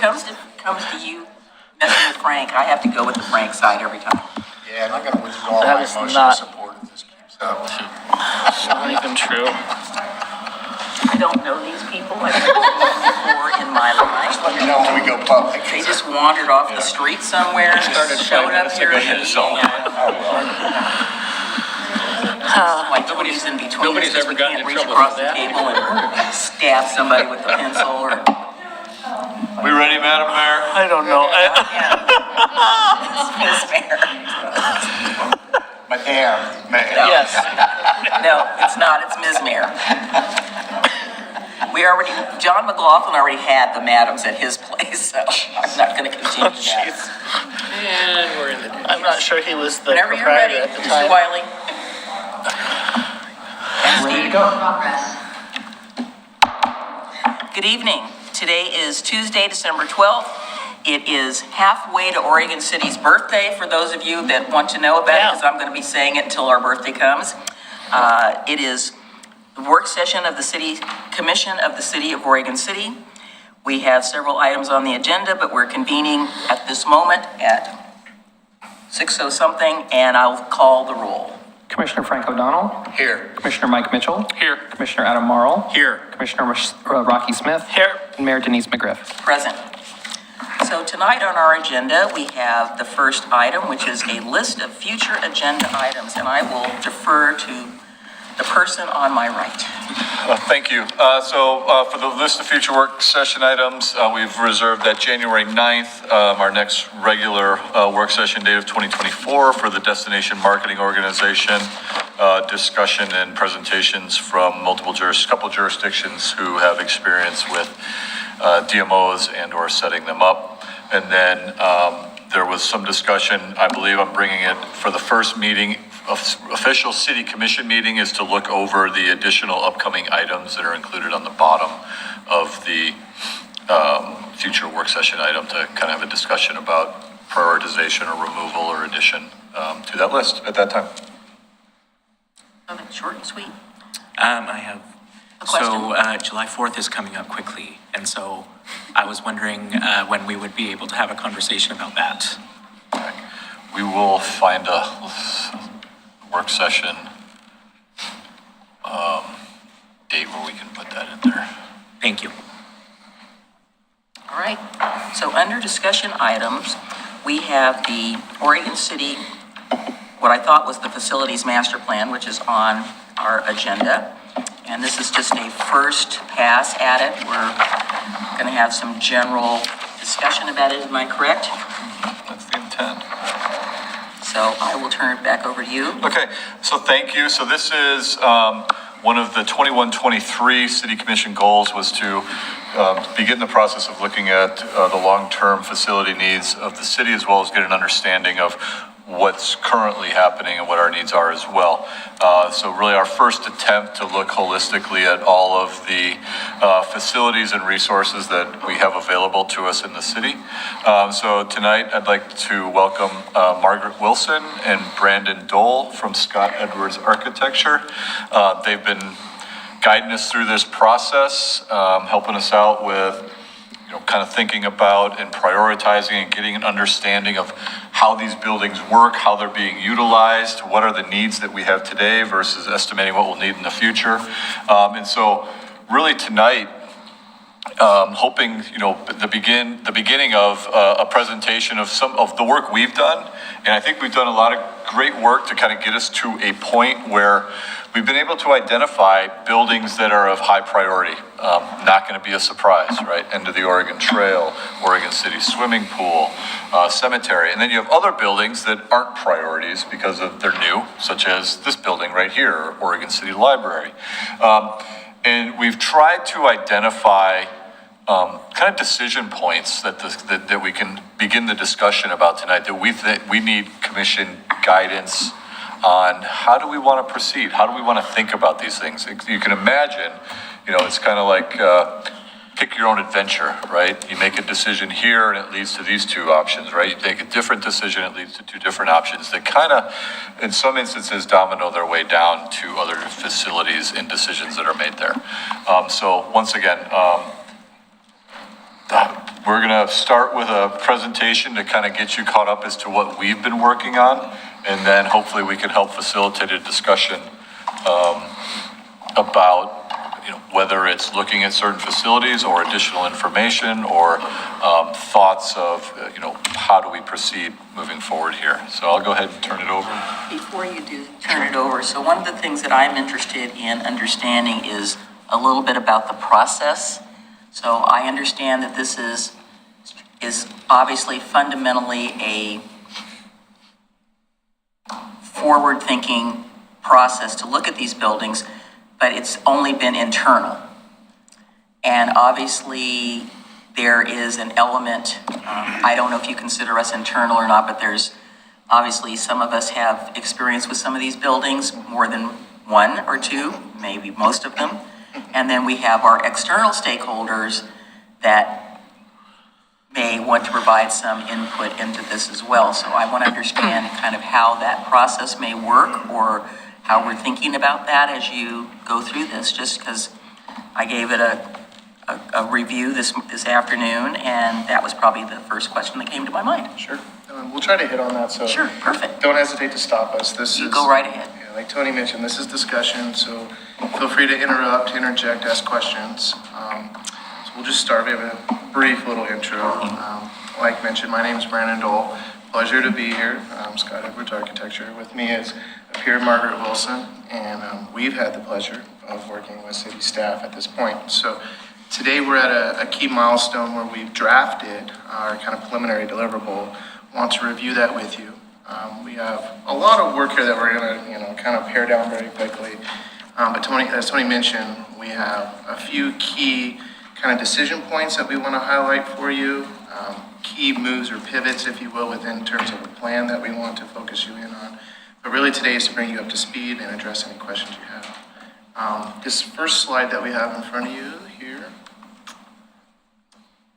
comes to you messing with Frank, I have to go with the Frank side every time. Yeah, and I'm going to withdraw That my is motion not- of support if this keeps up. Not even true. I don't know these people. I've never seen them before in my life. Let me know when we go public. They just wandered off the street somewhere and showed up here. Like nobody's in between. Nobody's ever gotten in reach trouble across with the that. table and stab somebody with a pencil or. We ready, Madam Mayor? I don't know. Miss Mayor. Madam Mayor. No. Yes. No, it's not. It's Ms. Mayor. John McLaughlin already had the madams at his place, so I'm not going to continue that. And we're in the. I'm not sure he was the Whenever you're ready, proprietor at the Mr. time. Wiley. Ready to go. Good evening. Today is Tuesday, December 12th. It is halfway to Oregon City's birthday, for those of you that want to know about it, because I'm going to be saying it until our birthday comes. It is the work session of the City Commission of the City of Oregon City. We have several items on the agenda, but we're convening at this moment at 6:00-something, and I'll call the roll. Commissioner Frank O'Donnell. Here. Commissioner Mike Mitchell. Here. Commissioner Adam Marl. Here. Commissioner Rocky Smith. Here. And Mayor Denise McGriff. Present. So tonight on our agenda, we have the first item, which is a list of future agenda items, and I will defer to the person on my right. Thank you. For the list of future work session items, we've reserved that January 9th, our next regular work session date of 2024 for the Destination Marketing Organization, discussion and presentations from couple jurisdictions who have experience with DMOs and or setting them up. And then there was some discussion, I believe I'm bringing it for the first meeting, official city commission meeting, is to look over the additional upcoming items that are included on the bottom of the future work session item, to kind of have a discussion about prioritization or removal or addition to that list at that time. Short and sweet. I have, A question? July 4th is coming up quickly, and so I was wondering when we would be able to have a conversation about that. We will find a work session date where we can put that in there. Thank you. All right. So under discussion items, we have the Oregon City, what I thought was the facilities master plan, which is on our agenda. And this is just a first pass at it. We're going to have some general discussion about it. Am I correct? That's the intent. So I will turn it back over to you. Okay, so thank you. So this is one of the 21-23 City Commission goals, was to begin the process of looking at the long-term facility needs of the city, as well as get an understanding of what's currently happening and what our needs are as well. So really our first attempt to look holistically at all of the facilities and resources that we have available to us in the city. So tonight I'd like to welcome Margaret Wilson and Brandon Dole from Scott Edwards Architecture. They've been guiding us through this process, helping us out with kind of thinking about and prioritizing and getting an understanding of how these buildings work, how they're being utilized, what are the needs that we have today versus estimating what we'll need in the future. And so really tonight, hoping, the beginning of a presentation of some of the work we've done. And I think we've done a lot of great work to kind of get us to a point where we've been able to identify buildings that are of high priority. Not going to be a surprise, right? End of the Oregon Trail, Oregon City Swimming Pool, cemetery. And then you have other buildings that aren't priorities because they're new, such as this building right here, Oregon City Library. And we've tried to identify kind of decision points that we can begin the discussion about tonight, that we need commission guidance on. How do we want to proceed? How do we want to think about these things? You can imagine, it's kind of like pick your own adventure, right? You make a decision here and it leads to these two options, right? You take a different decision, it leads to two different options that kind of, in some instances, domino their way down to other facilities and decisions that are made there. So once again, We're going to start with a presentation to kind of get you caught up as to what we've been working on, and then hopefully we can help facilitate a discussion about whether it's looking at certain facilities or additional information or thoughts of how do we proceed moving forward here. So I'll go ahead and turn it over. Before you do turn it over, so one of the things that I'm interested in understanding is a little bit about the process. So I understand that this is obviously fundamentally a forward-thinking process to look at these buildings, but it's only been internal. And obviously, there is an element, I don't know if you consider us internal or not, but there's obviously some of us have experience with some of these buildings, more than one or two, maybe most of them. And then we have our external stakeholders that may want to provide some input into this as well. So I want to understand kind of how that process may work or how we're thinking about that as you go through this, just because I gave it a review this afternoon, and that was probably the first question that came to my mind. Sure. We'll try to hit on that, so. Sure, perfect. Don't hesitate to stop us. You go right ahead. Yeah, like Tony mentioned, this is discussion, so feel free to interrupt, interject, ask questions. So we'll just start. We have a brief little intro. Like mentioned, my name is Brandon Dole. Pleasure to be here. Scott Edwards Architecture. With me is Peer Margaret Wilson, and we've had the pleasure of working with city staff at this point. So today we're at a key milestone where we've drafted our kind of preliminary deliverable. Want to review that with you. We have a lot of work here that we're gonna, kind of pare down very quickly. But as Tony mentioned, we have a few key kind of decision points that we want to highlight for you. Key moves or pivots, if you will, within terms of the plan that we want to focus you in on. But really today is to bring you up to speed and address any questions you have. This first slide that we have in front of you here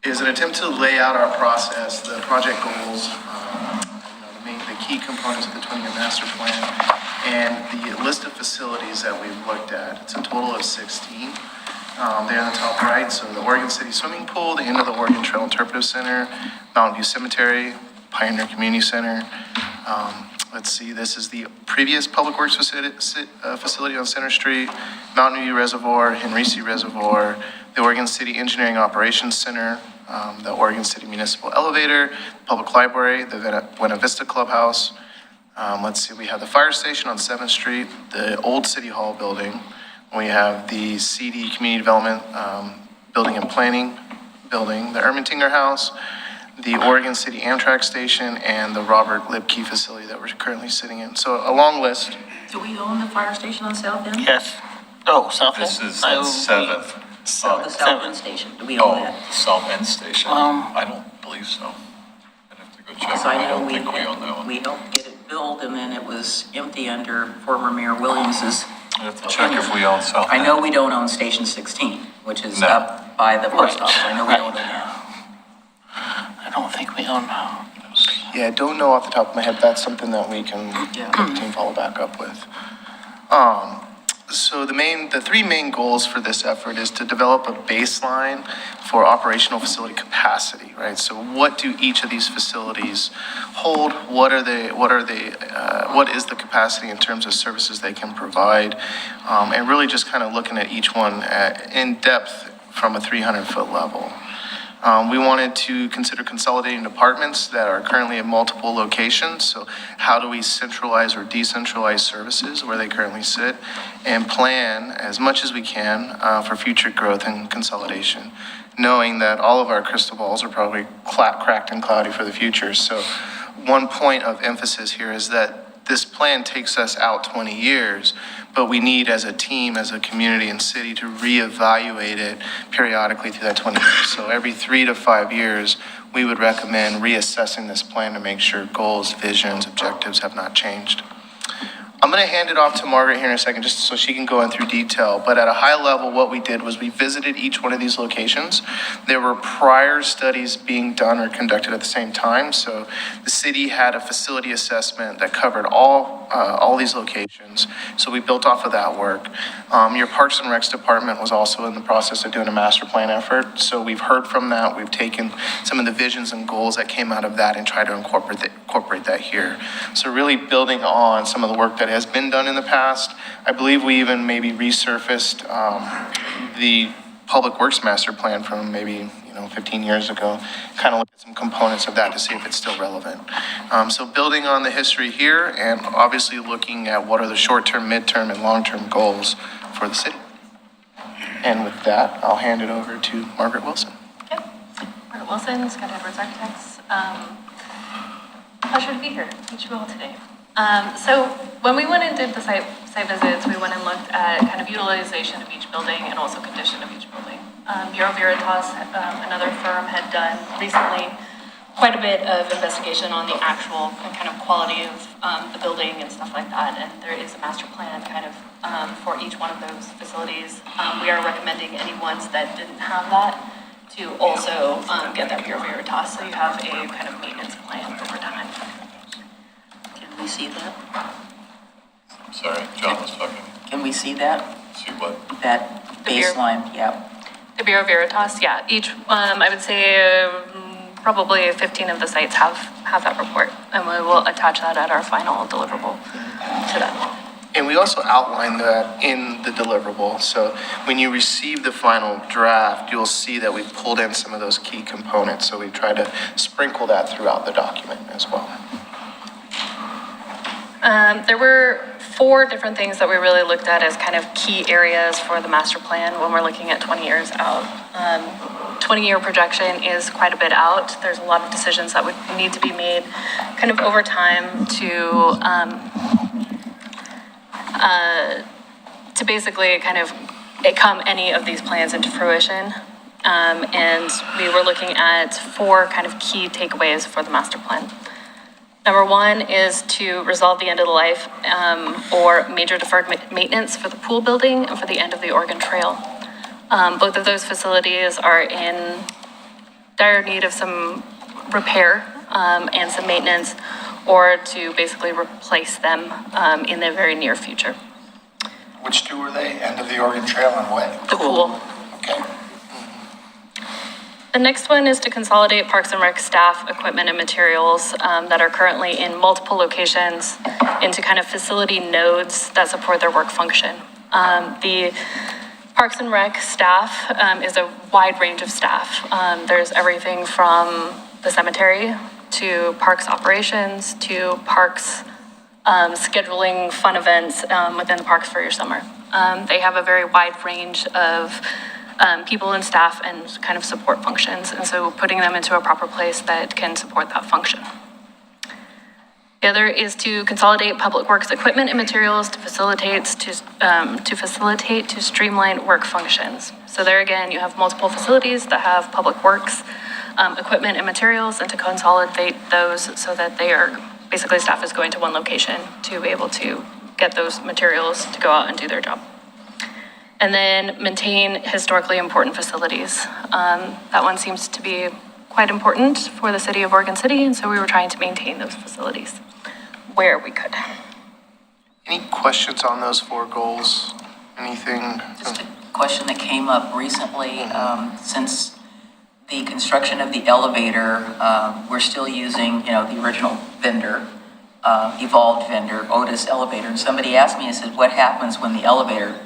is an attempt to lay out our process, the project goals, the key components of the 20-year master plan, and the list of facilities that we've looked at. It's a total of 16. There in the top right, so the Oregon City Swimming Pool, the end of the Oregon Trail Interpretive Center, Mountain View Cemetery, Pioneer Community Center. Let's see, this is the previous Public Works facility on Center Street, Mountain View Reservoir, Henrici Reservoir, the Oregon City Engineering Operations Center, the Oregon City Municipal Elevator, Public Library, the Buena Vista Clubhouse. Let's see, we have the fire station on 7th Street, the old City Hall building. We have the CD Community Development Building and Planning Building, the Ermentinger House, the Oregon City Amtrak Station, and the Robert Lipke facility that we're currently sitting in. So a long list. Do we own the fire station on South End? Yes. Oh, South End? This is on 7th. The South End station, do we own that? South End Station. I don't believe so. I'd have to go check. So I know don't think we own that one. we helped get it built, and then it was empty under former Mayor Williams's. I have to check if we own South End. I know we don't own Station 16, which is No. up by the post office. I know we don't own that. I don't think we own. Yeah, I don't know off the top of my head. That's something that we can team follow back up with. So the three main goals for this effort is to develop a baseline for operational facility capacity, right? So what do each of these facilities hold? What is the capacity in terms of services they can provide? And really just kind of looking at each one in depth from a 300-foot level. We wanted to consider consolidating departments that are currently in multiple locations. So how do we centralize or decentralize services where they currently sit, and plan as much as we can for future growth and consolidation, knowing that all of our crystal balls are probably cracked and cloudy for the future. So one point of emphasis here is that this plan takes us out 20 years, but we need as a team, as a community and city, to reevaluate it periodically through that 20 years. So every 3 to 5 years, we would recommend reassessing this plan to make sure goals, visions, objectives have not changed. I'm going to hand it off to Margaret here in a second, just so she can go in through detail. But at a high level, what we did was we visited each one of these locations. There were prior studies being done or conducted at the same time. So the city had a facility assessment that covered all these locations. So we built off of that work. Your Parks and Recs department was also in the process of doing a master plan effort. So we've heard from that. We've taken some of the visions and goals that came out of that and tried to incorporate that here. So really building on some of the work that has been done in the past. I believe we even maybe resurfaced the Public Works Master Plan from maybe 15 years ago, kind of look at some components of that to see if it's still relevant. So building on the history here and obviously looking at what are the short-term, mid-term, and long-term goals for the city. And with that, I'll hand it over to Margaret Wilson. Okay. Margaret Wilson, Scott Edwards Architects. Pleasure to be here. Meet you all today. So when we went and did the site visits, we went and looked at kind of utilization of each building and also condition of each building. Bureau Veritas, another firm, had done recently quite a bit of investigation on the actual kind of quality of the building and stuff like that. And there is a master plan kind of for each one of those facilities. We are recommending any ones that didn't have that to also get that Bureau Veritas, so you have a kind of maintenance plan over time. Can we see that? Sorry, John was talking. Can we see that? See what? That The beer- baseline, yeah. The Bureau Veritas, yeah, each, I would say probably 15 of the sites have that report, and we will attach that at our final deliverable to that. And we also outlined that in the deliverable. So when you receive the final draft, you'll see that we pulled in some of those key components. So we tried to sprinkle that throughout the document as well. There were 4 different things that we really looked at as kind of key areas for the master plan when we're looking at 20 years out. 20-year projection is quite a bit out. There's a lot of decisions that would need to be made kind of over time to basically kind of come any of these plans into fruition. And we were looking at 4 kind of key takeaways for the master plan. Number 1 is to resolve the end of the life or major deferred maintenance for the pool building and for the end of the Oregon Trail. Both of those facilities are in dire need of some repair and some maintenance, or to basically replace them in the very near future. Which 2 were they? End of the Oregon Trail and what? The pool. Okay. The next one is to consolidate Parks and Rec staff, equipment, and materials that are currently in multiple locations into kind of facility nodes that support their work function. The Parks and Rec staff is a wide range of staff. There's everything from the cemetery to parks operations to parks scheduling fun events within the parks for your summer. They have a very wide range of people and staff and kind of support functions, and so putting them into a proper place that can support that function. The other is to consolidate public works equipment and materials to facilitate to streamline work functions. So there again, you have multiple facilities that have public works equipment and materials, and to consolidate those so that they are basically staff is going to one location to be able to get those materials to go out and do their job. And then maintain historically important facilities. That one seems to be quite important for the city of Oregon City, and so we were trying to maintain those facilities where we could. Any questions on those 4 goals? Anything? Just a question that came up recently, since the construction of the elevator, we're still using, the original vendor, evolved vendor, Otis Elevator. And somebody asked me, I said, what happens when the elevator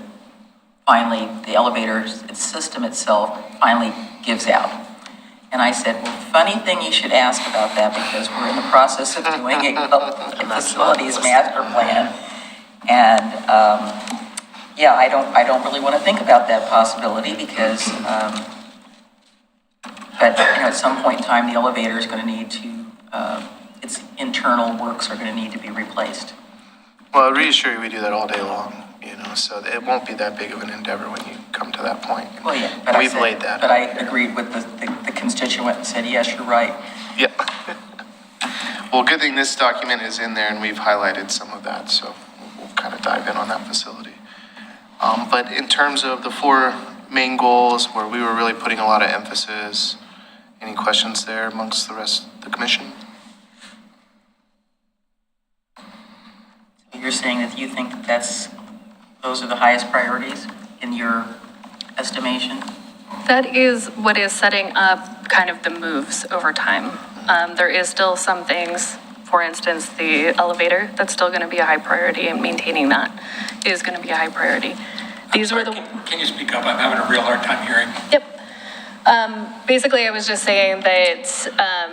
system itself finally gives out? And I said, well, funny thing you should ask about that, because we're in the process of doing a facilities master plan. And, I don't really want to think about that possibility because, but at some point in time, the elevator is going to need to, its internal works are going to need to be replaced. Well, I reassure you, we do that all day long, so it won't be that big of an endeavor when you come to that point. Well, yeah, but We've laid that. But I agreed with the constituent and said, yes, you're right. Yeah. Well, good thing this document is in there and we've highlighted some of that, so we'll to dive in on that facility. But in terms of the four main goals where we were really putting a lot of emphasis, any questions there amongst the rest of the commission? You're saying that you think those are the highest priorities in your estimation? That is what is setting up kind of the moves over time. There is still some things, for instance, the elevator, that's still going to be a high priority, and maintaining that is going to be a high priority. These were the. Can you speak up? I'm having a real hard time hearing. Yep. Basically, I was just saying that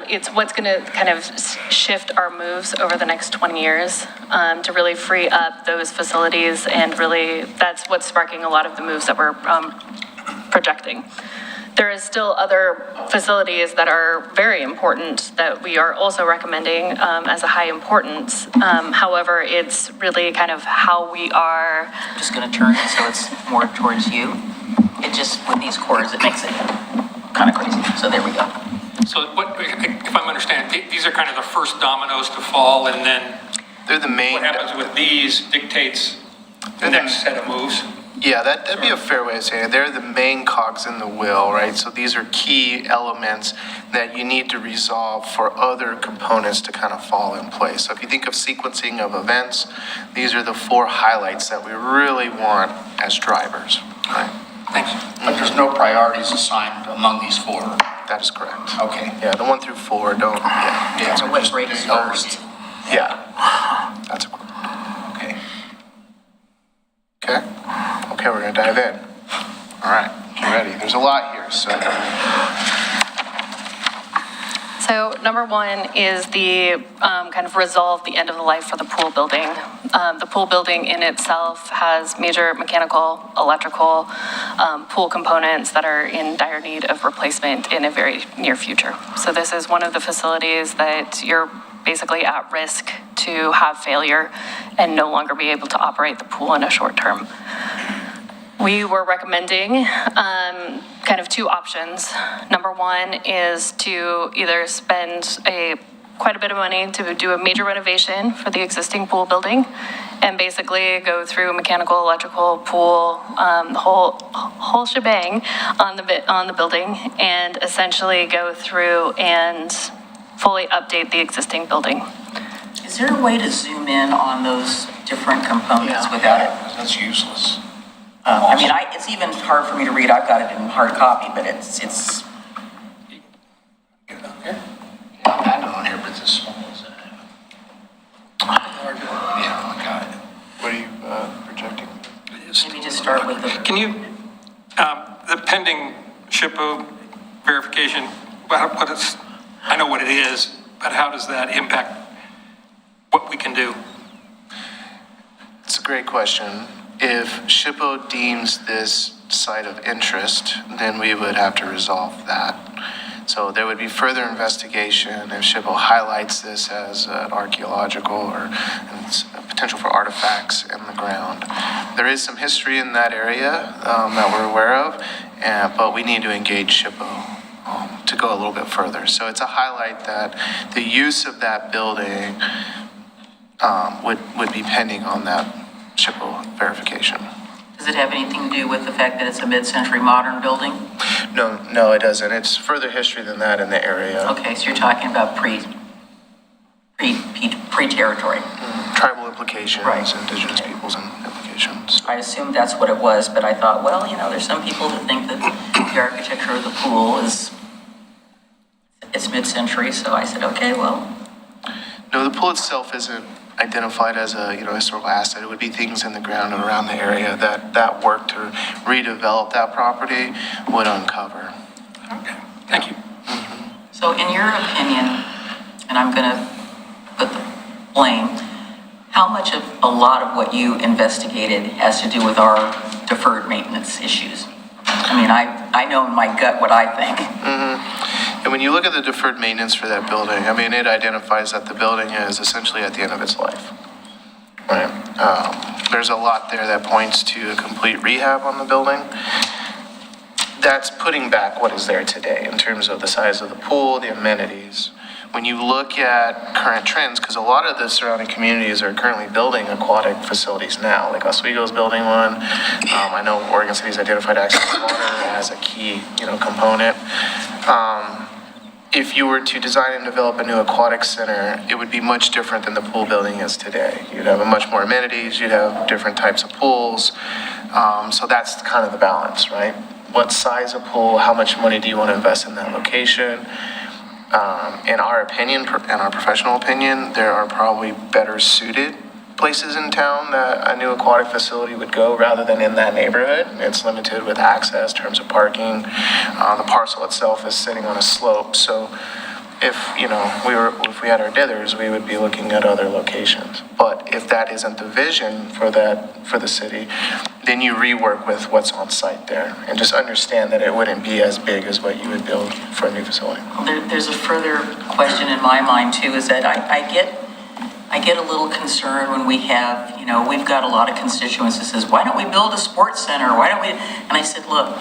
it's what's going to kind of shift our moves over the next 20 years to really free up those facilities, and really that's what's sparking a lot of the moves that we're projecting. There is still other facilities that are very important that we are also recommending as a high importance. However, it's really kind of how we are. I'm just going to turn it so it's more towards you. It just, with these cords, it makes it kind of crazy. So there we go. So if I'm understanding, these are kind of the first dominoes to fall, and then They're the main. what happens with these dictates the next set of moves? Yeah, that'd be a fair way of saying it. They're the main cogs in the wheel, right? So these are key elements that you need to resolve for other components to kind of fall in place. So if you think of sequencing of events, these are the four highlights that we really want as drivers, right? Thanks. But there's no priorities assigned among these four. That is correct. Okay. Yeah, the 1 through 4 don't, yeah. So what grade is first? Yeah. That's Okay. okay. Okay, we're gonna dive in. All right, get ready. There's a lot here, so. So number one is the kind of resolve the end of the life for the pool building. The pool building in itself has major mechanical, electrical, pool components that are in dire need of replacement in a very near future. So this is one of the facilities that you're basically at risk to have failure and no longer be able to operate the pool in a short term. We were recommending kind of two options. Number one is to either spend quite a bit of money to do a major renovation for the existing pool building and basically go through mechanical, electrical, pool, the whole shebang on the building, and essentially go through and fully update the existing building. Is there a way to zoom in on those different components without it? That's useless. I mean, it's even hard for me to read. I've got it in hard copy, but it's. Get it on here? Yeah, I had it on here, but it's as small as that. Yeah, I got it. What are you projecting? Maybe just start with the. Can you, the pending SHPO verification, what is, I know what it is, but how does that impact what we can do? It's a great question. If SHPO deems this site of interest, then we would have to resolve that. So there would be further investigation if SHPO highlights this as an archaeological or potential for artifacts in the ground. There is some history in that area that we're aware of, but we need to engage SHPO to go a little bit further. So it's a highlight that the use of that building would be pending on that SHPO verification. Does it have anything to do with the fact that it's a mid-century modern building? No, it doesn't. It's further history than that in the area. Okay, so you're talking about pre-territory. Tribal implications, Right. indigenous peoples and implications. I assumed that's what it was, but I thought, well, there's some people that think that the architecture of the pool it's mid-century, so I said, okay, well. No, the pool itself isn't identified as a historical asset. It would be things in the ground and around the area that work to redevelop that property would uncover. Okay, thank you. So in your opinion, and I'm going to put the blame, how much of a lot of what you investigated has to do with our deferred maintenance issues? I mean, I know in my gut what I think. And when you look at the deferred maintenance for that building, I mean, it identifies that the building is essentially at the end of its life. Right. There's a lot there that points to a complete rehab on the building. That's putting back what is there today in terms of the size of the pool, the amenities. when you look at current trends, because a lot of the surrounding communities are currently building aquatic facilities now, like Oswego's building one. I know Oregon City's identified access to water as a key, component. If you were to design and develop a new aquatic center, it would be much different than the pool building is today. You'd have much more amenities, you'd have different types of pools. So that's kind of the balance, right? What size of pool, how much money do you want to invest in that location? In our opinion, in our professional opinion, there are probably better suited places in town that a new aquatic facility would go rather than in that neighborhood. It's limited with access in terms of parking. The parcel itself is sitting on a slope. So if we had our dithers, we would be looking at other locations. But if that isn't the vision for the city, then you rework with what's on site there and just understand that it wouldn't be as big as what you would build for a new facility. There's a further question in my mind too, is that I get a little concerned when we have, we've got a lot of constituents that says, why don't we build a sports center? Why don't we? And I said, look,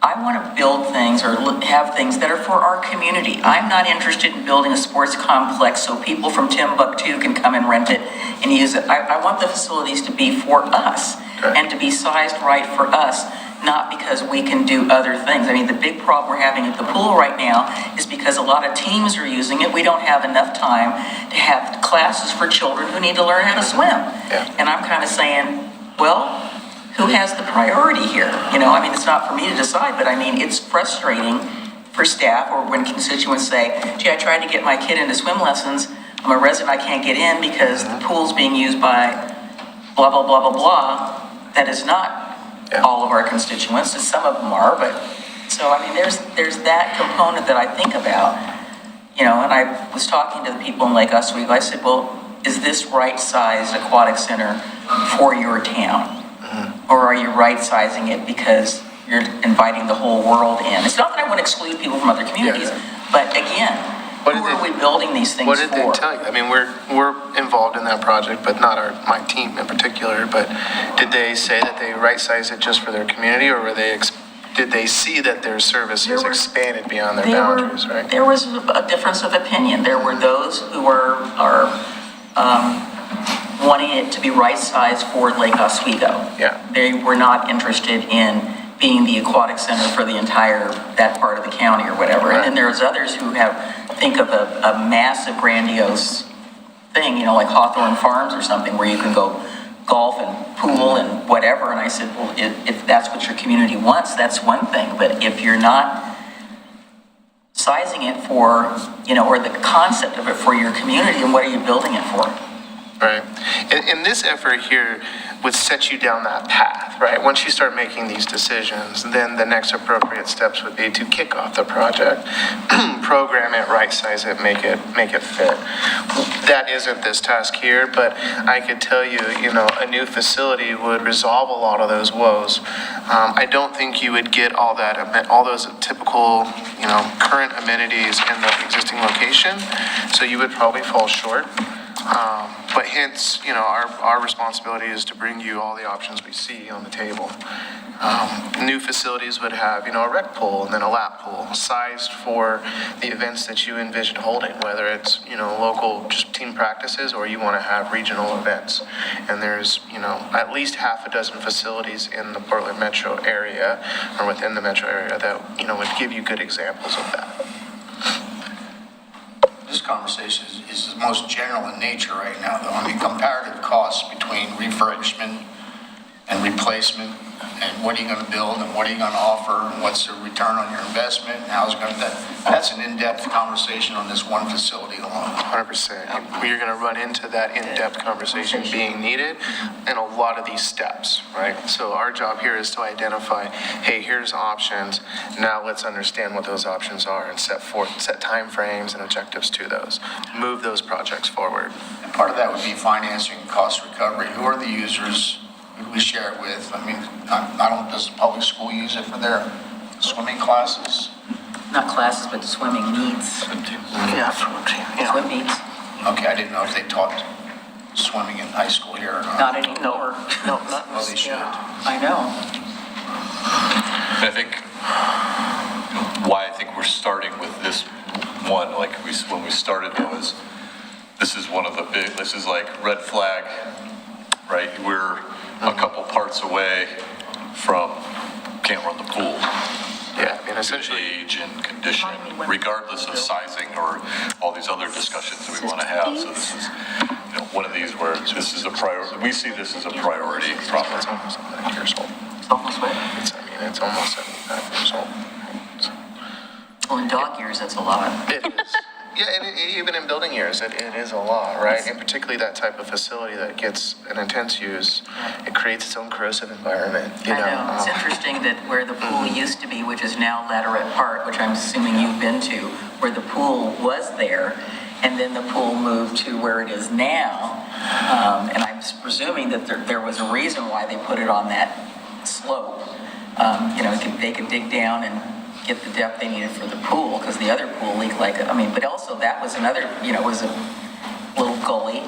I want to build things or have things that are for our community. I'm not interested in building a sports complex so people from Timbuktu can come and rent it and use it. I want the facilities to be for us and to be sized right for us, not because we can do other things. I mean, the big problem we're having at the pool right now is because a lot of teams are using it. We don't have enough time to have classes for children who need to learn how to swim. Yeah. And I'm kind of saying, well, who has the priority here? It's not for me to decide, but it's frustrating for staff or when constituents say, gee, I tried to get my kid into swim lessons. I'm a resident, I can't get in because the pool's being used by blah, blah, blah, blah, blah. That is not all of our constituents. Some of them are, but so, there's that component that I think about, and I was talking to the people in Lake Oswego. I said, well, is this right-sized aquatic center for your town? Or are you right-sizing it because you're inviting the whole world in? It's not that I want to exclude people from other communities, but again, who are we building these things for? What did they tell you? We're involved in that project, but not my team in particular. But did they say that they right-sized it just for their community, or did they see that their service has expanded beyond their boundaries, right? There was a difference of opinion. There were those who are wanting it to be right-sized for Lake Oswego. Yeah. They were not interested in being the aquatic center for the entire, that part of the county or whatever. Right. And then there's others who think of a massive, grandiose thing, like Hawthorne Farms or something where you can go golf and pool and whatever. And I said, well, if that's what your community wants, that's one thing. But if you're not sizing it for, or the concept of it for your community, then what are you building it for? Right. And this effort here would set you down that path, right? Once you start making these decisions, then the next appropriate steps would be to kick off the project, program it, right-size it, make it fit. That isn't this task here, but I could tell you, a new facility would resolve a lot of those woes. I don't think you would get all those typical, current amenities in the existing location, so you would probably fall short. But hence, our responsibility is to bring you all the options we see on the table. New facilities would have, a rec pool and then a lap pool sized for the events that you envision holding, whether it's, local just team practices or you want to have regional events. And there's, at least half a dozen facilities in the Portland metro area or within the metro area that, would give you good examples of that. This conversation is the most general in nature right now, though. Comparative costs between refurbishment and replacement, and what are you going to build, and what are you going to offer, and what's the return on your investment, and how's it going to, that's an in-depth conversation on this one facility alone. 100%. You're going to run into that in-depth conversation being needed in a lot of these steps, right? So our job here is to identify, hey, here's options. Now let's understand what those options are and set timeframes and objectives to those. Move those projects forward. And part of that would be financing and cost recovery. Who are the users? Who do we share it with? Does the public school use it for their swimming classes? Not classes, but swimming needs. Yeah, Swim needs. Okay, I didn't know if they taught swimming in high school here or not. Not anymore. No, not. Well, they should. I know. And I think why I think we're starting with this one, like when we started was, this is one of the big, this is like red flag, right? We're a couple parts away from can't run the pool. Yeah, I mean, essentially, Age and condition, regardless of sizing or all these other discussions that we want to have. So this is, you know, one of these where this is a priority. We see this as a priority problem. it's almost 100 years old. It's almost what? It's almost 75 years old. Well, in dog years, that's a lot. It is. Yeah, and even in building years, it is a lot, right? And particularly that type of facility that gets an intense use, it creates its own corrosive environment, you I know. It's know. interesting that where the pool used to be, which is now Latterette Park, which I'm assuming you've been to, where the pool was there, and then the pool moved to where it is now. And I'm presuming that there was a reason why they put it on that slope. You know, they could dig down and get the depth they needed for the pool, because the other pool leaked but also that was another, was a little gully.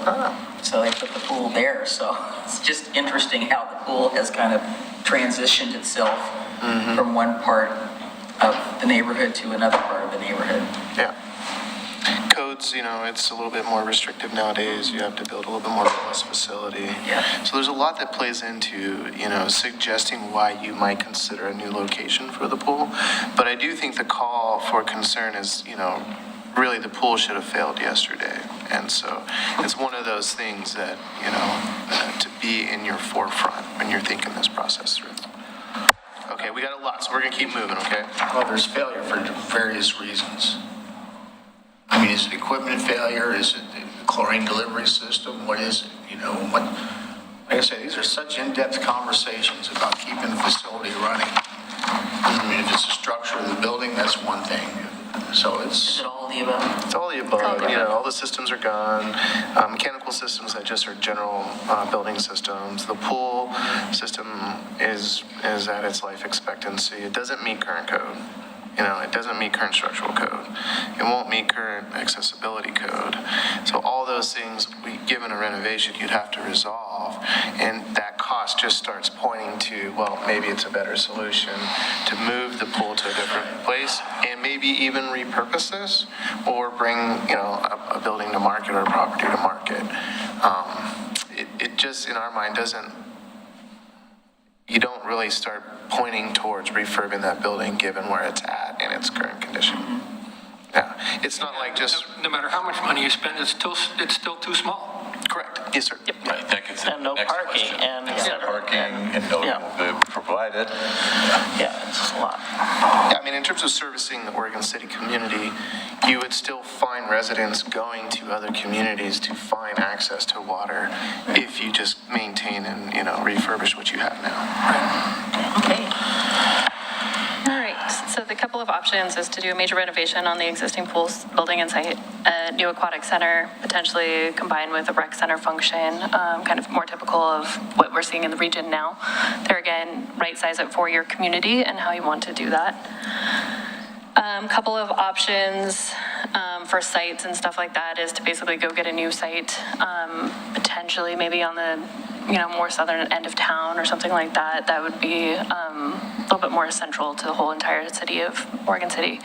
So they put the pool there. So it's just interesting how the pool has kind of transitioned itself from one part of the neighborhood to another part of the neighborhood. Yeah. Codes, it's a little bit more restrictive nowadays. You have to build a little bit more robust facility. Yeah. So there's a lot that plays into, suggesting why you might consider a new location for the pool. But I do think the call for concern is, really the pool should have failed yesterday. And so it's one of those things that, to be in your forefront when you're thinking this process through. Okay, we got a lot, so we're gonna keep moving, okay? Well, there's failure for various reasons. I mean, is it equipment failure? Is it the chlorine delivery system? What is it? Like I say, these are such in-depth conversations about keeping the facility running. I mean, if it's the structure of the building, that's one thing. So Is it's, it all the above? It's all the above, all the systems are gone. Mechanical systems that just are general building systems. The pool system is at its life expectancy. It doesn't meet current code. It doesn't meet current structural code. It won't meet current accessibility code. So all those things, given a renovation, you'd have to resolve. And that cost just starts pointing to, well, maybe it's a better solution to move the pool to a different place and maybe even repurpose this or bring, a building to market or a property to market. It just, in our mind, you don't really start pointing towards refurbing that building given where it's at in its current condition. Yeah, it's not like just, No matter how much money you spend, it's still too small. correct, yes, sir. Yep. Right, that gets into And the no next parking, question. and et cetera. Parking and no Yeah. provided. Yeah, it's a lot. Yeah, I mean, in terms of servicing the Oregon City community, you would still find residents going to other communities to find access to water if you just maintain and, refurbish what you have now. Okay. All right, so the couple of options is to do a major renovation on the existing pools, building and site, a new aquatic center, potentially combined with a rec center function, kind of more typical of what we're seeing in the region now. There again, right size it for your community and how you want to do that. Couple of options for sites and stuff like that is to basically go get a new site, potentially maybe on the more southern end of town or something like that. That would be a little bit more central to the whole entire city of Oregon City.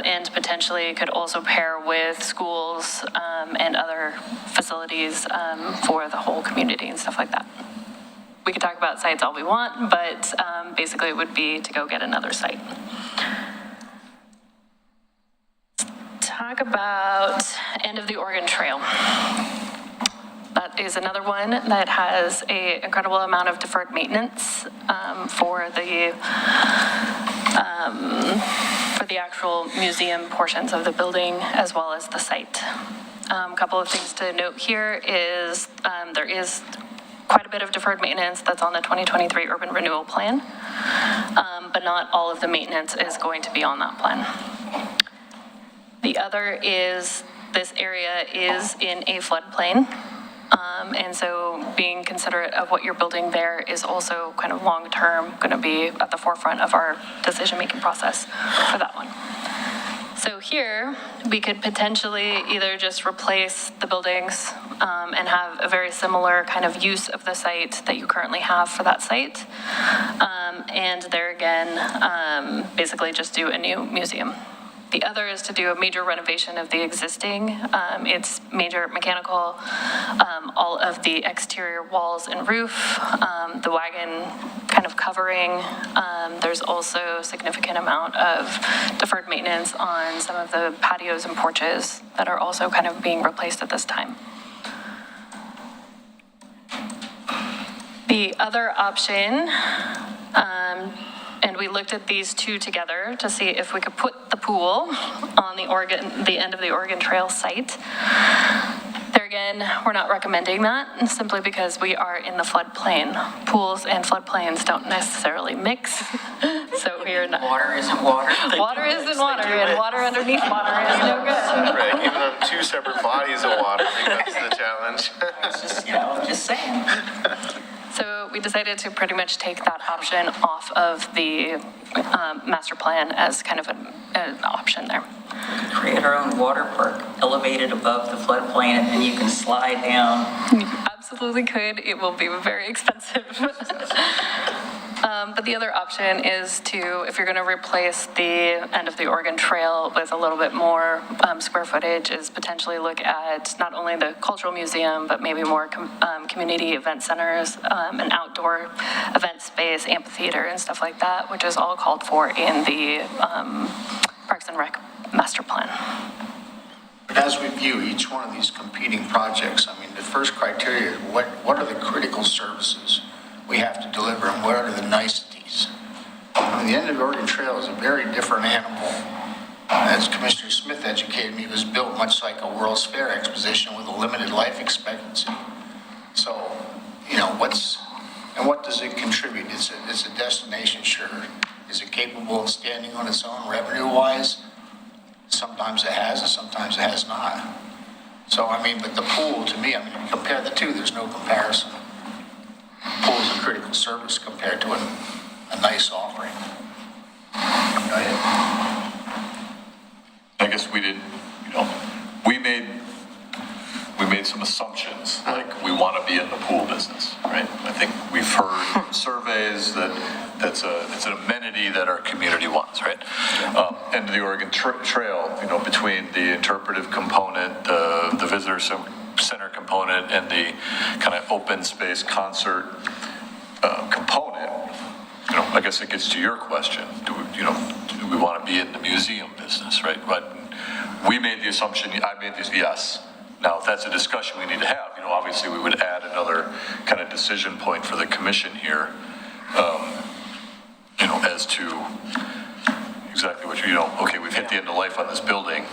And potentially could also pair with schools and other facilities for the whole community and stuff like that. We could talk about sites all we want, but basically it would be to go get another site. Talk about end of the Oregon Trail. That is another one that has an incredible amount of deferred maintenance for the actual museum portions of the building as well as the site. A couple of things to note here is there is quite a bit of deferred maintenance that's on the 2023 urban renewal plan, but not all of the maintenance is going to be on that plan. The other is this area is in a floodplain. And so being considerate of what you're building there is also kind of long-term going to be at the forefront of our decision-making process for that one. So here, we could potentially either just replace the buildings and have a very similar kind of use of the site that you currently have for that site. And there again, basically just do a new museum. The other is to do a major renovation of the existing. It's major mechanical, all of the exterior walls and roof, the wagon kind of covering. There's also a significant amount of deferred maintenance on some of the patios and porches that are also kind of being replaced at this time. The other option, and we looked at these two together to see if we could put the pool on the end of the Oregon Trail site. There again, we're not recommending that simply because we are in the floodplain. Pools and floodplains don't necessarily mix, so we are not. Water isn't water. Water isn't water, and water underneath water is no good. Right, even on two separate bodies of water, I think that's the challenge. It's just, just saying. So we decided to pretty much take that option off of the master plan as kind of an option there. Create our own water park, elevated above the floodplain, and then you can slide down. You absolutely could. It will be very expensive. But the other option is to, if you're going to replace the end of the Oregon Trail with a little bit more square footage, is potentially look at not only the cultural museum, but maybe more community event centers, an outdoor event space, amphitheater, and stuff like that, which is all called for in the Parks and Rec master plan. But as we view each one of these competing projects, I mean, the first criteria is what are the critical services we have to deliver and what are the niceties? I mean, the end of the Oregon Trail is a very different animal. As Commissioner Smith educated me, it was built much like a World's Fair exposition with a limited life expectancy. So, what does it contribute? It's a destination, sure. Is it capable of standing on its own revenue-wise? Sometimes it has, and sometimes it has not. So, but the pool, to me, if you compare the two, there's no comparison. The pool is a critical service compared to a nice offering. Go ahead. I guess we did, we made some assumptions, like we want to be in the pool business, right? I think we've heard surveys that it's an amenity that our community wants, right? And the Oregon Trail, between the interpretive component, the visitor center component, and the kind of open space concert component, I guess it gets to your question. Do we want to be in the museum business, right? But we made the assumption, I made this, yes. Now, if that's a discussion we need to have, obviously we would add another kind of decision point for the commission here, as to exactly what okay, we've hit the end of life on this building.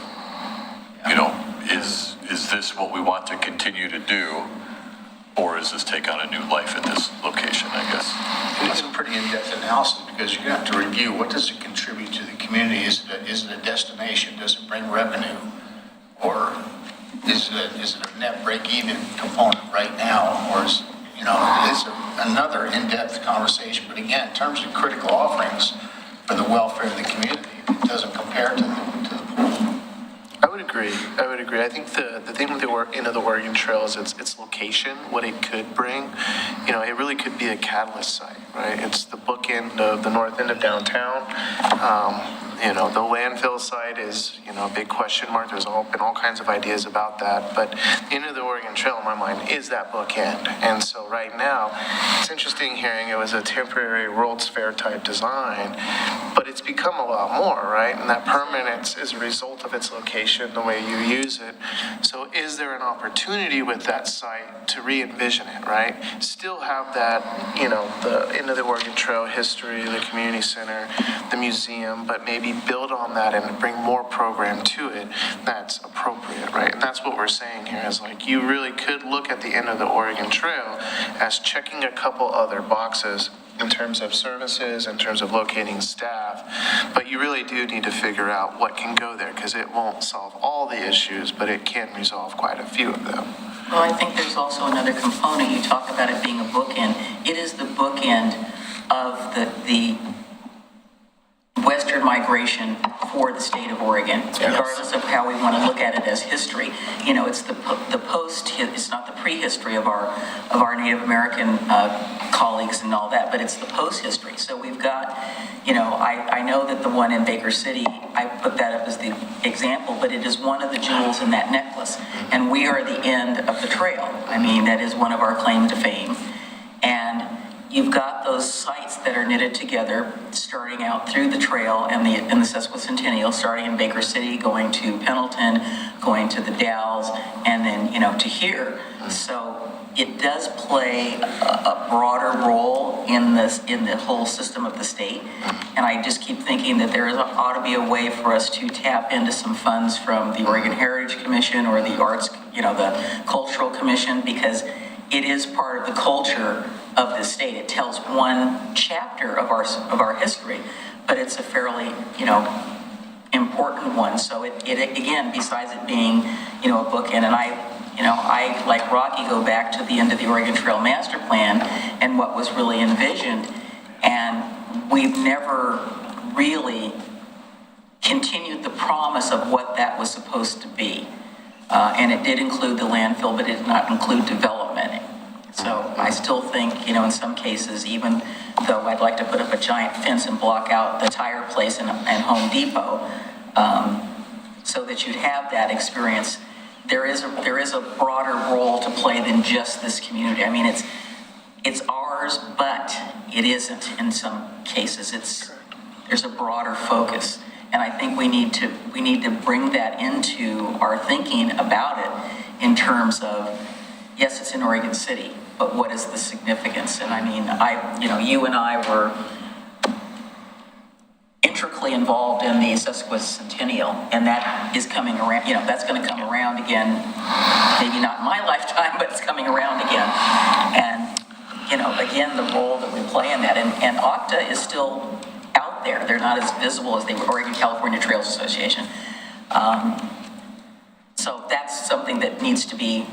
Is this what we want to continue to do? Or is this take on a new life at this location, I guess? It's a pretty in-depth analysis because you're going to have to review what does it contribute to the community. Is it a destination? Does it bring revenue? Or is it a net break-even component right now? Or is, it's another in-depth conversation. But again, in terms of critical offerings for the welfare of the community, it doesn't compare to the pool. I would agree. I think the thing with the Oregon Trail is its location, what it could bring. It really could be a catalyst site, right? It's the bookend of the north end of downtown. The landfill site is, a big question mark. There's been all kinds of ideas about that. But the end of the Oregon Trail, in my mind, is that bookend. And so right now, it's interesting hearing it was a temporary World's Fair type design, but it's become a lot more, right? And that permanence is a result of its location, the way you use it. So is there an opportunity with that site to re-envision it, right? Still have that, the end of the Oregon Trail history, the community center, the museum, but maybe build on that and bring more program to it that's appropriate, right? And that's what we're saying here is you really could look at the end of the Oregon Trail as checking a couple other boxes in terms of services, in terms of locating staff, but you really do need to figure out what can go there because it won't solve all the issues, but it can resolve quite a few of them. Well, I think there's also another component. You talk about it being a bookend. It is the bookend of the western Western migration for the state of Oregon, regardless of how we want to look at it as history. You know, it's the post, it's not the prehistory of our Native American colleagues and all that, but it's the post-history. So we've got, you know, I know that the one in Baker City, I put that up as the example, but it is one of the jewels in that necklace. And we are the end of the trail. I mean, that is one of our claims to fame. And you've got those sites that are knitted together, starting out through the trail and the Sesquicentennial, starting in Baker City, going to Pendleton, going to the Dalles, and then, you know, to here. So it does play a broader role in the whole system of the state. And I just keep thinking that there ought to be a way for us to tap into some funds from the Oregon Heritage Commission or the Arts, you know, the Cultural Commission, because it is part of the culture of the state. It tells one chapter of our history, but it's a fairly, you know, important one. So it again, besides it being, you know, a bookend, and I, like Rocky, go back to the end of the Oregon Trail Master Plan and what was really envisioned, and we've never really continued the promise of what that was supposed to be. And it did include the landfill, but it did not include development. So I still think, you know, in some cases, even though I'd like to put up a giant fence and block out the tire place and Home Depot, so that you'd have that experience, there is a broader role to play than just this community. I mean, it's ours, but it isn't in some cases. There's a broader focus. And I think we need to bring that into our thinking about it in terms of, yes, it's in Oregon City, but what is the significance? And I mean, you know, you and I were intricately involved in the Sesquicentennial, and that is coming around, you know, that's going to come around again, maybe not in my lifetime, but it's coming around again. And, you know, again, the role that we play in that, and OCTA is still out there. They're not as visible as the Oregon California Trails Association. So that's something that needs to be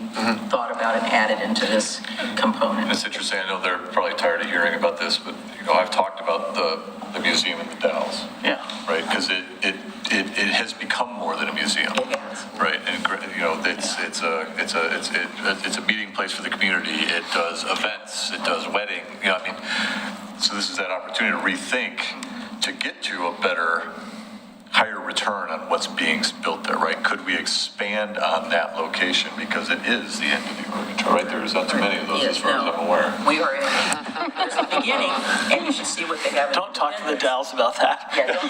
thought about and added into this component. It's interesting, I know they're probably tired of hearing about this, but, you know, I've talked about the museum in the Dalles. Yeah. Right, because it has become more than a museum. It has. Right, and, you know, it's a meeting place for the community. It does events, it does wedding, you know, I mean, so this is that opportunity to rethink, to get to a better, higher return on what's being built there, right? Could we expand on that location, because it is the end of the Oregon Trail, right? There's not too many of those, as far as I'm aware. We are in the beginning, and you should see what they have. Don't talk to the Dalles about that. Yeah, don't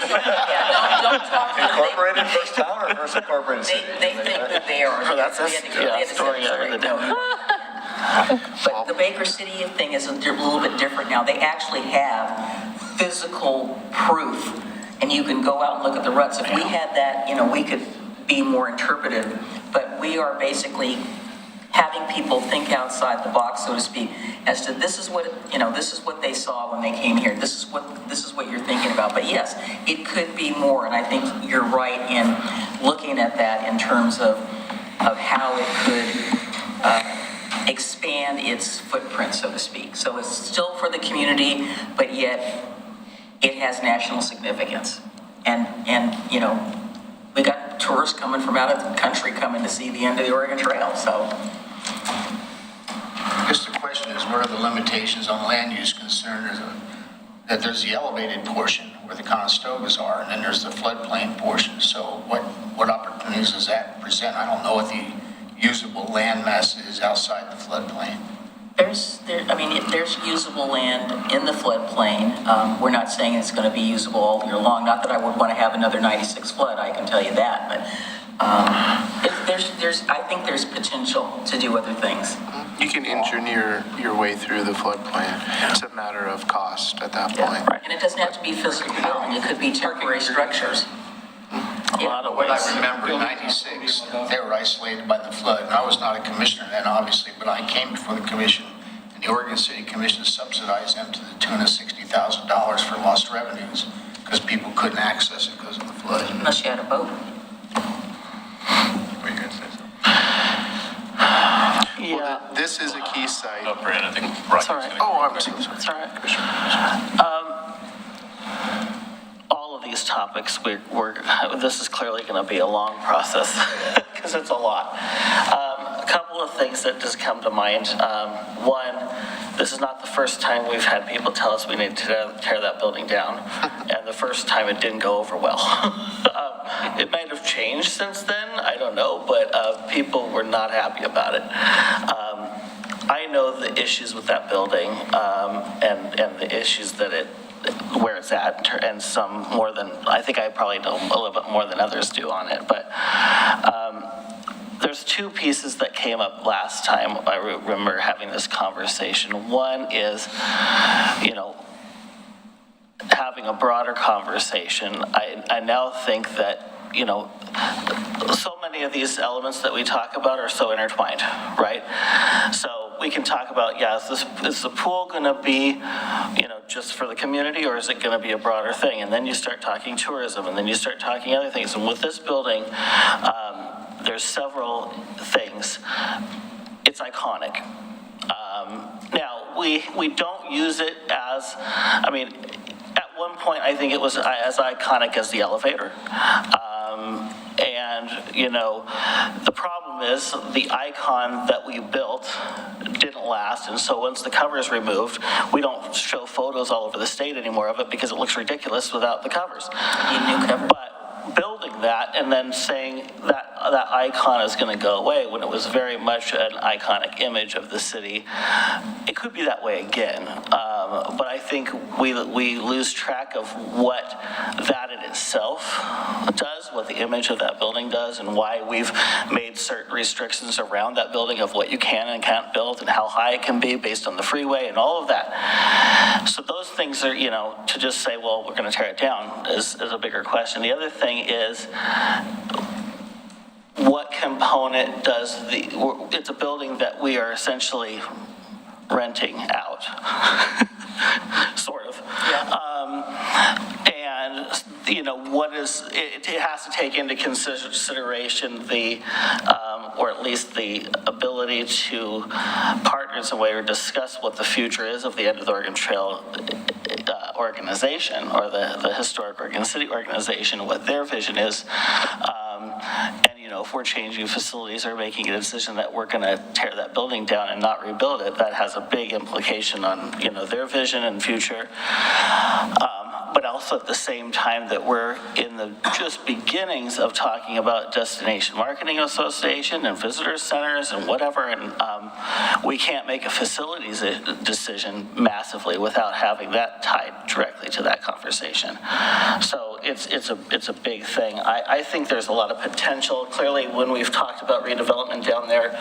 talk to them. Incorporated first town or first incorporated city? They think that they are. That's a story out of the Dalles. But the Baker City thing is a little bit different now. They actually have physical proof, and you can go out and look at the ruts. If we had that, you know, we could be more interpretive, but we are basically having people think outside the box, so to speak, as to this is what, you know, this is what they saw when they came here. This is what you're thinking about. But yes, it could be more, and I think you're right in looking at that in terms of how it could expand its footprint, so to speak. So it's still for the community, but yet it has national significance. And you know, we got tourists coming from out of the country coming to see the end of the Oregon Trail, so. I guess the question is, what are the limitations on land use concern? That there's the elevated portion where the Conestogas are, and then there's the floodplain portion. So what opportunities does that present? I don't know what the usable land mass is outside the floodplain. There's usable land in the floodplain. We're not saying it's going to be usable all year long. Not that I would want to have another 96 flood, I can tell you that. But I think there's potential to do other things. You can engineer your way through the floodplain. It's a matter of cost at that point. Right. And it doesn't have to be physical building. It could be temporary structures. A lot of What ways. I remember in 96, they were isolated by the flood, and I was not a commissioner then, obviously, but I came before the commission, and the Oregon City Commission subsidized them to the tune of $60,000 for lost revenues, because people couldn't access it because of the flood. Unless you had a boat. What are you gonna say? Yeah. This is a key site. Oh, Brandon, I think Rocky's all right. gonna. Oh, I'm so sorry. It's all right. All of these topics. This is clearly going to be a long process because it's a lot. A couple of things that just come to mind. One, this is not the first time we've had people tell us we need to tear that building down, and the first time it didn't go over well. It might have changed since then, I don't know, but people were not happy about it. I know the issues with that building and the issues that where it's at, and some more than, I think I probably know a little bit more than others do on it, but there's two pieces that came up last time I remember having this conversation. One is, having a broader conversation. I now think that, so many of these elements that we talk about are so intertwined, right? So we can talk about, is the pool going to be, just for the community, or is it going to be a broader thing? And then you start talking tourism, and then you start talking other things. And with this building, there's several things. It's iconic. Now, we don't use it as, at one point, I think it was as iconic as the elevator. And, the problem is the icon that we built didn't last. And so once the cover is removed, we don't show photos all over the state anymore of it because it looks ridiculous without the covers. You need new cover. But building that and then saying that icon is going to go away when it was very much an iconic image of the city, it could be that way again. But I think we lose track of what that in itself does, what the image of that building does, and why we've made certain restrictions around that building of what you can and can't build and how high it can be based on the freeway and all of that. So those things are, to just say, well, we're going to tear it down is a bigger question. The other thing is, what component does it's a building that we are essentially renting out, sort of. Yeah. And, what is, it has to take into consideration or at least the ability to partner in some way or discuss what the future is of the End of the Oregon Trail organization, or the Historic Oregon City organization, what their vision is. And, if we're changing facilities or making a decision that we're going to tear that building down and not rebuild it, that has a big implication on, their vision and future. But also at the same time that we're in the just beginnings of talking about Destination Marketing Association and visitor centers and whatever, and we can't make a facilities decision massively without having that tied directly to that conversation. So it's a big thing. I think there's a lot of potential. Clearly, when we've talked about redevelopment down there,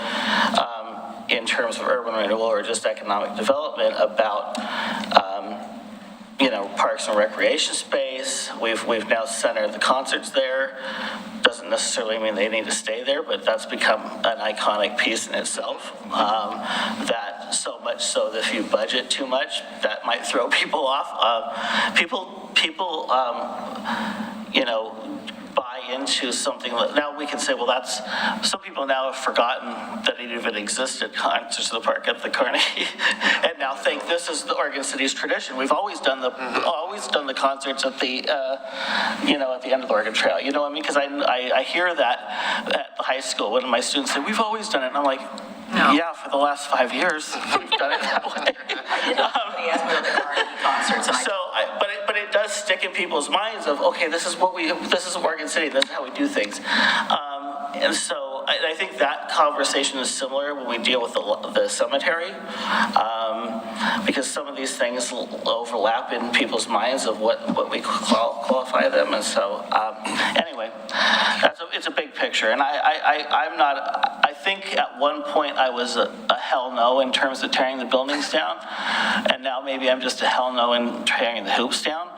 in terms of urban renewal or just economic development, about parks and recreation space. We've now centered the concerts there. Doesn't necessarily mean they need to stay there, but that's become an iconic piece in itself. That so much so that if you budget too much, that might throw people off. People buy into something that now we can say, well, that's, some people now have forgotten that it even existed, Concerts of the Park at the Carnegie, and now think this is the Oregon City's tradition. We've always done the concerts at the at the end of the Oregon Trail. You know what I mean? Because I hear that at the high school when my students say, we've always done it, and I'm like, no. Yeah, for the last 5 years, we've done it that way. Somebody asked me about the Carnegie concerts, and but it does stick in people's minds of, okay, this is Oregon City, this is how we do things. And so I think that conversation is similar when we deal with the cemetery, because some of these things overlap in people's minds of what we qualify them. And so anyway, it's a big picture. And I think at one point I was a hell no in terms of tearing the buildings down. And now maybe I'm just a hell no in tearing the hoops down.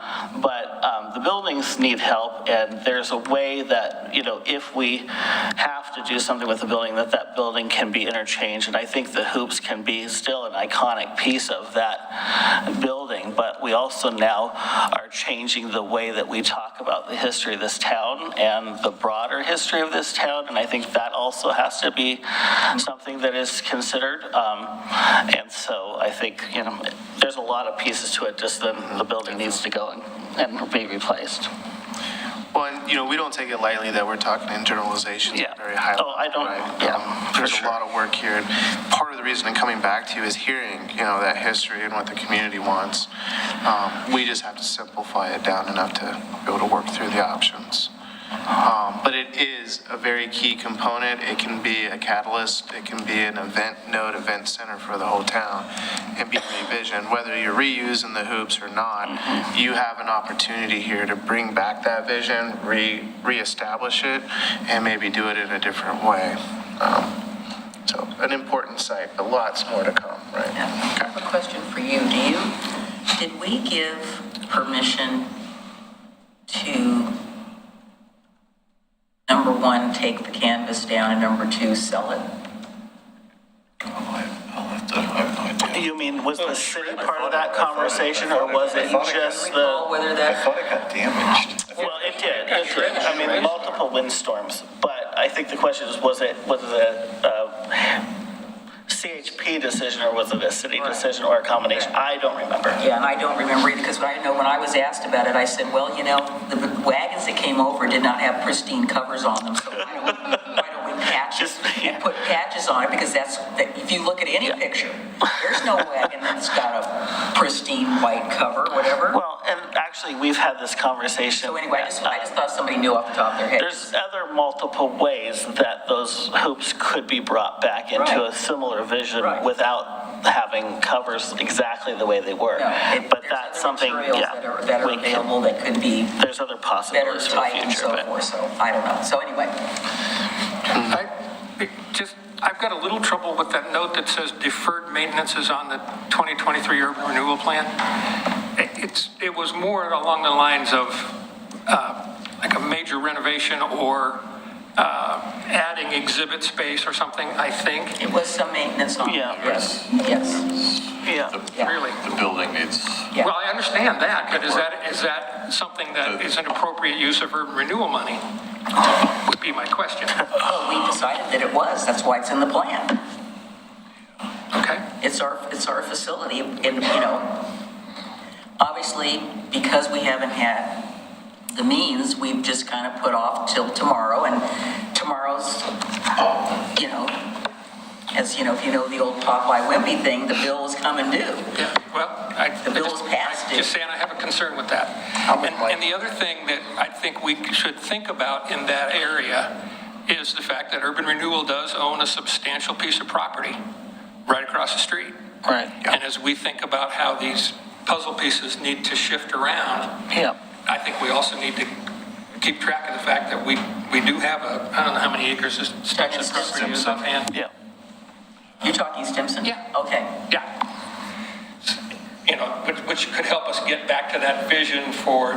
But the buildings need help, and there's a way that, if we have to do something with the building, that building can be interchanged. And I think the hoops can be still an iconic piece of that building. But we also now are changing the way that we talk about the history of this town and the broader history of this town. And I think that also has to be something that is considered. And so I think, there's a lot of pieces to it, just then the building needs to go and be replaced. we don't take it lightly that we're talking in generalizations Yeah. at very high level. Oh, I don't- right? yeah, for There's sure. a lot of work here. And part of the reason I'm coming back to you is hearing, that history and what the community wants. We just have to simplify it down enough to be able to work through the options. But it is a very key component. It can be a catalyst. It can be an event center for the whole town and be revision. Whether you're reusing the hoops or not, you have an opportunity here to bring back that vision, reestablish it, and maybe do it in a different way. So an important site, but lots more to come, right? Yeah. I have a question for you. Did we give permission to, number one, take the canvas down, and number two, sell it? I have no idea. You mean, was the city part of that conversation, or was it just Recall the? whether I that, thought it got damaged. Well, it did. I mean, multiple windstorms, but I think the question is, was it a CHP decision, or was it a city decision, or a combination? I don't remember. yeah, and I don't remember either, because I know when I was asked about it, I said, well, the wagons that came over did not have pristine covers on them, so why don't we patch it? And put patches on it, because if you look at any picture, there's no wagon that's got a pristine white cover, whatever. Well, and actually, we've had this conversation. So anyway, I just thought somebody knew off the top of their head. There's other multiple ways that those hoops could be brought back into Right. a similar vision Right. without having covers exactly the way they were. But There's that's other something, materials yeah. that are we can- available that could be There's other better possibilities for the type and future, so but. forth, so I don't know. So anyway, I've got a little trouble with that note that says deferred maintenance is on the 2023 urban renewal plan. It was more along the lines of like a major renovation or adding exhibit space or something, I think. it was some maintenance on it, Yeah. yes, yes. Yeah. Yeah. Really. The building needs, Yeah. Well, I understand that, but is that something that is an appropriate use of urban renewal money? Would be my question. Well, we decided that it was, that's why it's in the plan. Okay? It's our facility, and, obviously, because we haven't had the means, we've just kind of put off till tomorrow, and tomorrow's, as if you know the old Popeye Wimpy thing, the bill is coming due. Yeah, well, The bill is passed. Just saying I have a concern with that. And the other thing that I think we should think about in that area is the fact that urban renewal does own a substantial piece of property right across the street. Right. And as we think about how these puzzle pieces need to shift around, Yeah. I think we also need to keep track of the fact that we do have I don't know how many acres this Stimson property is offhand. Yeah. You're talking Stimson? Yeah. Okay. Yeah. Which could help us get back to that vision for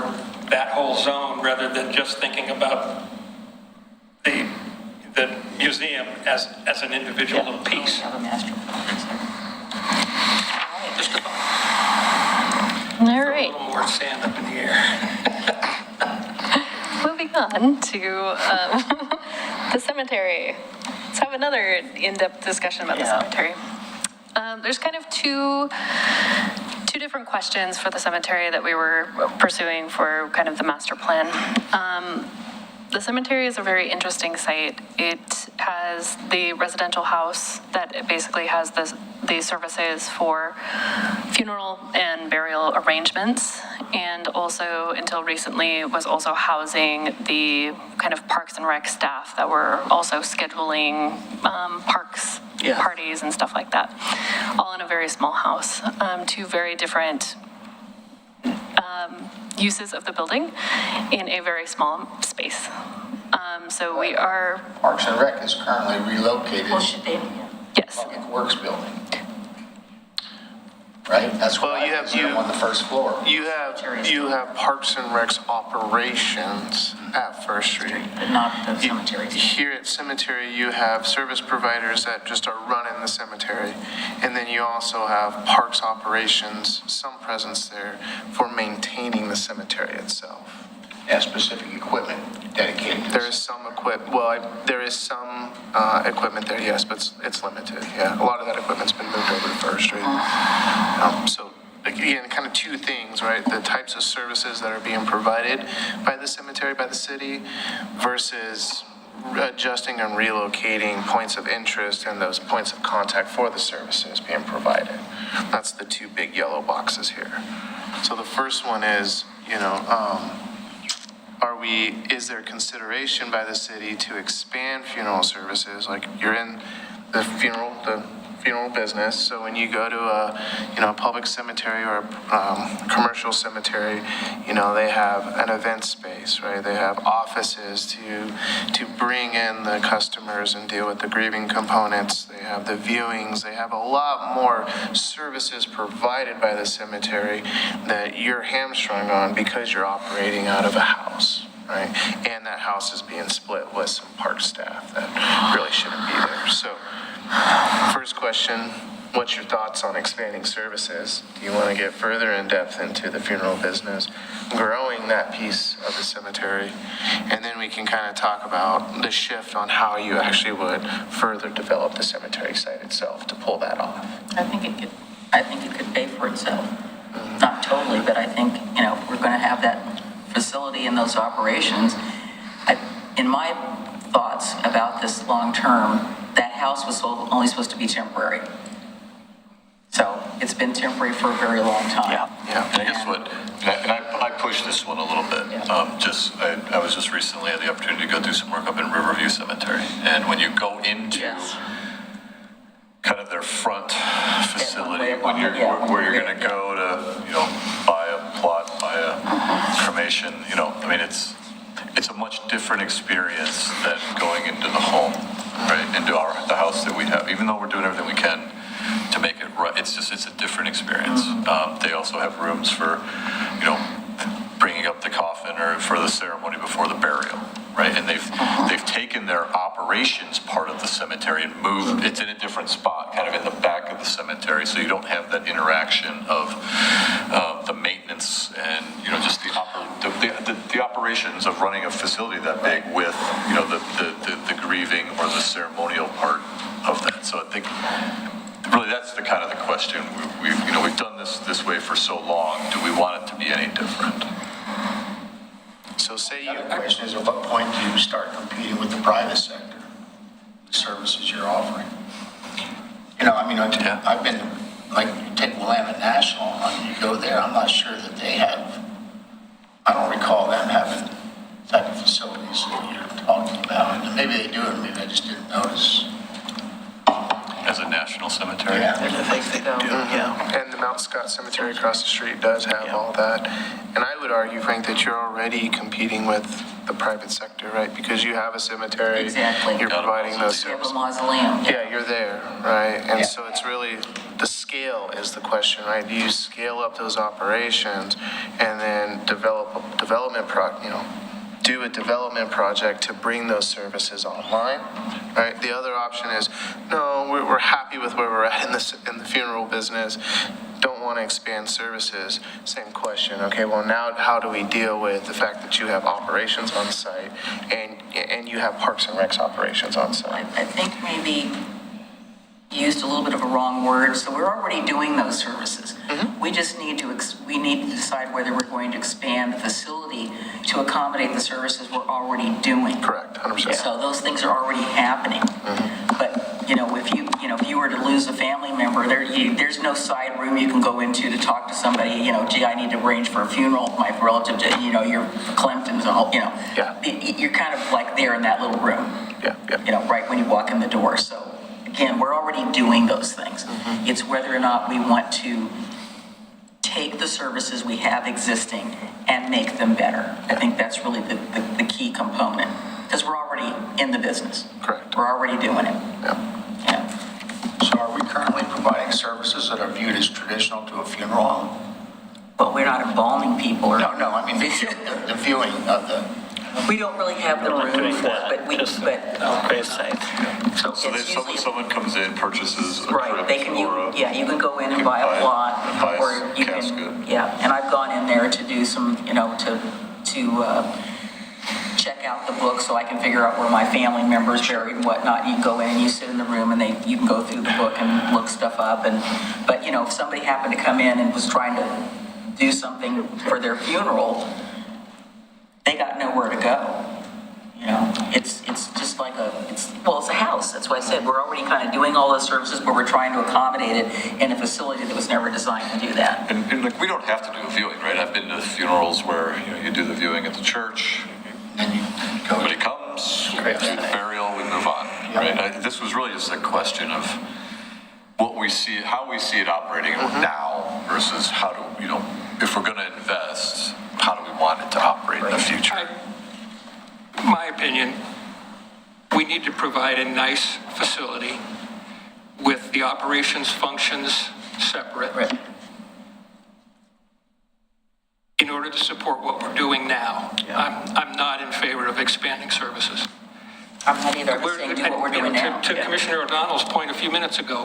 that whole zone rather than just thinking about the museum as an individual little piece. Have a master plan. Just a thought. All A right, little more sand up in the air. moving on to the cemetery. Let's have another in-depth discussion about the Yeah. cemetery. There's kind of two different questions for the cemetery that we were pursuing for kind of the master plan. The cemetery is a very interesting site. It has the residential house that basically has the services for funeral and burial arrangements, and also until recently was also housing the kind of Parks and Rec staff that were also scheduling parks Yeah. parties and stuff like that, all in a very small house. Two very different uses of the building in a very small space. So we are, Parks and Rec is currently relocated Well, to should they, yes, Public Works Building. Right? That's Well, what you have- on the first floor. You have Parks and Rec's operations at First Street. but not the cemetery. Here at Cemetery, you have service providers that just are running the cemetery. And then you also have Parks operations, some presence there for maintaining the cemetery itself. Yeah, specific equipment dedicated to There this. is some there is some equipment there, yes, but it's limited, yeah. A lot of that equipment's been moved over to First Street. So again, kind of two things, right? The types of services that are being provided by the cemetery, by the city, versus adjusting and relocating points of interest and those points of contact for the services being provided. That's the two big yellow boxes here. So the first one is, is there consideration by the city to expand funeral services? Like, you're in the funeral business, so when you go to a public cemetery or a commercial cemetery, they have an event space, right? They have offices to bring in the customers and deal with the grieving components. They have the viewings. They have a lot more services provided by the cemetery that you're hamstrung on because you're operating out of a house, right? And that house is being split with some park staff that really shouldn't be there. So, first question, what's your thoughts on expanding services? Do you want to get further in depth into the funeral business, growing that piece of the cemetery? And then we can kind of talk about the shift on how you actually would further develop the cemetery site itself to pull that off. I think it could pay for itself. Not totally, but I think, if we're going to have that facility and those operations, in my thoughts about this long term, that house was only supposed to be temporary. So it's been temporary for a very long time. Yeah. And I guess I pushed this one a little bit. I was just recently had the opportunity to go do some work up in Riverview Cemetery. And when you go into kind of their front facility, where you're going to go to, buy a plot, buy a cremation, it's a much different experience than going into the home, right? Into the house that we have. Even though we're doing everything we can to make it right, it's a different experience. They also have rooms for, bringing up the coffin or for the ceremony before the burial, right? And they've taken their operations part of the cemetery and moved. It's in a different spot, kind of in the back of the cemetery, so you don't have that interaction of the maintenance and just the operations of running a facility that big with the grieving or the ceremonial part of that. So I think really that's the kind of the question. We've done this way for so long. Do we want it to be any different? So The other question is, at what point do you start competing with the private sector, the services you're offering? I've been, you take Willamette National, you go there, I'm not sure that they have, I don't recall them having the type of facilities that you're talking about. And maybe they do, and maybe I just didn't notice. As a national cemetery? Yeah. I think they do, yeah. And the Mount Scott Cemetery across the street does have all that. And I would argue, Frank, that you're already competing with the private sector, right? Because you have a cemetery. Exactly. You're providing those You have a services. mausoleum. Yeah, you're there, right? And Yeah. so it's really, the scale is the question, right? Do you scale up those operations and then do a development project to bring those services online, right? The other option is, no, we're happy with where we're at in the funeral business, don't want to expand services. Same question. Okay, well, now how do we deal with the fact that you have operations on site and you have Parks and Recs operations on site? I think maybe used a little bit of a wrong word. So we're already doing those services. We just need to decide whether we're going to expand the facility to accommodate the services we're already doing. Correct, 100%. So those things are already happening. But if you were to lose a family member, there's no side room you can go into to talk to somebody. Gee, I need to arrange for a funeral. My relative, you're Clemson's, Yeah. You're kind of like there in that little room. Yeah. Right when you walk in the door. So again, we're already doing those things. It's whether or not we want to take the services we have existing and make them better. I think that's really the key component, because we're already in the business. Correct. We're already doing it. Yeah. So are we currently providing services that are viewed as traditional to a funeral home? But we're not embalming people. No, I mean, the viewing of the... We don't really have the room for it, Great site. So it's usually- someone comes in, purchases a Right, crypt they can, or you can go in and buy a plot, buy a or you casket. can, and I've gone in there to do some, to check out the book so I can figure out where my family members buried and whatnot. You can go in and you sit in the room and you can go through the book and look stuff up. But if somebody happened to come in and was trying to do something for their funeral, they got nowhere to go. It's just like it's a house. That's why I said we're already kind of doing all those services, but we're trying to accommodate it in a facility that was never designed to do that. And like, we don't have to do a viewing, right? I've been to funerals where, you do the viewing at the church, And you go. somebody comes, we do the burial, we move on, right? This was really just a question of what we see, how we see it operating now versus how do, if we're gonna invest, how do we want it to operate in the future? My opinion, we need to provide a nice facility with the operations functions separate in order to support what we're doing now. I'm not in favor of expanding services. I'm not either. I'm saying do what we're doing now. To Commissioner O'Donnell's point a few minutes ago,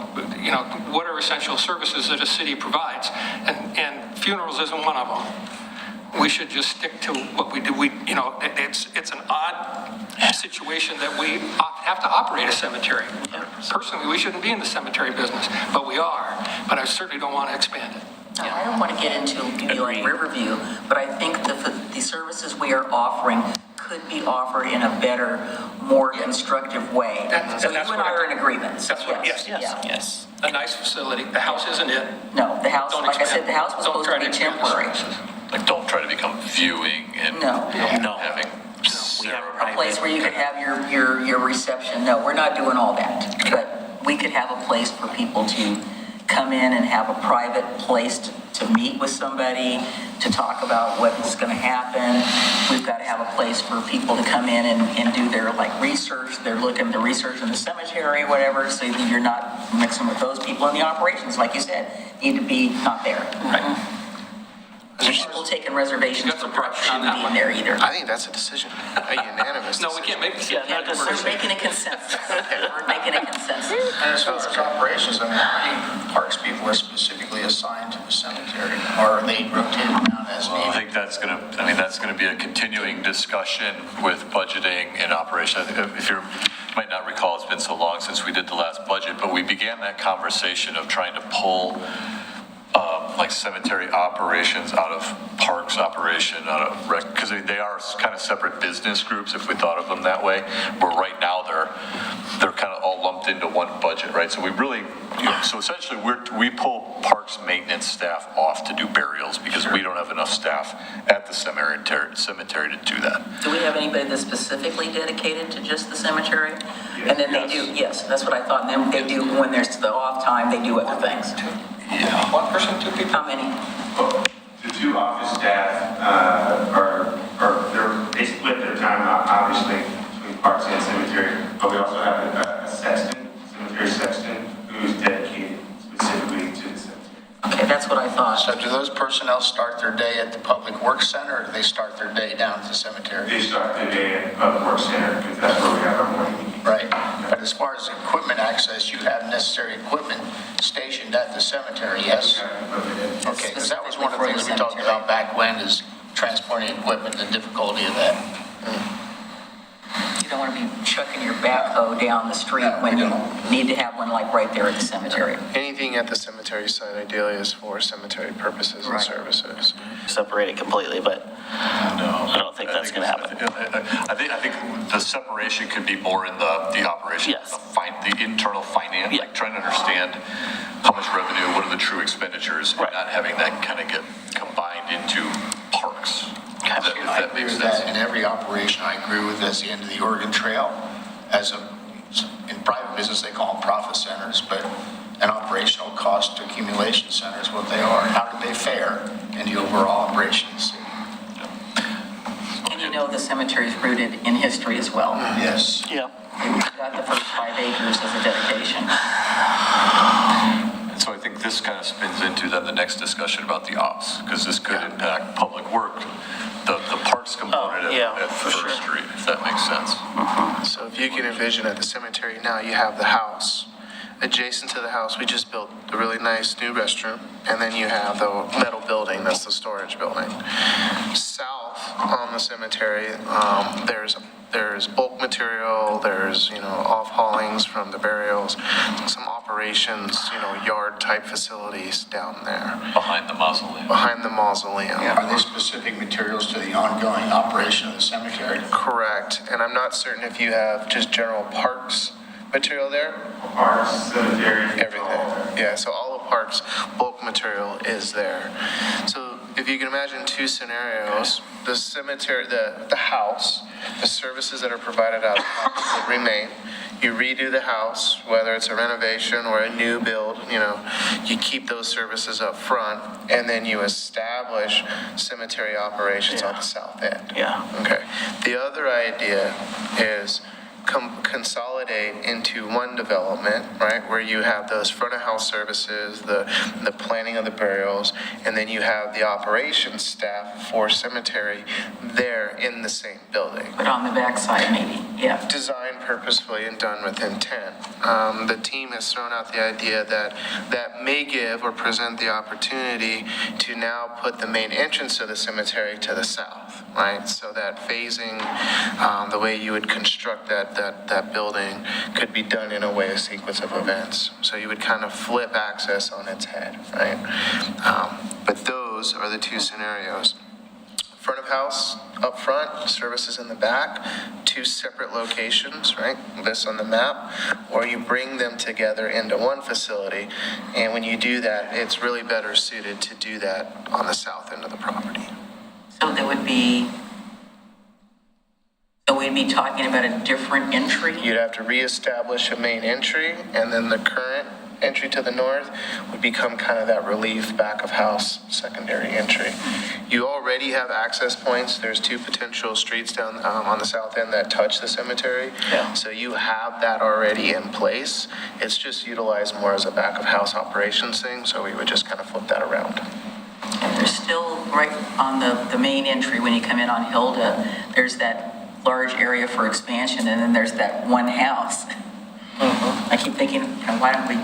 what are essential services that a city provides? And funerals isn't one of them. We should just stick to what we do. It's an odd situation that we have to operate a cemetery. Personally, we shouldn't be in the cemetery business, but we are. But I certainly don't want to expand it. No, I don't want to get into like Riverview, but I think the services we are offering could be offered in a better, more constructive way. So you and I are in agreement. That's what, Yes. A nice facility. The house isn't it. No, the house, Don't like I said, expand. the house was Don't supposed try to be expand the temporary. services. Like, don't try to become viewing and No. having A place where you could have your reception. No, we're not doing all that. But we could have a place for people to come in and have a private place to meet with somebody, to talk about what's going to happen. We've got to have a place for people to come in and do their research. They're looking at the research in the cemetery, whatever, so that you're not mixing with those people. And the operations, like you said, need to be not there. Right. People taking reservations for parks shouldn't be in there either. I think that's a decision, a unanimous No, decision. we can't make this. We're making a consensus. We're making a consensus. And as far as operations, how many parks people are specifically assigned to the cemetery? Or are they rotated around as Well, I needed? think that's going to be a continuing discussion with budgeting and operation. If you might not recall, it's been so long since we did the last budget, but we began that conversation of trying to pull cemetery operations out of parks operation, out of rec, because they are kind of separate business groups if we thought of them that way, where right now they're kind of all lumped into one budget, right? So we really, so essentially we pull parks maintenance staff off to do burials because we don't have enough staff at the cemetery to do that. Do we have anybody that's specifically dedicated to just the cemetery? And then they do, yes, that's what I thought. And then they do, when there's the off time, they do other things. Yeah. One person, two people. How many? The two office staff they split their time obviously between parks and cemetery, but we also have a sexton, cemetery sexton, who's dedicated specifically to the cemetery. Okay, that's what I thought. So do those personnel start their day at the Public Works Center, or do they start their day down at the cemetery? They start the day at Public Works Center because that's where we have our morning meeting. Right. But as far as equipment access, you have necessary equipment stationed at the cemetery, yes? Okay, because that was one of the things we talked about back when, is transporting equipment, the difficulty of that. You don't want to be chucking your backhoe down the street when you need to have one right there at the cemetery. Anything at the cemetery site ideally is for cemetery purposes and services. Separate it completely, but No, I don't think that's going to happen. I think the separation could be more in the operation, Yes. the internal finance, Yeah. like trying to understand how much revenue, what are the true expenditures, Right. and not having that kind of get combined into parks. If I that agree makes with sense. that in every operation. I agree with this, the end of the Oregon Trail. In private business, they call them profit centers, but an operational cost accumulation center is what they are. How do they fare in the overall operations? And the cemetery is rooted in history as well. Yes. yeah. We've got the first 5 acres as a dedication. And so I think this kind of spins into then the next discussion about the ops, because this could impact public work, the parks component yeah, at for First sure. Street, if that makes sense. So if you can envision at the cemetery now, you have the house. Adjacent to the house, we just built a really nice new restroom, and then you have the metal building, that's the storage building. South on the cemetery. There's bulk material, there's, off haulings from the burials, some operations, yard type facilities down there. Behind the mausoleum. Behind the mausoleum. Are they specific materials to the ongoing operation of the cemetery? Correct. And I'm not certain if you have just general parks material there? Parks, cemetery. Everything. Yeah, so all of parks bulk material is there. So if you can imagine two scenarios, the cemetery, the house, the services that are provided out of the house would remain. You redo the house, whether it's a renovation or a new build, you keep those services up front, and then you establish cemetery operations on the south end. Yeah. Okay. The other idea is consolidate into one development, right, where you have those front of house services, the planning of the burials, and then you have the operations staff for cemetery there in the same building. But on the backside, maybe, yeah. Designed purposefully and done with intent. The team has thrown out the idea that may give or present the opportunity to now put the main entrance of the cemetery to the south, right? So that phasing, the way you would construct that building could be done in a sequence of events. So you would kind of flip access on its head, right? But those are the two scenarios. Front of house up front, services in the back, two separate locations, right? This on the map, or you bring them together into one facility. And when you do that, it's really better suited to do that on the south end of the property. So we'd be talking about a different entry? You'd have to reestablish a main entry, and then the current entry to the north would become kind of that relief back of house secondary entry. You already have access points. There's two potential streets down on the south end that touch the cemetery. Yeah. So you have that already in place. It's just utilized more as a back of house operations thing, so we would just kind of flip that around. And there's still, right on the main entry, when you come in on Hilda, there's that large area for expansion, and then there's that one house. I keep thinking, why don't we,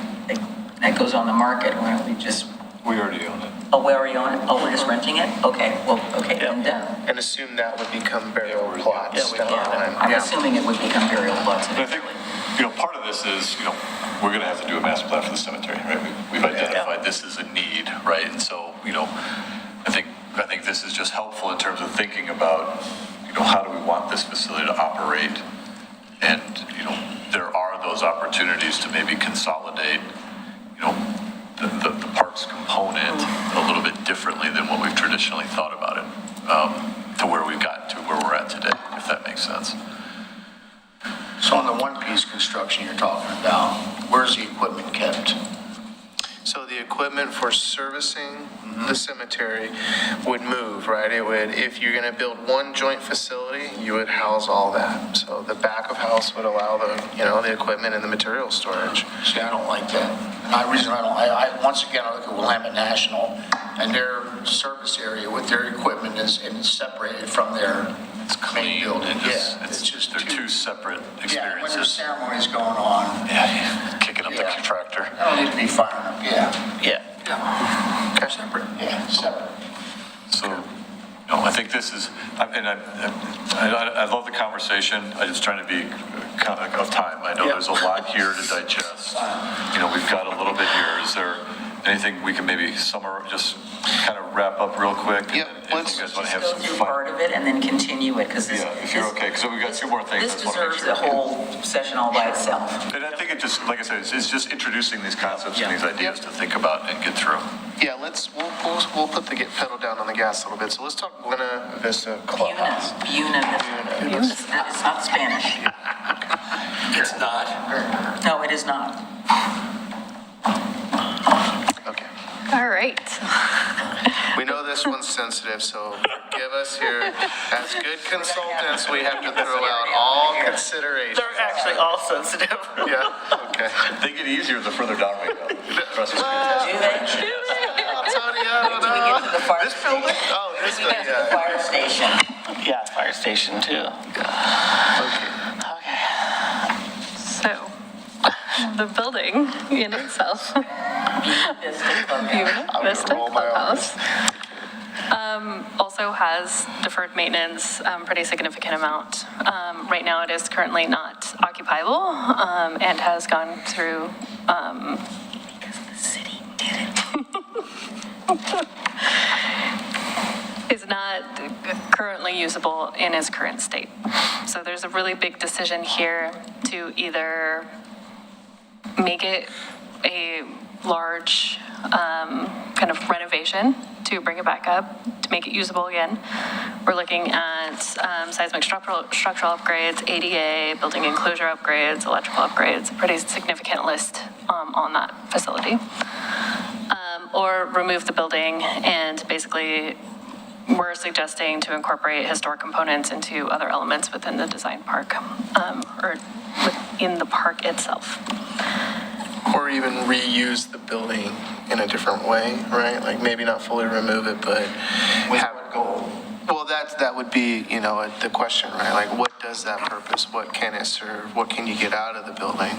that goes on the market, why don't we just... We already own it. Oh, we already own it? Oh, we're just renting it? Okay, well, okay, then done. And assume that would become burial plots Yeah, down the line. I'm assuming it would become burial plots And I think, eventually. part of this is, we're going to have to do a master plan for the cemetery, right? We've identified this as a need, right? And so, I think this is just helpful in terms of thinking about, how do we want this facility to operate? And, there are those opportunities to maybe consolidate, the parks component a little bit differently than what we've traditionally thought about it, to where we've gotten to where we're at today, if that makes sense. So on the one-piece construction you're talking about, where's the equipment kept? So the equipment for servicing the cemetery would move, right? It would, if you're going to build one joint facility, you would house all that. So the back of house would allow the equipment and the material storage. See, I don't like that. And the reason I once again, I look at Willamette National, and their service area with their equipment is separated from their main building. Yeah, it's just they're two separate experiences. Yeah, when there's ceremonies going on. Yeah, kicking up the tractor. I don't need to be firing up, Yeah. They're separate. Yeah, separate. So, I think this is, I love the conversation. I'm just trying to be of time. I know there's a lot here to digest. We've got a little bit here. Is there anything we can maybe summarize, just kind of wrap up real quick? Yeah, if you guys want to have Go some through fun. part of it and then continue it, because If you're okay, because we've got two more things. I This just wanna make deserves sure. a whole session all by itself. And I think it just, like I said, it's just introducing these concepts and these ideas to think about and get through. Yeah, we'll put the pedal down on the gas a little bit. So let's talk Buena Vista Clubhouse. Buena. That is not Spanish. It's not. No, it is not. Okay. All right. We know this one's sensitive, so give us here, as good consultants, we have to throw out all considerations. They're actually all sensitive. Yeah, okay. They get easier the further down we go. Trust me. Do they? Tony, I don't Till we get to the know. fire This building? station. Oh, this Till we get to the building, fire station. Yeah, fire station too. Okay. So, the building in itself, Buena Vista Clubhouse. Buena Vista roll my Clubhouse. also has deferred maintenance, pretty significant amount. Right now, it is currently not occupiable, and has gone through, Because the city did it. is not currently usable in its current state. So there's a really big decision here to either make it a large kind of renovation to bring it back up, to make it usable again. We're looking at seismic structural upgrades, ADA, building enclosure upgrades, electrical upgrades, a pretty significant list on that facility. Or remove the building, and basically we're suggesting to incorporate historic components into other elements within the design park, or within the park itself. Or even reuse the building in a different way, right? Like maybe not fully remove it, but With have what goal? Well, that would be, the question, right? Like, what does that purpose? What can it serve? What can you get out of the building?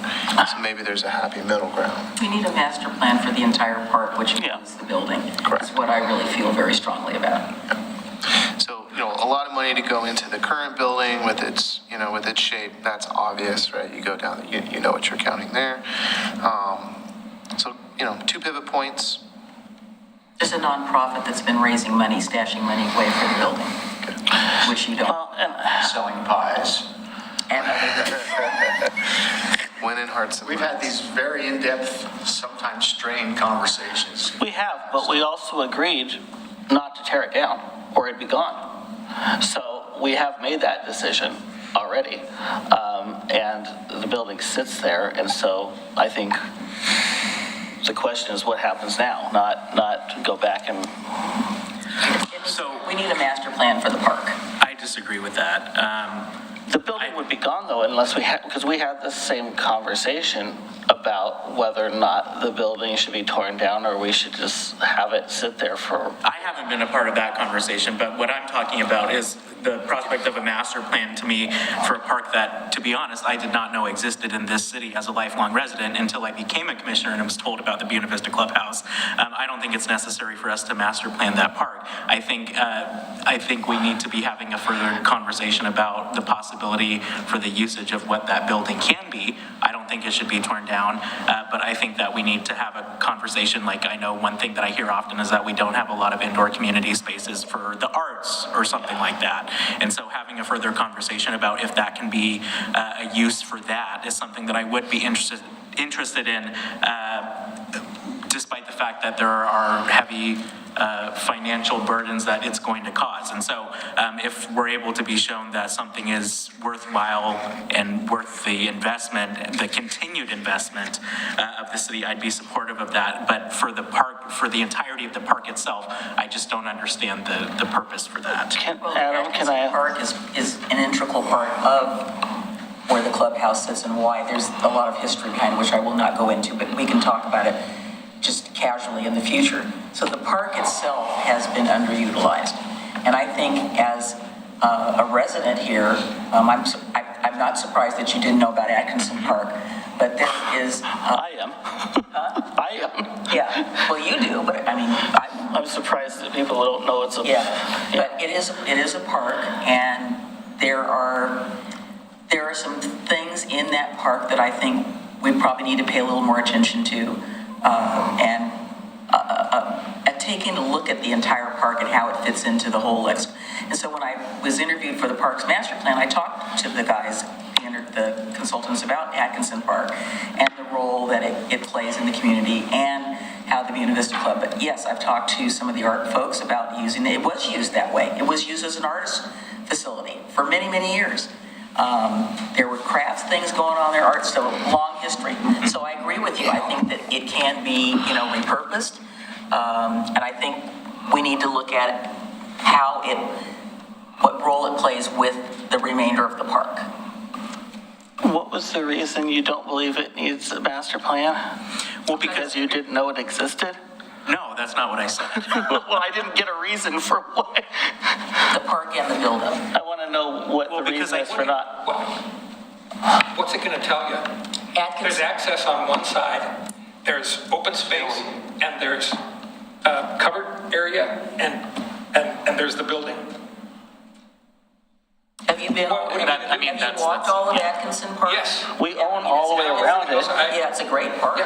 So maybe there's a happy middle ground. We need a master plan for the entire park, which includes the building. Correct. That's what I really feel very strongly about. So, a lot of money to go into the current building with its, with its shape. That's obvious, right? You go down, you know what you're counting there. So, 2 pivot points. There's a nonprofit that's been raising money, stashing money away for the building, which you don't. Selling pies. And other things. Winning hearts and We've had these very in-depth, sometimes strained conversations. We have, but we also agreed not to tear it down, or it'd be gone. So we have made that decision already, and the building sits there, and so I think the question is what happens now, not go back and... So We need a master plan for the park. I disagree with that. The building would be gone though unless we had, because we had the same conversation about whether or not the building should be torn down or we should just have it sit there for... I haven't been a part of that conversation, but what I'm talking about is the prospect of a master plan to me for a park that, to be honest, I did not know existed in this city as a lifelong resident until I became a commissioner and was told about the Buena Vista Clubhouse. I don't think it's necessary for us to master plan that park. I think we need to be having a further conversation about the possibility for the usage of what that building can be. I don't think it should be torn down, but I think that we need to have a conversation. Like, I know one thing that I hear often is that we don't have a lot of indoor community spaces for the arts or something like that. And so having a further conversation about if that can be a use for that is something that I would be interested in, despite the fact that there are heavy financial burdens that it's going to cause. And so if we're able to be shown that something is worthwhile and worth the investment, the continued investment of the city, I'd be supportive of that. But for the park, for the entirety of the park itself, I just don't understand the purpose for that. Adam, can I... Park is an integral part of where the clubhouse sits and why. There's a lot of history behind it, which I will not go into, but we can talk about it just casually in the future. So the park itself has been underutilized. And I think as a resident here, I'm not surprised that you didn't know about Atkinson Park, but there is... I am. I am. Yeah, well, you do, but I mean, I'm surprised that people don't know it's a... yeah, but it is a park, and there are some things in that park that I think we probably need to pay a little more attention to, and taking a look at the entire park and how it fits into the whole list. And so when I was interviewed for the park's master plan, I talked to the guys, the consultants, about Atkinson Park and the role that it plays in the community and how the Buena Vista Club. But yes, I've talked to some of the art folks about using it. It was used that way. It was used as an artist facility for many, many years. There were crafts things going on there, art, so long history. So I agree with you. I think that it can be, repurposed. And I think we need to look at what role it plays with the remainder of the park. What was the reason you don't believe it needs a master plan? Well, because you didn't know it existed? No, that's not what I said. Well, I didn't get a reason for why. The park and the building. I want to know what the reason is for not... What's it going to tell you? There's access on one side, there's open space, and there's covered area and there's the building. Have you been, Well, have I mean, you that's- walked all of Atkinson Park? Yes. We own all the way around it, Yeah, it's a great park.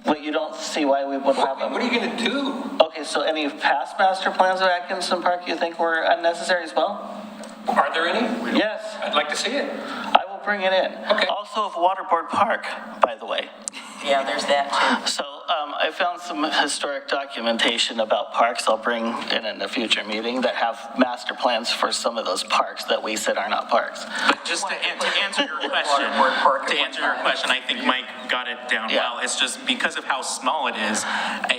but you don't see why we would have What are you going to do? Okay, so any past master plans of Atkinson Park you think were unnecessary as well? Are there any? Yes, I'd like to see it. I will bring it in. Okay. Also of Waterboard Park, by the way. Yeah, there's that too. So I found some historic documentation about parks I'll bring in a future meeting that have master plans for some of those parks that we said are not parks. But just to answer your question, I think Mike got it down Yeah. well. It's just because of how small it is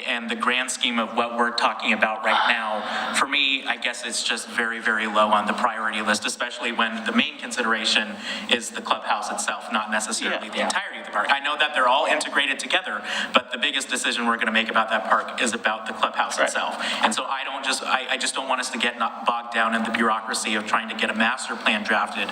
and the grand scheme of what we're talking about right now, for me, I guess it's just very, very low on the priority list, especially when the main consideration is the clubhouse itself, not necessarily the entirety of the park. I know that they're all integrated together, but the biggest decision we're going to make about that park is about the clubhouse itself. And so I just don't want us to get bogged down in the bureaucracy of trying to get a master plan drafted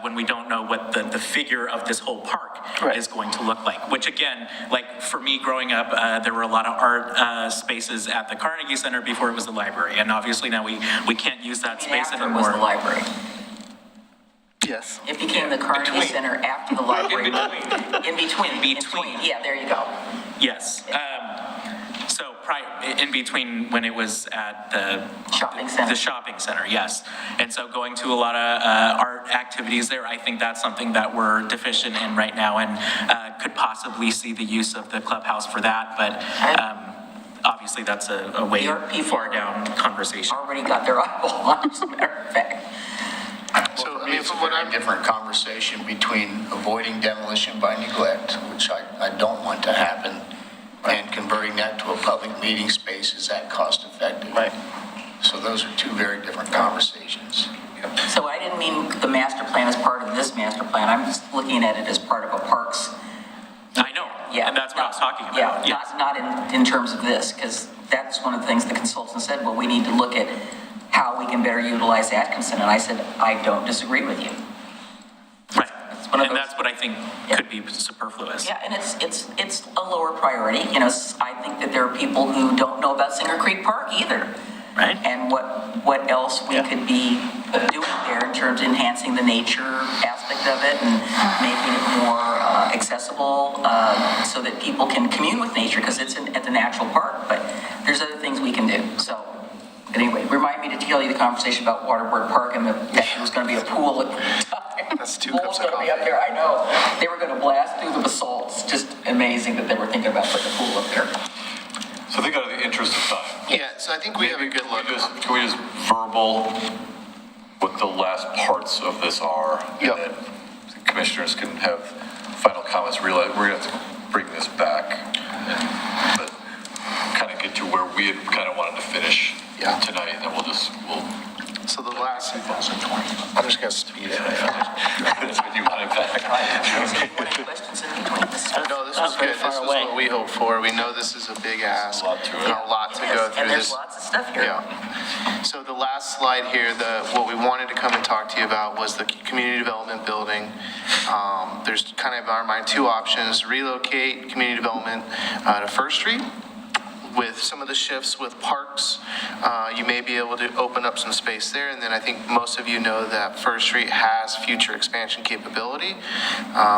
when we don't know what the figure of this whole park is going to look like. Which again, like for me growing up, there were a lot of art spaces at the Carnegie Center before it was the library. And obviously now we can't use that space After it was anymore. the library. Yes. It became the Carnegie Center after the library. In between. In between. In between. Yeah, there you go. Yes. So in between when it was at the Shopping center. The shopping center, yes. And so going to a lot of art activities there, I think that's something that we're deficient in right now and could possibly see the use of the clubhouse for that. But obviously that's a way The art people far down conversation. Already got their eyeball on, as a matter of fact. So, I mean, it's a very different conversation between avoiding demolition by neglect, which I don't want to happen, and converting that to a public meeting space. Is that cost effective? Right. So those are two very different conversations. So I didn't mean the master plan as part of this master plan. I'm just looking at it as part of a parks. I know, Yeah. and that's what I was talking about. Yeah, Yes. not in terms of this, because that's one of the things the consultant said, well, we need to look at how we can better utilize Atkinson. And I said, I don't disagree with you. Right. one of And those- that's what I think Yeah. could be superfluous. Yeah, and it's a lower priority. You know, I think that there are people who don't know about Singer Creek Park either. Right. And what else we could be doing there in terms of enhancing the nature aspect of it and making it more accessible so that people can commune with nature, because it's at the natural park, but there's other things we can do. So anyway, remind me to tell you the conversation about Waterboard Park and that there was going to be a pool at the time. That's 2 Pool's cups of gonna be coffee. up there, I know. They were going to blast through the basalt. It's just amazing that they were thinking about putting a pool up there. So I think out of the interest of time, Yeah, so I think we have a good look. can we just verbal what the last parts of this are? Yep. And then the commissioners can have final comments. Realize we're going to have to bring this back, but kind of get to where we had kind of wanted to finish Yeah. tonight, and then we'll So the last, I'm just gonna speed it. that's what you wanted back. Any questions in between this? No, this Not was very good. This far is away. what we hope for. We know this is a big ask. A lot to it. And a lot to It go is, through and there's this. lots of stuff here. Yeah. So the last slide here, what we wanted to come and talk to you about was the community development building. There's kind of in our mind 2 options: relocate community development to First Street. With some of the shifts with parks, you may be able to open up some space there. And then I think most of you know that First Street has future expansion capability.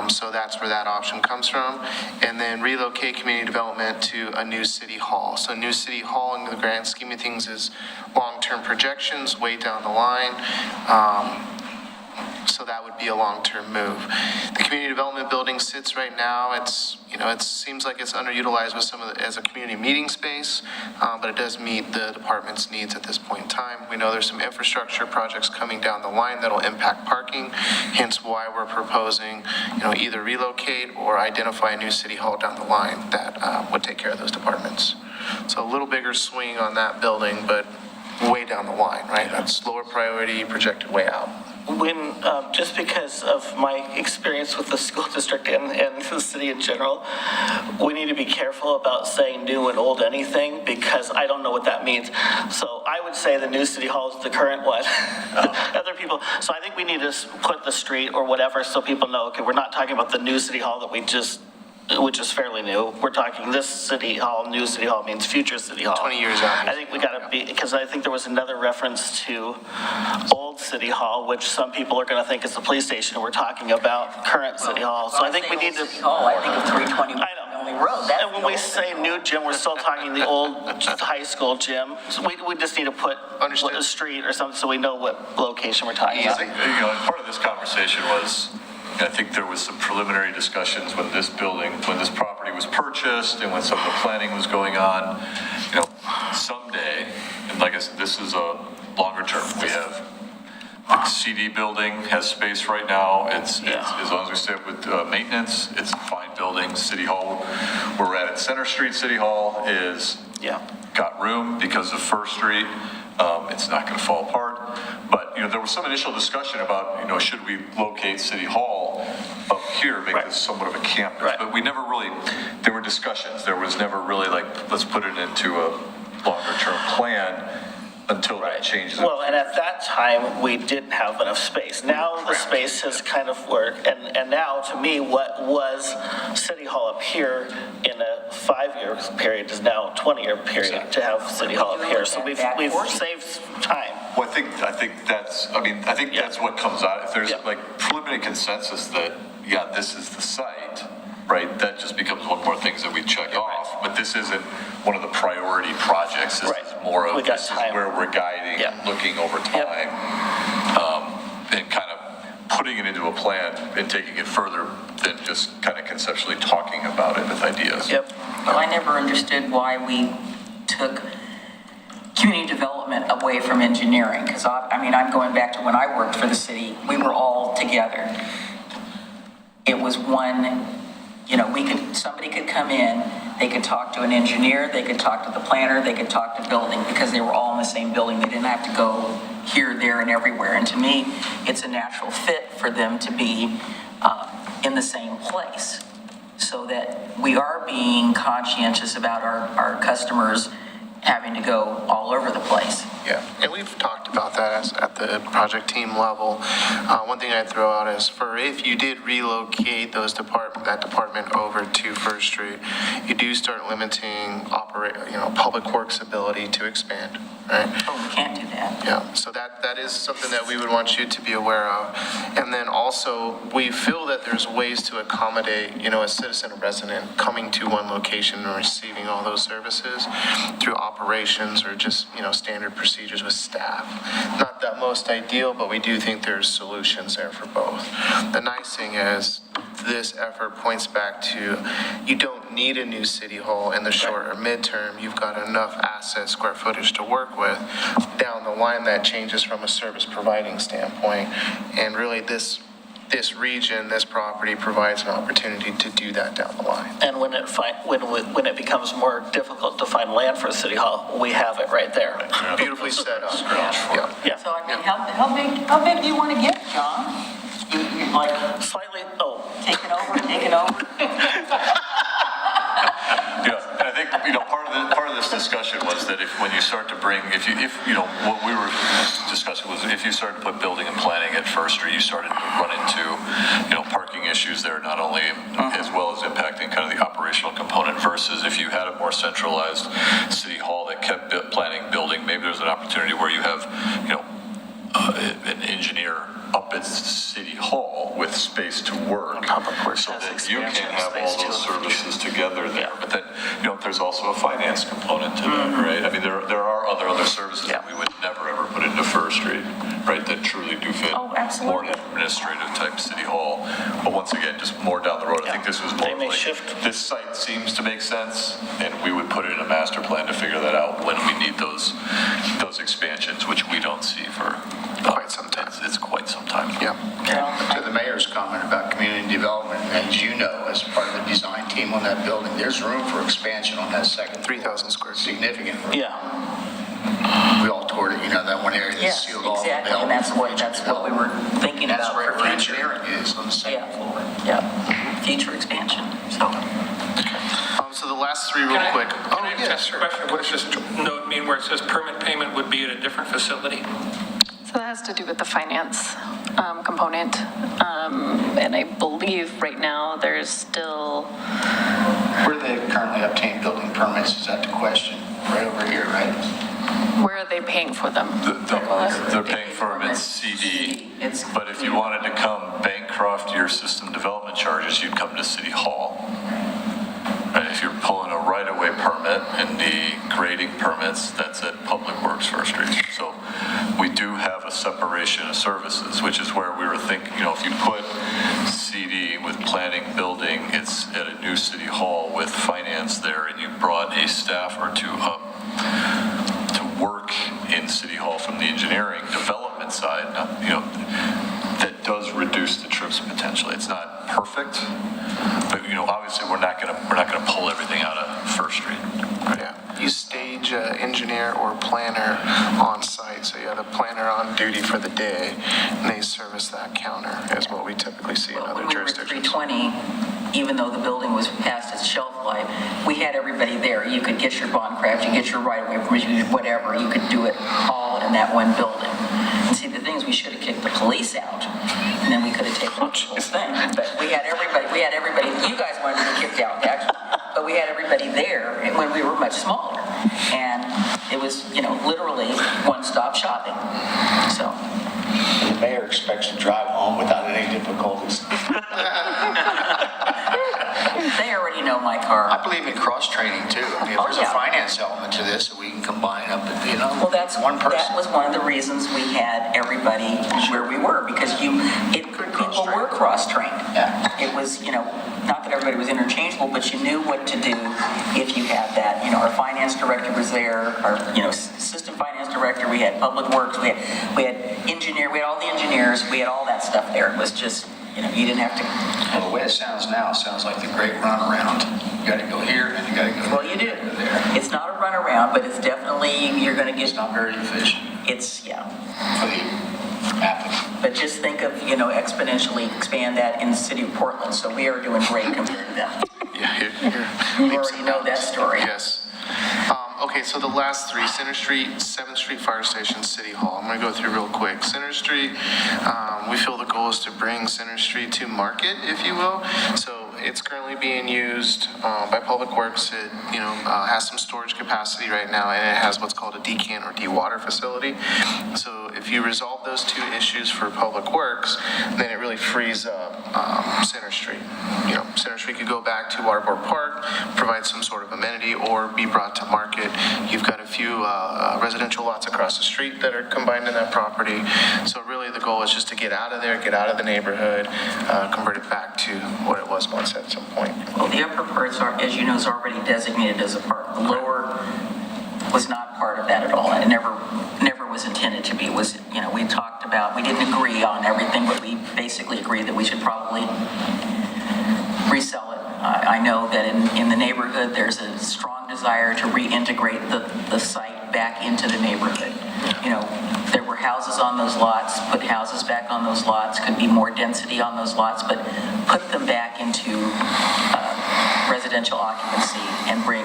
So that's where that option comes from. And then relocate community development to a new city hall. So new city hall in the grand scheme of things is long-term projections way down the line. So that would be a long-term move. The community development building sits right now, it seems like it's underutilized with as a community meeting space, but it does meet the department's needs at this point in time. We know there's some infrastructure projects coming down the line that'll impact parking, hence why we're proposing, either relocate or identify a new city hall down the line that would take care of those departments. So a little bigger swing on that building, but way down the line, right? That's lower priority, projected way out. When, just because of my experience with the school district and the city in general, we need to be careful about saying new and old anything, because I don't know what that means. So I would say the new city hall is the current one. Other people, so I think we need to put the street or whatever so people know, okay, we're not talking about the new city hall that we just which is fairly new. We're talking this city hall, new city hall means future city hall. 20 years out. I think we gotta be, because I think there was another reference to old city hall, which some people are gonna think is the police station. We're talking about current city hall. So I think we need to. Oh, I think of 320 I know. Only Road. That's And when the we old say city new hall. gym, we're still talking the old high school gym. So we just need to put Understood. a street or something so we know what location we're talking I about. think, part of this conversation was, I think there was some preliminary discussions when this property was purchased and when some of the planning was going on. Someday, and like I said, this is a longer term. We have the CD building has space right now. It's as long as we stay with maintenance, it's a fine building. City Hall, where we're at Center Street City Hall is got room because of First Street. It's not going to fall apart. But, there was some initial discussion about, should we locate City Hall up here, make this somewhat of a campus? Right. But we never really, there were discussions. There was never really like, let's put it into a longer term plan until that changes. Well, and at that time, we didn't have enough space. Now the space has kind of worked, and now, to me, what was City Hall up here in a 5-year period is now a 20-year period to have City Hall up here. So we've saved time. Well, I think that's what comes out. If there's like preliminary consensus that, this is the site, right? That just becomes one more thing that we check off. But this isn't one of the priority projects. This is more of this is where we're guiding, looking over time, and kind of putting it into a plan and taking it further than just kind of conceptually talking about it with ideas. Well, I never understood why we took community development away from engineering, because I'm going back to when I worked for the city, we were all together. It was one, somebody could come in, they could talk to an engineer, they could talk to the planner, they could talk to building, because they were all in the same building. They didn't have to go here, there, and everywhere. And to me, it's a natural fit for them to be in the same place, so that we are being conscientious about our customers having to go all over the place. Yeah, and we've talked about that at the project team level. One thing I'd throw out is if you did relocate that department over to First Street, you do start limiting public works ability to expand, right? Oh, we can't do that. Yeah, so that is something that we would want you to be aware of. And then also, we feel that there's ways to accommodate, a citizen or resident coming to one location and receiving all those services through operations or just, standard procedures with staff. Not the most ideal, but we do think there's solutions there for both. The nice thing is, this effort points back to you don't need a new city hall in the short or midterm. You've got enough asset square footage to work with. Down the line, that changes from a service providing standpoint. And really, this region, this property provides an opportunity to do that down the line. And when it becomes more difficult to find land for a city hall, we have it right there. Beautifully set up. Yeah. So how big do you want to get, John? You like Slightly, taking over? And I think, part of this discussion was that when you start to bring, what we were discussing was if you start to put building and planning at First Street, you started to run into, parking issues there, not only as well as impacting kind of the operational component versus if you had a more centralized city hall that kept planning, building, maybe there's an opportunity where you have, an engineer up at City Hall with space to work, so that you can have all those services together there. But then, there's also a finance component to that, right? I mean, there are other services that we would never ever put into First Street, right? That truly do fit more administrative type City Hall. But once again, just more down the road. I think this was more like this site seems to make sense, and we would put it in a master plan to figure that out when we need those expansions, which we don't see for quite some time. It's quite some time. Yeah. To the mayor's comment about community development, as you know, as part of the design team on that building, there's room for expansion on that second. 3,000 square feet. Significant room. Yeah. We all toured it, that one area that's Yes, sealed off. exactly, and that's what we were thinking That's about where for future. engineering is on the second floor. Yeah, future expansion, so. So the last three real quick. Can I just ask a question? What does this note mean where it says permit payment would be at a different facility? So that has to do with the finance component. And I believe right now there's still, Where do they currently obtain building permits? Is that the question? Right over here, right? where are they paying for them? They're paying for them in CD, but if you wanted to come Bancroft your system development charges, you'd come to City Hall. And if you're pulling a right-of-way permit and the grading permits, that's at Public Works First Street. So we do have a separation of services, which is where we were thinking, if you put CD with planning, building, it's at a new City Hall with finance there, and you brought a staff or two up to work in City Hall from the engineering development side, that does reduce the trips potentially. It's not perfect, but obviously we're not gonna pull everything out of First Street. Yeah, you stage engineer or planner on site, so you have a planner on duty for the day, and they service that counter, is what we typically see in Well, other when we were at jurisdictions. 320, even though the building was past its shelf life, we had everybody there. You could get your bond craft, you get your right-of-way permission, whatever. You could do it all in that one building. And see, the thing is, we should have kicked the police out, and then we could have taken the whole thing. But we had everybody, you guys wanted to be kicked out, actually, but we had everybody there when we were much smaller. And it was, literally one-stop shopping, so. The mayor expects to drive home without any difficulties. They already know my car. I believe in cross-training too. I mean, if there's a finance element to this, that we can combine up, Well, one person. that was one of the reasons we had everybody where we were, because people were cross-trained. Yeah. It was, not that everybody was interchangeable, but you knew what to do if you had that. Our finance director was there, our, assistant finance director, we had public works, we had engineer, we had all the engineers, we had all that stuff there. It was just, you didn't have to. Well, the way it sounds now, it sounds like the great runaround. You gotta go here, and you gotta go. Well, you do. It's not a runaround, but it's definitely, you're gonna get. It's not very efficient It's, yeah. for the applicant. But just think of, exponentially expand that in the city of Portland, so we are doing great compared to them. Yeah, You already know that story. Yes. Okay, so the last three, Center Street, 7th Street Fire Station, City Hall. I'm gonna go through real quick. Center Street, we feel the goal is to bring Center Street to market, if you will. So it's currently being used by Public Works. It, has some storage capacity right now, and it has what's called a decant or dewater facility. So if you resolve those two issues for Public Works, then it really frees up Center Street. Center Street could go back to Waterboard Park, provide some sort of amenity, or be brought to market. You've got a few residential lots across the street that are combined in that property. So really the goal is just to get out of there, get out of the neighborhood, convert it back to what it was once at some point. Well, the upper parts are, as you know, is already designated as a park. The lower was not part of that at all, and it never was intended to be. We talked about, we didn't agree on everything, but we basically agreed that we should probably resell it. I know that in the neighborhood, there's a strong desire to reintegrate the site back into the neighborhood. There were houses on those lots, put houses back on those lots, could be more density on those lots, but put them back into residential occupancy and bring,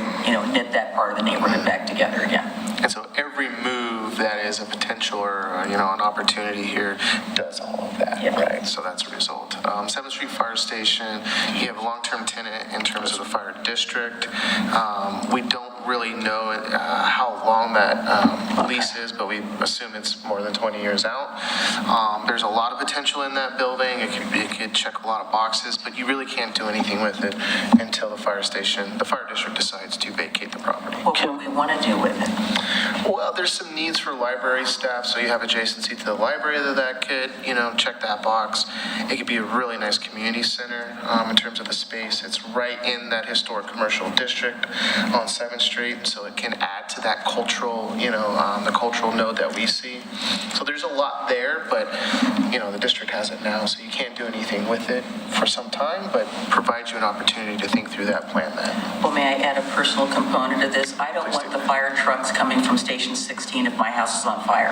knit that part of the neighborhood back together again. And so every move that is a potential or, an opportunity here does all of that, Yeah. right? So that's a result. 7th Street Fire Station, you have a long-term tenant in terms of the fire district. We don't really know how long that lease is, but we assume it's more than 20 years out. There's a lot of potential in that building. It could check a lot of boxes, but you really can't do anything with it until the fire district decides to vacate the property. What do we want to do with it? Well, there's some needs for library staff, so you have adjacency to the library that could, check that box. It could be a really nice community center in terms of the space. It's right in that historic commercial district on 7th Street, so it can add to that cultural, the cultural node that we see. So there's a lot there, but, the district has it now, so you can't do anything with it for some time, but provides you an opportunity to think through that plan then. Well, may I add a personal component to this? I don't want the fire trucks coming from Station 16 if my house is on fire.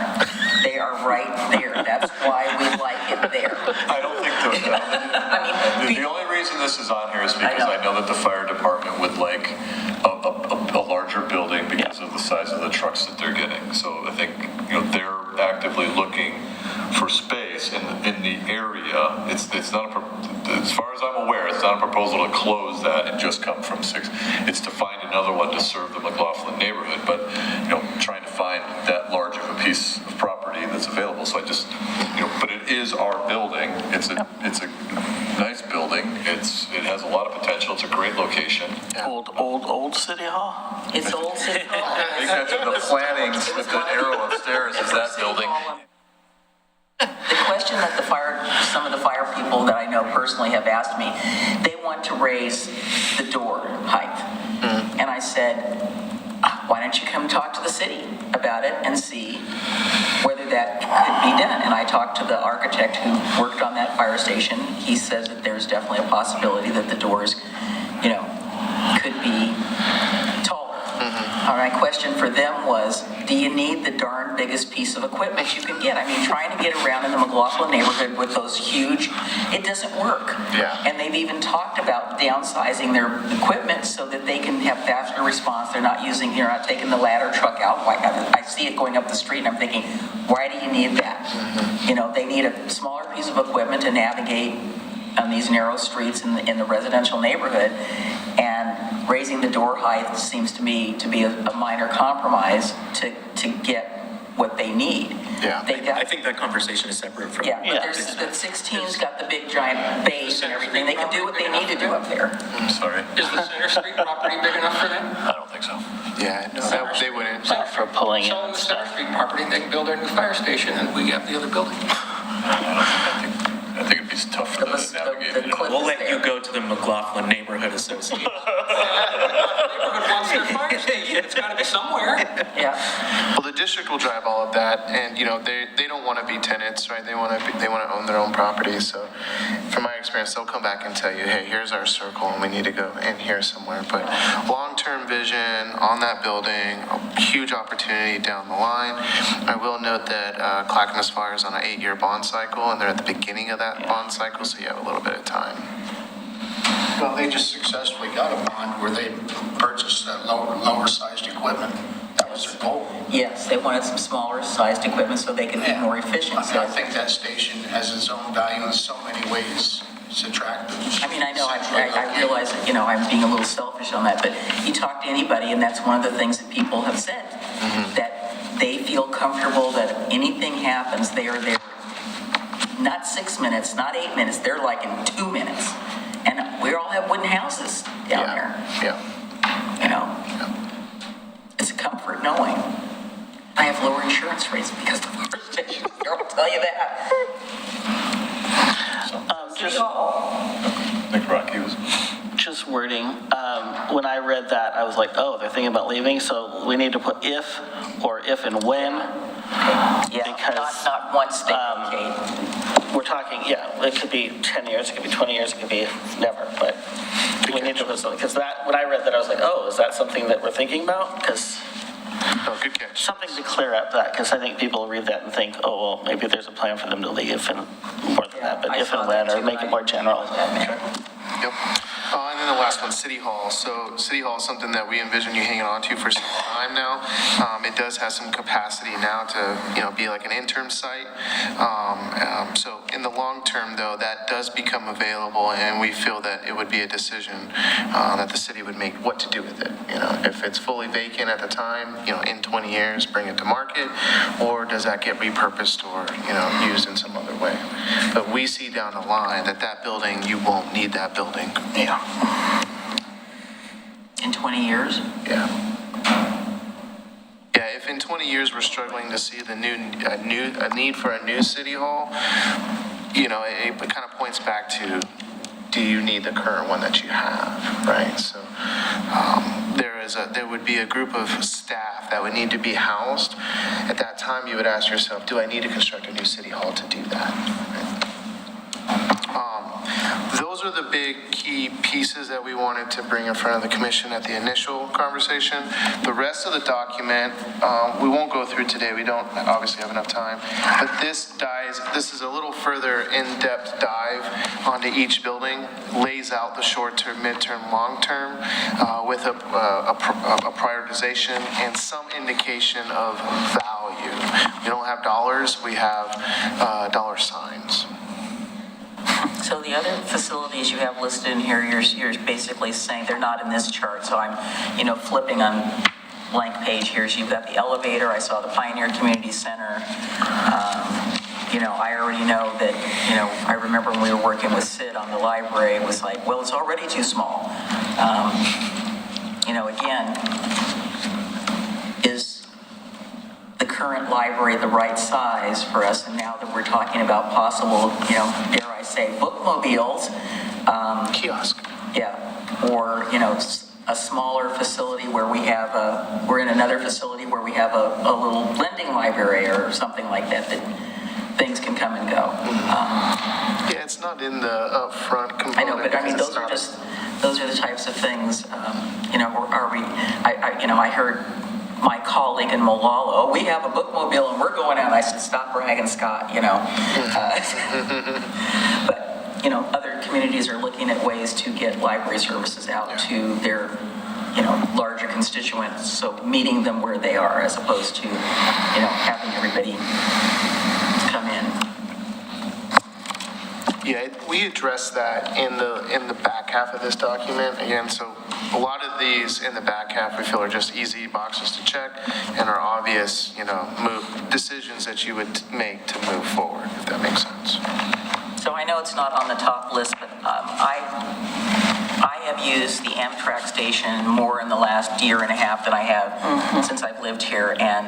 They are right there. That's why we like it there. I don't think the only reason this is on here is because I know that the fire department would like a larger building because of the size of the trucks that they're getting. So I think, they're actively looking for space in the area. It's not, as far as I'm aware, it's not a proposal to close that and just come from 6. It's to find another one to serve the McLaughlin neighborhood, but, trying to find that large of a piece of property that's available. So I just, but it is our building. It's a nice building. It has a lot of potential. It's a great location. Old City Hall? It's old City Hall. I think that's in the planning with the arrow upstairs is that building. The question that some of the fire people that I know personally have asked me, they want to raise the door height. And I said, why don't you come talk to the city about it and see whether that could be done? And I talked to the architect who worked on that fire station. He says that there's definitely a possibility that the doors, could be taller. My question for them was, do you need the darn biggest piece of equipment you can get? I mean, trying to get around in the McLaughlin neighborhood with those huge, it doesn't work. Yeah. And they've even talked about downsizing their equipment so that they can have faster response. They're not taking the ladder truck out. I see it going up the street and I'm thinking, why do you need that? They need a smaller piece of equipment to navigate on these narrow streets in the residential neighborhood. And raising the door height seems to me to be a minor compromise to get what they need. Yeah. I think that conversation is separate from. Yeah, but the 16's got the big giant base and everything. They can do what they need to do up there. I'm sorry. Is the Center Street property big enough for them? I don't think so. Yeah, no, they wouldn't. For pulling in Sell them and the Center stuff. Street property, they can build their new fire station, and we have the other building. I think it'd be tough for them to navigate. The cliff We'll is let there. you go to the McLaughlin Neighborhood Association. Neighborhood wants their fire station, it's gotta be somewhere. Yeah. Well, the district will drive all of that, and they don't want to be tenants, right? They want to own their own property. So, from my experience, they'll come back and tell you, hey, here's our circle, and we need to go in here somewhere. But long-term vision on that building, a huge opportunity down the line. I will note that Clackamas Fire is on an 8-year bond cycle, and they're at the beginning of that bond cycle, so you have a little bit of time. Well, they just successfully got a bond where they purchased that lower sized equipment. That was their goal. Yes, they wanted some smaller sized equipment so they could be more efficient. I think that station has its own value in so many ways. It's attractive. I mean, I know, I realize that, I'm being a little selfish on that, but you talk to anybody, and that's one of the things that people have said, that they feel comfortable that anything happens, they are there. Not 6 minutes, not 8 minutes, they're like in 2 minutes. And we all have wooden houses down there. Yeah. It's a comfort knowing. I have lower insurance rates because the fire station, I'll tell you that. I think Rocky was. Just wording. When I read that, I was like, oh, they're thinking about leaving, so we need to put if or if and when. Yeah, Because, not once they vacate. We're talking, it could be 10 years, it could be 20 years, it could be never, but we need to put something, because when I read that, I was like, oh, is that something that we're thinking about? Because Good catch. something to clear up that, because I think people read that and think, oh, well, maybe there's a plan for them to leave and more than that, but I if saw and when, that or too, make it and more general. Yep. And then the last one, City Hall. So City Hall is something that we envision you hanging on to for some time now. It does have some capacity now to, be like an interim site. So in the long term, though, that does become available, and we feel that it would be a decision that the city would make what to do with it. If it's fully vacant at the time, in 20 years, bring it to market, or does that get repurposed or, used in some other way? But we see down the line that building, you won't need that building. Yeah. In 20 years? Yeah. Yeah, if in 20 years we're struggling to see a need for a new city hall, it kind of points back to, do you need the current one that you have, right? So there would be a group of staff that would need to be housed. At that time, you would ask yourself, do I need to construct a new city hall to do that? Right? Those those are the big key pieces that we wanted to bring in front of the commission at the initial conversation. The rest of the document, we won't go through today. We don't obviously have enough time. But this is a little further in-depth dive onto each building, lays out the short-term, mid-term, long-term, with a prioritization and some indication of value. We don't have dollars, we have dollar signs. So the other facilities you have listed in here, you're basically saying they're not in this chart, so I'm, flipping on blank page here. So you've got the elevator, I saw the Pioneer Community Center. I already know that, I remember when we were working with Sid on the library, it was like, well, it's already too small. Again, is the current library the right size for us? And now that we're talking about possible, dare I say, bookmobiles. Kiosk. Yeah, or, a smaller facility where we have we're in another facility where we have a little lending library or something like that things can come and go. Yeah, it's not in the upfront component. I know, but those are the types of things, I heard my colleague in Molalla, we have a bookmobile and we're going out. I said, stop bragging, Scott, But, other communities are looking at ways to get library services out to their, larger constituents. So meeting them where they are as opposed to, having everybody come in. Yeah, we addressed that in the back half of this document. Again, so a lot of these in the back half we feel are just easy boxes to check and are obvious, decisions that you would make to move forward, if that makes sense. So I know it's not on the top list, but I have used the Amtrak station more in the last year and a half than I have since I've lived here. And,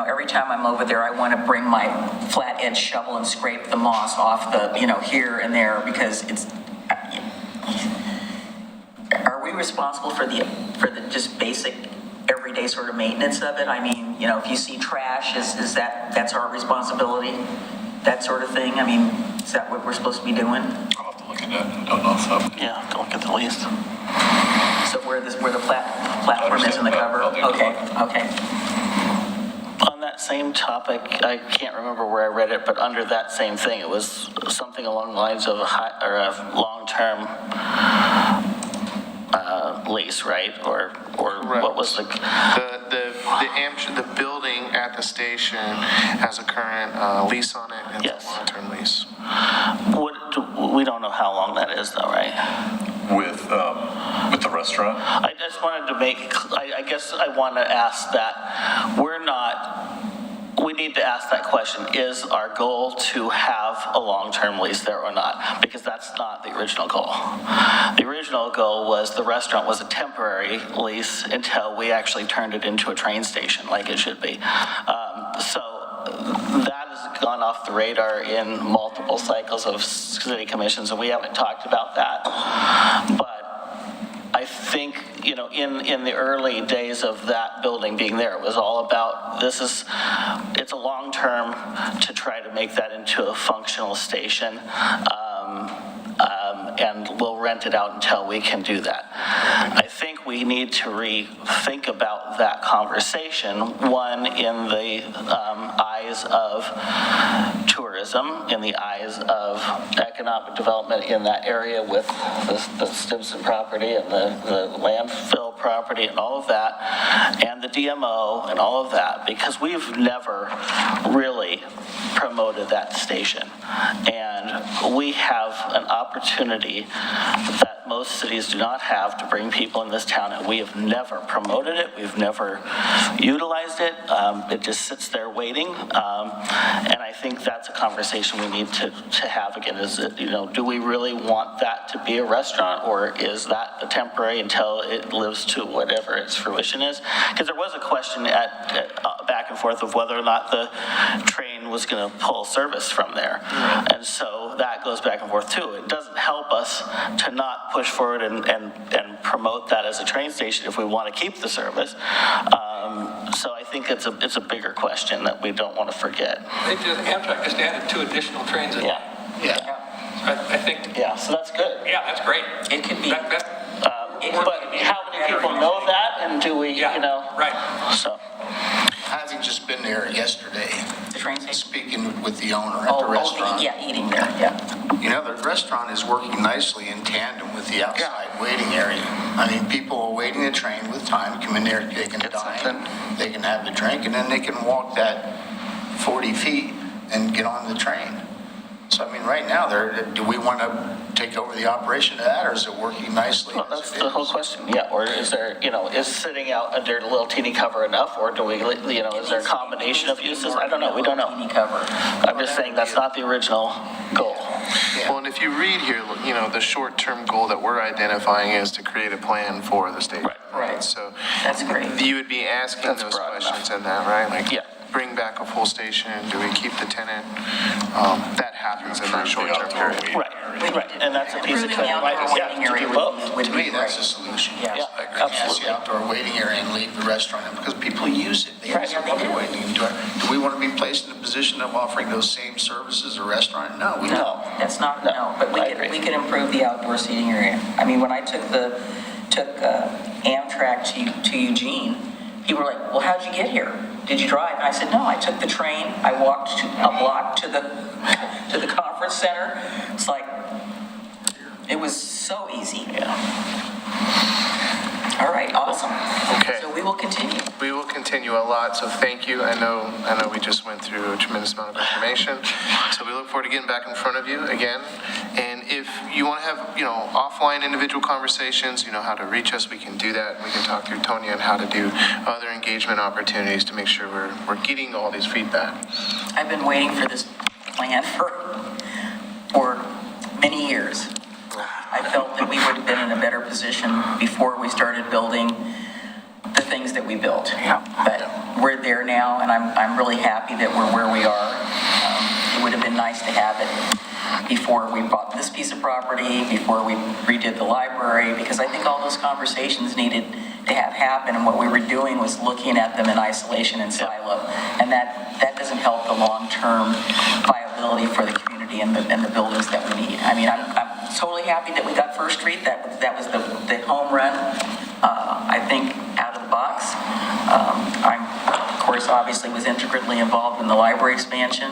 every time I'm over there, I want to bring my flat edge shovel and scrape the moss off the, here and there because it's, are we responsible for the just basic everyday sort of maintenance of it? I mean, if you see trash, is that's our responsibility? That sort of thing? I mean, is that what we're supposed to be doing? I'll have to look at that. I don't know if that. Yeah, don't look at the list. So where the platform is in the cover? Okay. On that same topic, I can't remember where I read it, but under that same thing, it was something along the lines of a long-term lease, right? Or what was the building at the station has a current lease on it, and it's a long-term lease. We don't know how long that is though, right? With the restaurant? I just wanted to make, I guess I want to ask that we need to ask that question. Is our goal to have a long-term lease there or not? Because that's not the original goal. The original goal was the restaurant was a temporary lease until we actually turned it into a train station like it should be. So that has gone off the radar in multiple cycles of city commissions, and we haven't talked about that. But I think, in the early days of that building being there, it was all about it's a long-term to try to make that into a functional station. And we'll rent it out until we can do that. I think we need to rethink about that conversation, one, in the eyes of tourism, in the eyes of economic development in that area with the Stimson property and the landfill property and all of that, and the DMO and all of that, because we've never really promoted that station. And we have an opportunity that most cities do not have to bring people in this town, and we have never promoted it. We've never utilized it. It just sits there waiting. And I think that's a conversation we need to have again. Is it, do we really want that to be a restaurant, or is that a temporary until it lives to whatever its fruition is? Because there was a question back and forth of whether or not the train was going to pull service from there. And so that goes back and forth too. It doesn't help us to not push forward and promote that as a train station if we want to keep the service. So I think it's a bigger question that we don't want to forget. Amtrak just added 2 additional trains. Yeah. I think, Yeah, so that's good. yeah, that's great. It could be. That- But how many people know that, and do we, Yeah, you know? right. So, Having just been there yesterday, The train station. speaking with the owner at the restaurant. Yeah, eating there, yeah. You know, the restaurant is working nicely in tandem with the outside waiting area. I mean, people are waiting the train with time, come in there, they can Get dine, something. they can have the drink, and then they can walk that 40 feet and get on the train. So, I mean, right now, do we want to take over the operation of that, or is it working nicely well, as that's it the whole is? question, yeah, or is there, is sitting out under the little teeny cover enough, or do we, is there a combination of uses? I don't know, we don't know. Teeny cover. I'm just saying that's not the original goal. Well, and if you read here, the short-term goal that we're identifying is to create a plan for the state. Right. So That's great. you would be asking That's those broad questions in that, right? Like, Yeah. bring back a full station, do we keep the tenant? That happens in that short-term period. Right, and that's a piece of Improving the outdoor waiting to area do both. would To be me, that's a great. solution. Yeah. Yeah, I agree. Enhance absolutely. the outdoor waiting area and leave the restaurant, because people use it. They Right. use it while they're waiting. Do we want to be placed in a position of offering those same services as a restaurant? No, we don't. No. That's not, No, no, but we I could, agree. we could improve the outdoor seating area. I mean, when I took Amtrak to Eugene, people were like, well, how'd you get here? Did you drive? And I said, no, I took the train, I walked a block to the conference center. It's like, it was so easy. Yeah. All right, awesome. Okay. So we will continue. We will continue a lot, so thank you. I know we just went through a tremendous amount of information, so we look forward to getting back in front of you again. And if you want to have, offline individual conversations, you know how to reach us, we can do that. We can talk through Tony on how to do other engagement opportunities to make sure we're getting all these feedback. I've been waiting for this plan for many years. I felt that we would have been in a better position before we started building the things that we built. But we're there now, and I'm really happy that we're where we are. It would have been nice to have it before we bought this piece of property, before we redid the library, because I think all those conversations needed to have happen, and what we were doing was looking at them in isolation and silo, and that doesn't help the long-term viability for the community and the buildings that we need. I mean, I'm totally happy that we got First Street. That was the home run, I think, out of the box. I'm, of course, obviously was intricately involved in the library expansion,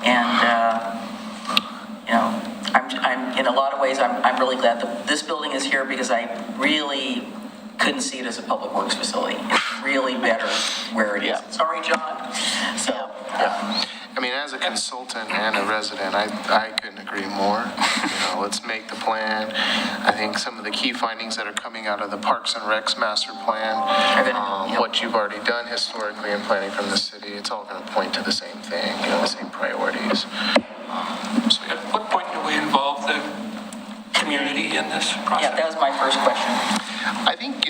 and I'm in a lot of ways, I'm really glad that this building is here, because I really couldn't see it as a public works facility. It's really better where it is. Yeah. Sorry, John. So, I mean, as a consultant and a resident, I couldn't agree more. Let's make the plan. I think some of the key findings that are coming out of the Parks and Recs master plan, what you've already done historically in planning from the city, it's all going to point to the same thing, the same priorities. At what point do we involve the community in this process? yeah, that was my first question. I think,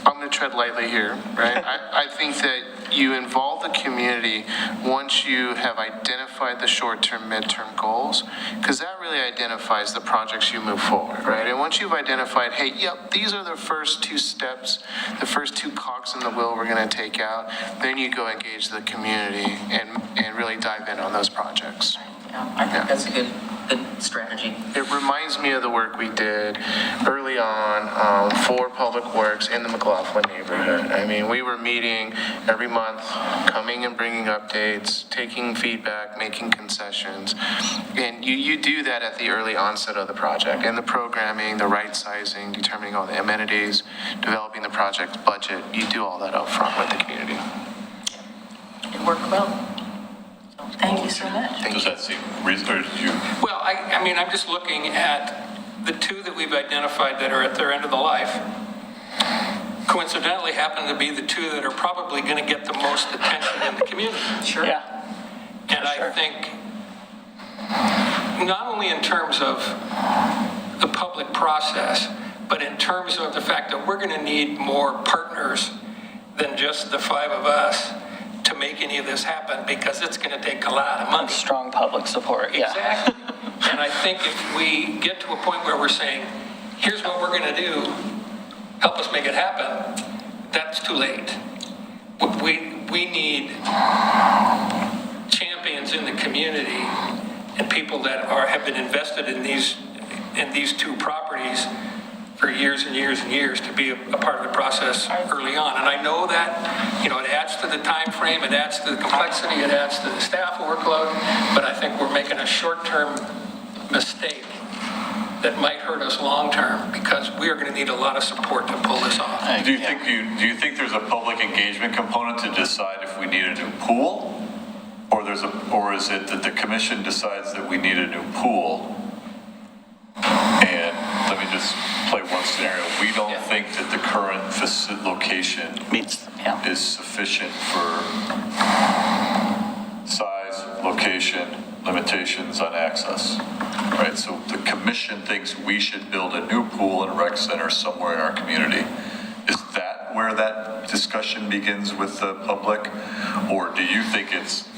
I'm going to tread lightly here, right? I think that you involve the community once you have identified the short-term, midterm goals, because that really identifies the projects you move forward, right? And once you've identified, hey, yep, these are the first two steps, the first two cogs in the wheel we're going to take out, then you go engage the community and really dive in on those projects. Yeah, I think that's a good strategy. It reminds me of the work we did early on for Public Works in the McLaughlin neighborhood. I mean, we were meeting every month, coming and bringing updates, taking feedback, making concessions. And you do that at the early onset of the project, and the programming, the right sizing, determining all the amenities, developing the project's budget. You do all that up front with the community. It worked well. Thank you so much. Does that seem reasonable, or did you? Well, I mean, I'm just looking at the two that we've identified that are at their end of the life. Coincidentally happen to be the two that are probably going to get the most attention in the community. Sure. Yeah. And I think, not only in terms of the public process, but in terms of the fact that we're going to need more partners than just the five of us to make any of this happen, because it's going to take a lot of money. Strong public support, yeah. Exactly. And I think if we get to a point where we're saying, here's what we're going to do, help us make it happen, that's too late. We need champions in the community and people that have been invested in these two properties for years and years and years to be a part of the process early on. And I know that, it adds to the time frame, it adds to the complexity, it adds to the staff workload, but I think we're making a short-term mistake that might hurt us long-term, because we are going to need a lot of support to pull this off. Do you think there's a public engagement component to decide if we need a new pool? Or is it that the commission decides that we need a new pool? And let me just play one scenario. We don't think that the current location is sufficient for size, location, limitations on access, right? So the commission thinks we should build a new pool and rec center somewhere in our community. Is that where that discussion begins with the public? Or do you think it's,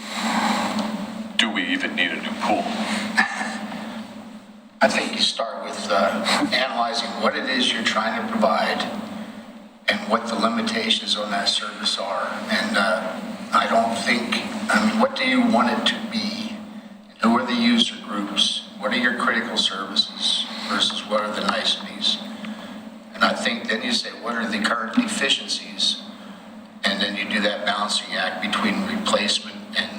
do we even need a new pool? I think you start with analyzing what it is you're trying to provide and what the limitations on that service are. And what do you want it to be? Who are the user groups? What are your critical services versus what are the niceties? And I think then you say, what are the current deficiencies? And then you do that balancing act between replacement and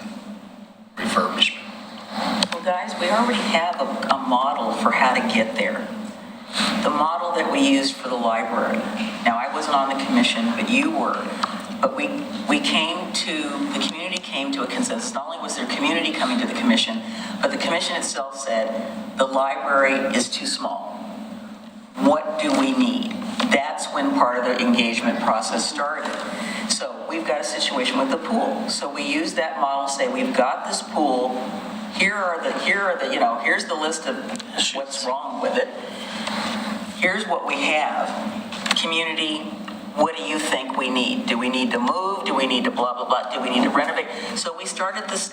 refurbishment. Well, guys, we already have a model for how to get there. The model that we used for the library. Now, I wasn't on the commission, but you were. But the community came to a consensus. Not only was there community coming to the commission, but the commission itself said, the library is too small. What do we need? That's when part of the engagement process started. So we've got a situation with the pool. So we use that model, say we've got this pool. Here's the list of what's wrong with it. Here's what we have. Community, what do you think we need? Do we need to move? Do we need to blah, blah, blah? Do we need to renovate? So we started this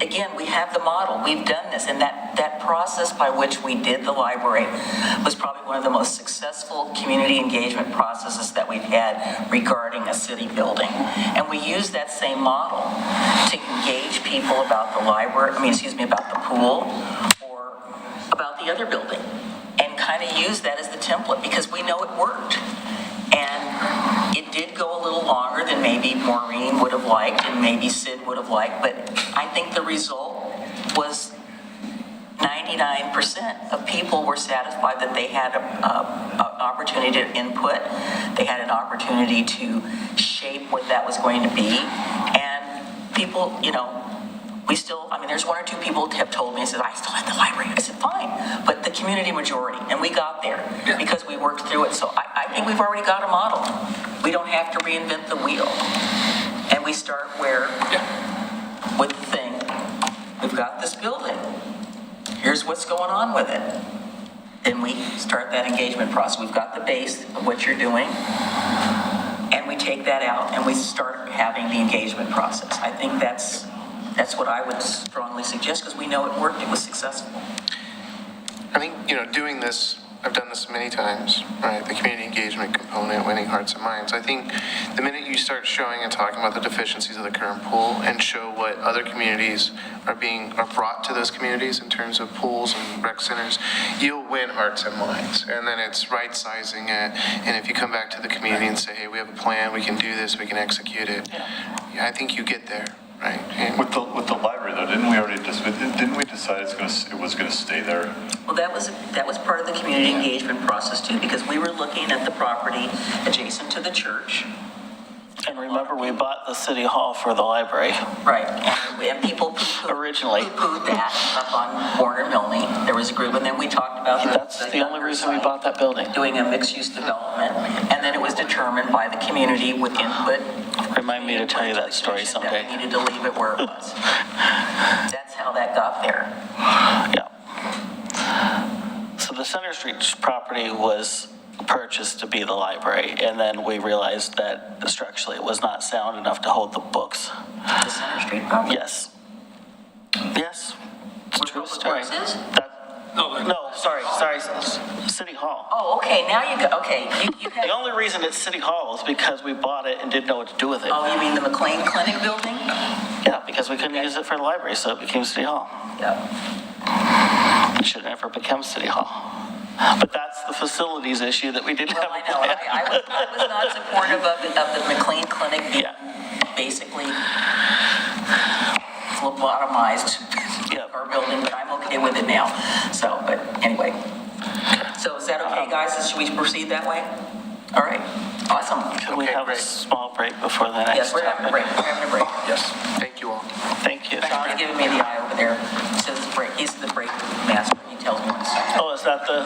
again, we have the model. We've done this. And that process by which we did the library was probably one of the most successful community engagement processes that we've had regarding a city building. And we use that same model to engage people about the library, about the pool or about the other building, and kind of use that as the template because we know it worked. And it did go a little longer than maybe Maureen would have liked and maybe Sid would have liked, but I think the result was 99% of people were satisfied that they had an opportunity to input. They had an opportunity to shape what that was going to be. And people, there's one or two people who have told me, I said, I still have the library. I said, fine, but the community majority, and we got there because we worked through it. So I think we've already got a model. We don't have to reinvent the wheel. And we start with the thing, we've got this building. Here's what's going on with it. Then we start that engagement process. We've got the base of what you're doing, and we take that out and we start having the engagement process. I think that's what I would strongly suggest because we know it worked, it was successful. I think, doing this, I've done this many times, right? The community engagement component, winning hearts and minds. I think the minute you start showing and talking about the deficiencies of the current pool and show what other communities are brought to those communities in terms of pools and rec centers, you'll win hearts and minds. And then it's right sizing it. And if you come back to the community and say, hey, we have a plan, we can do this, we can execute it. Yeah, I think you get there. Right. And with the library though, didn't we decide it was going to stay there? Well, that was part of the community engagement process too, because we were looking at the property adjacent to the church. And remember, we bought the city hall for the library. Right, and people originally poo-pooed that up on Warner Milne. There was a group, and then we talked about that's the only reason we bought that building. Doing a mixed-use development, and then it was determined by the community with input. Remind me to tell you that story someday. That we needed to leave it where it was. That's how that got there. Yeah. So the Center Street property was purchased to be the library, and then we realized that structurally it was not sound enough to hold the books. The Center Street property? Yes. Yes. It's a true Public story. Works is? No, sorry, City Hall. Oh, okay, now you have... The only reason it's City Hall is because we bought it and didn't know what to do with it. Oh, you mean the McLean Clinic building? Yeah, because we couldn't use it for the library, so it became City Hall. Yep. It should never become City Hall. But that's the facilities issue that we didn't have. I know, I was not supportive of the McLean Clinic being basically lobotomized our building, but I'm okay with it now. So, but anyway. So is that okay, guys? Should we proceed that way? All right, awesome. Can we have a small break before the next Yes, we're having a break, we're having a break. Yes, thank you all. Thank you. Sean's giving me the eye over there. He says it's break, he's the break master, he tells me when to start. Oh, is that the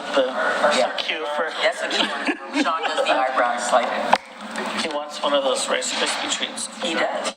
cue for, That's the key. Sean does the eyebrow slight. he wants one of those Rice Krispie treats. He does.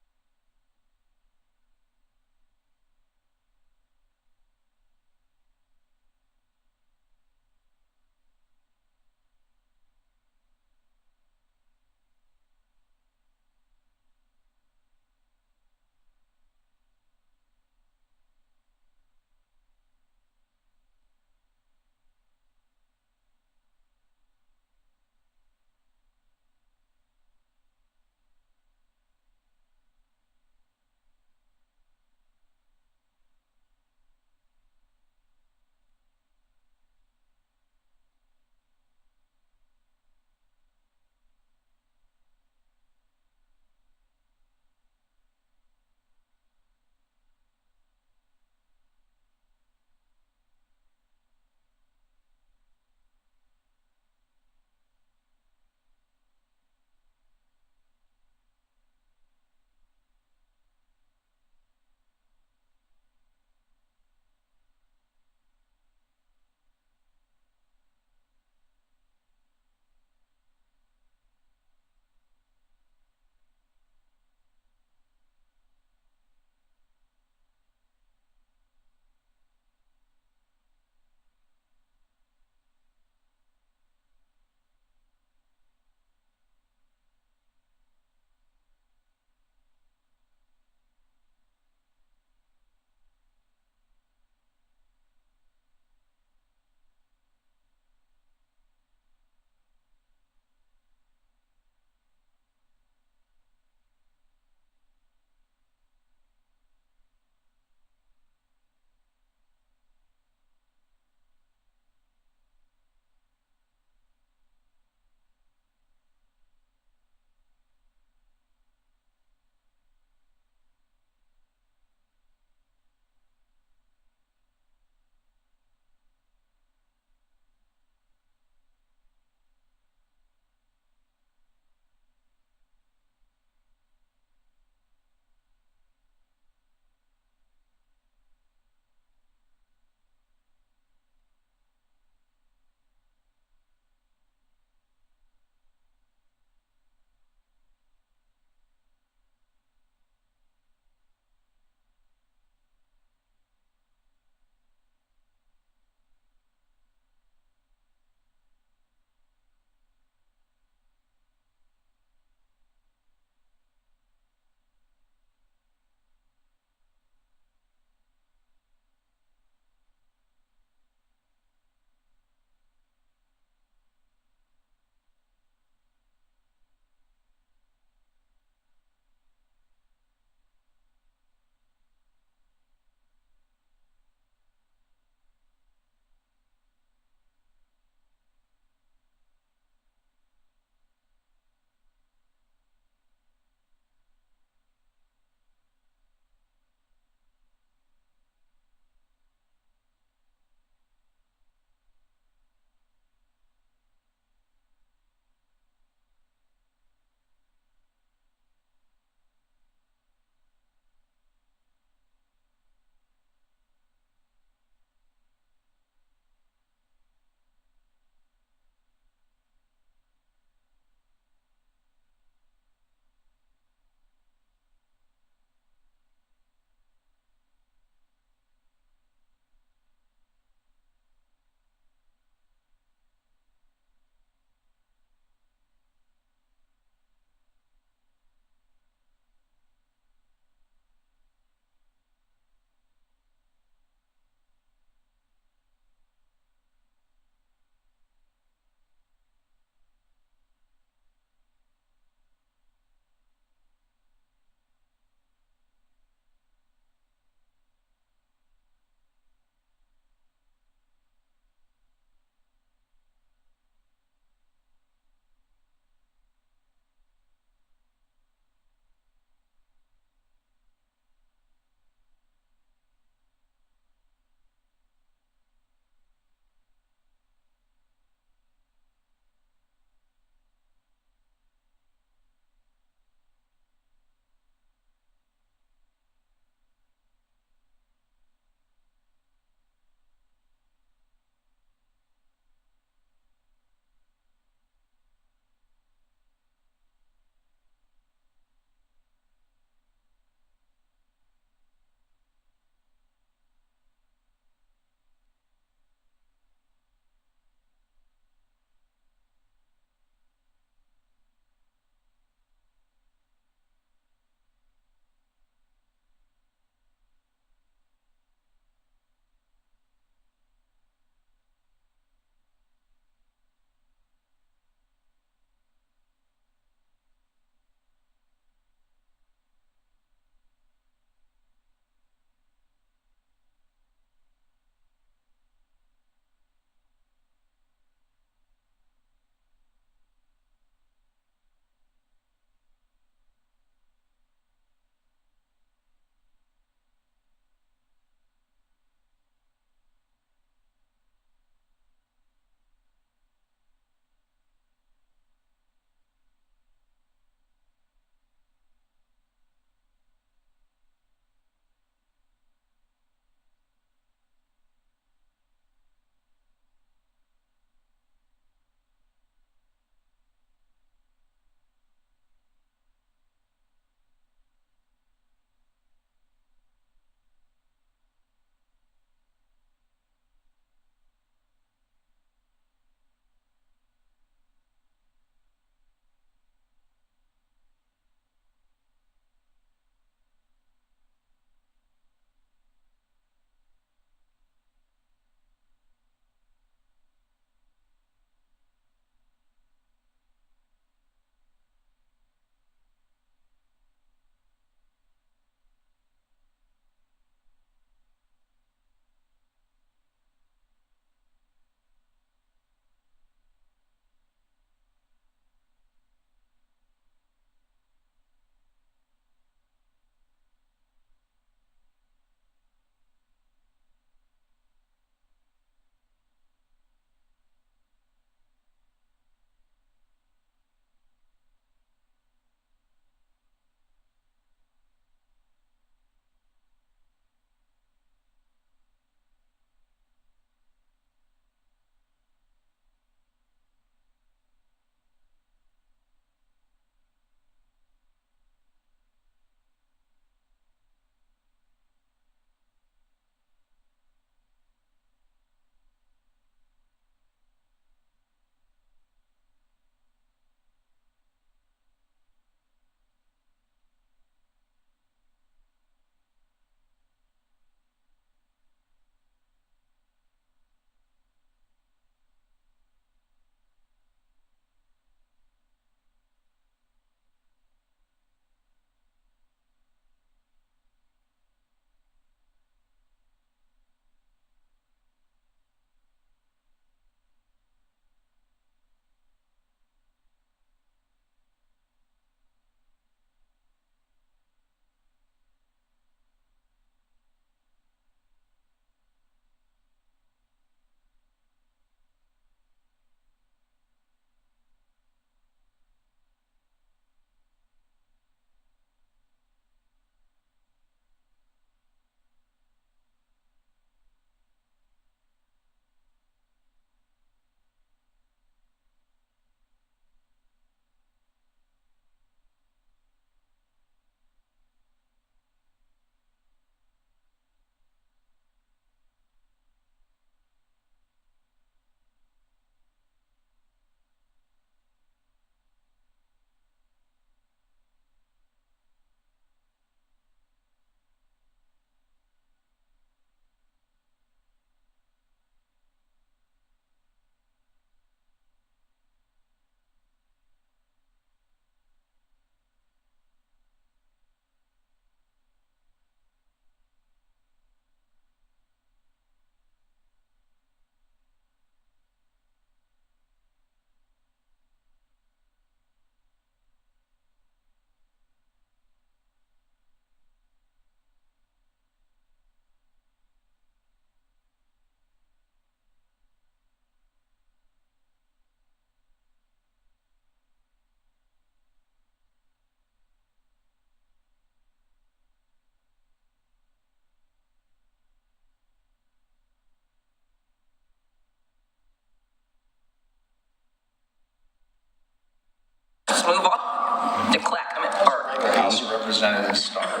let's move on to Clackamas Park. House of Representatives start.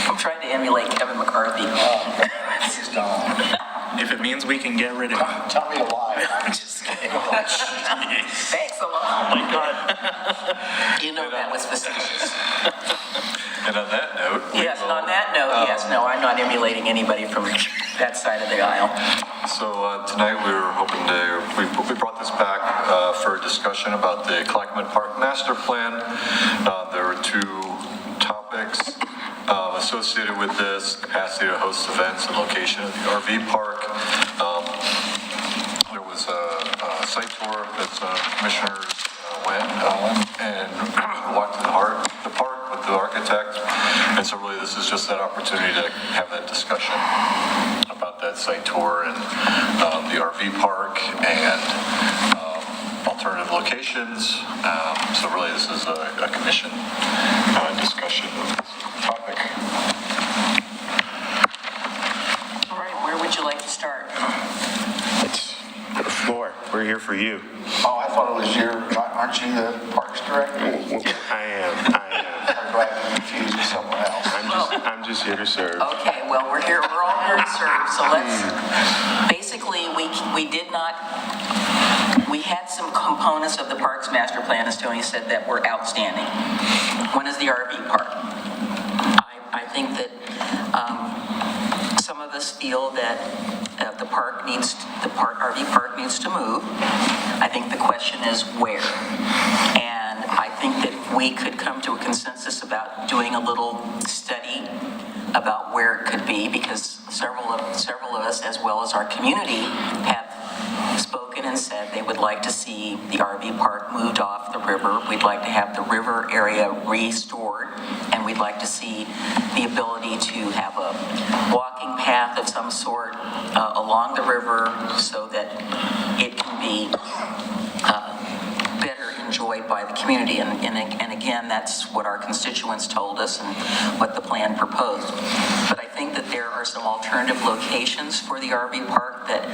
I'm trying to emulate Kevin McCarthy. Please don't. If it means we can get rid of it. Tell me a lie. I'm just kidding. Thanks a lot. Oh my God. You know that was facetious. And on that note. Yes, and on that note, yes, no, I'm not emulating anybody from that side of the aisle. So tonight we were hoping we brought this back for a discussion about the Clackamas Park Master Plan. There were two topics associated with this: capacity to host events and location of the RV park. There was a site tour that commissioners went and walked in the park with the architect. And so really this is just that opportunity to have that discussion about that site tour and the RV park and alternative locations. So really this is a commission discussion of this topic. All right, where would you like to start? It's the floor. We're here for you. Oh, I thought it was aren't you the Parks Director? I am. Or do I have to confuse with someone else? I'm just here to serve. Okay, well, we're all here to serve, so basically, we had some components of the Parks Master Plan, as Tony said, that were outstanding. One is the RV park. I think that some of us feel that the RV park needs to move. I think the question is where. And I think that we could come to a consensus about doing a little study about where it could be, because several of us, as well as our community, have spoken and said they would like to see the RV park moved off the river. We'd like to have the river area restored, and we'd like to see the ability to have a walking path of some sort along the river so that it can be better enjoyed by the community. And again, that's what our constituents told us and what the plan proposed. But I think that there are some alternative locations for the RV park that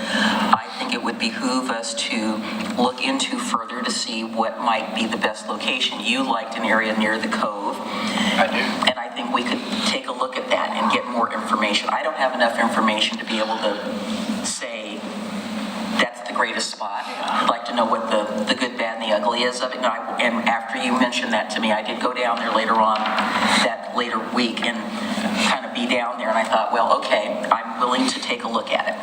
I think it would behoove us to look into further to see what might be the best location. You liked an area near the cove. I do. And I think we could take a look at that and get more information. I don't have enough information to be able to say that's the greatest spot. I'd like to know what the good, bad, and the ugly is of it. And after you mentioned that to me, I did go down there later on, that later week, and kind of be down there. And I thought, well, okay, I'm willing to take a look at it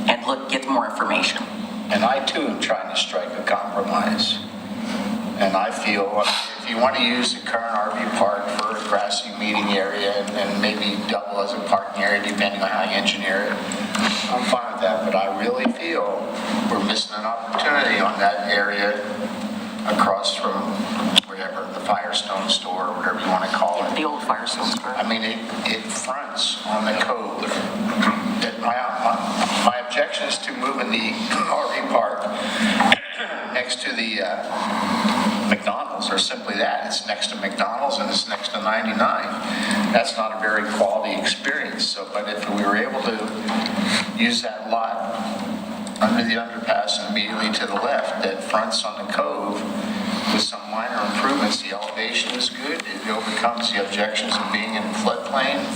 and get more information. And I too am trying to strike a compromise. And I feel if you want to use the current RV park for a grassy meeting area and maybe double as a parking area depending on how you engineer it, I'm fine with that. But I really feel we're missing an opportunity on that area across from whatever, the Firestone store, or whatever you want to call it. The old Firestone store. I mean, it fronts on the cove. My objection is to moving the RV park next to the McDonald's, or simply that. It's next to McDonald's and it's next to 99. That's not a very quality experience. So, but if we were able to use that lot under the underpass and immediately to the left that fronts on the cove with some minor improvements, the elevation is good. It overcomes the objections of being in floodplain,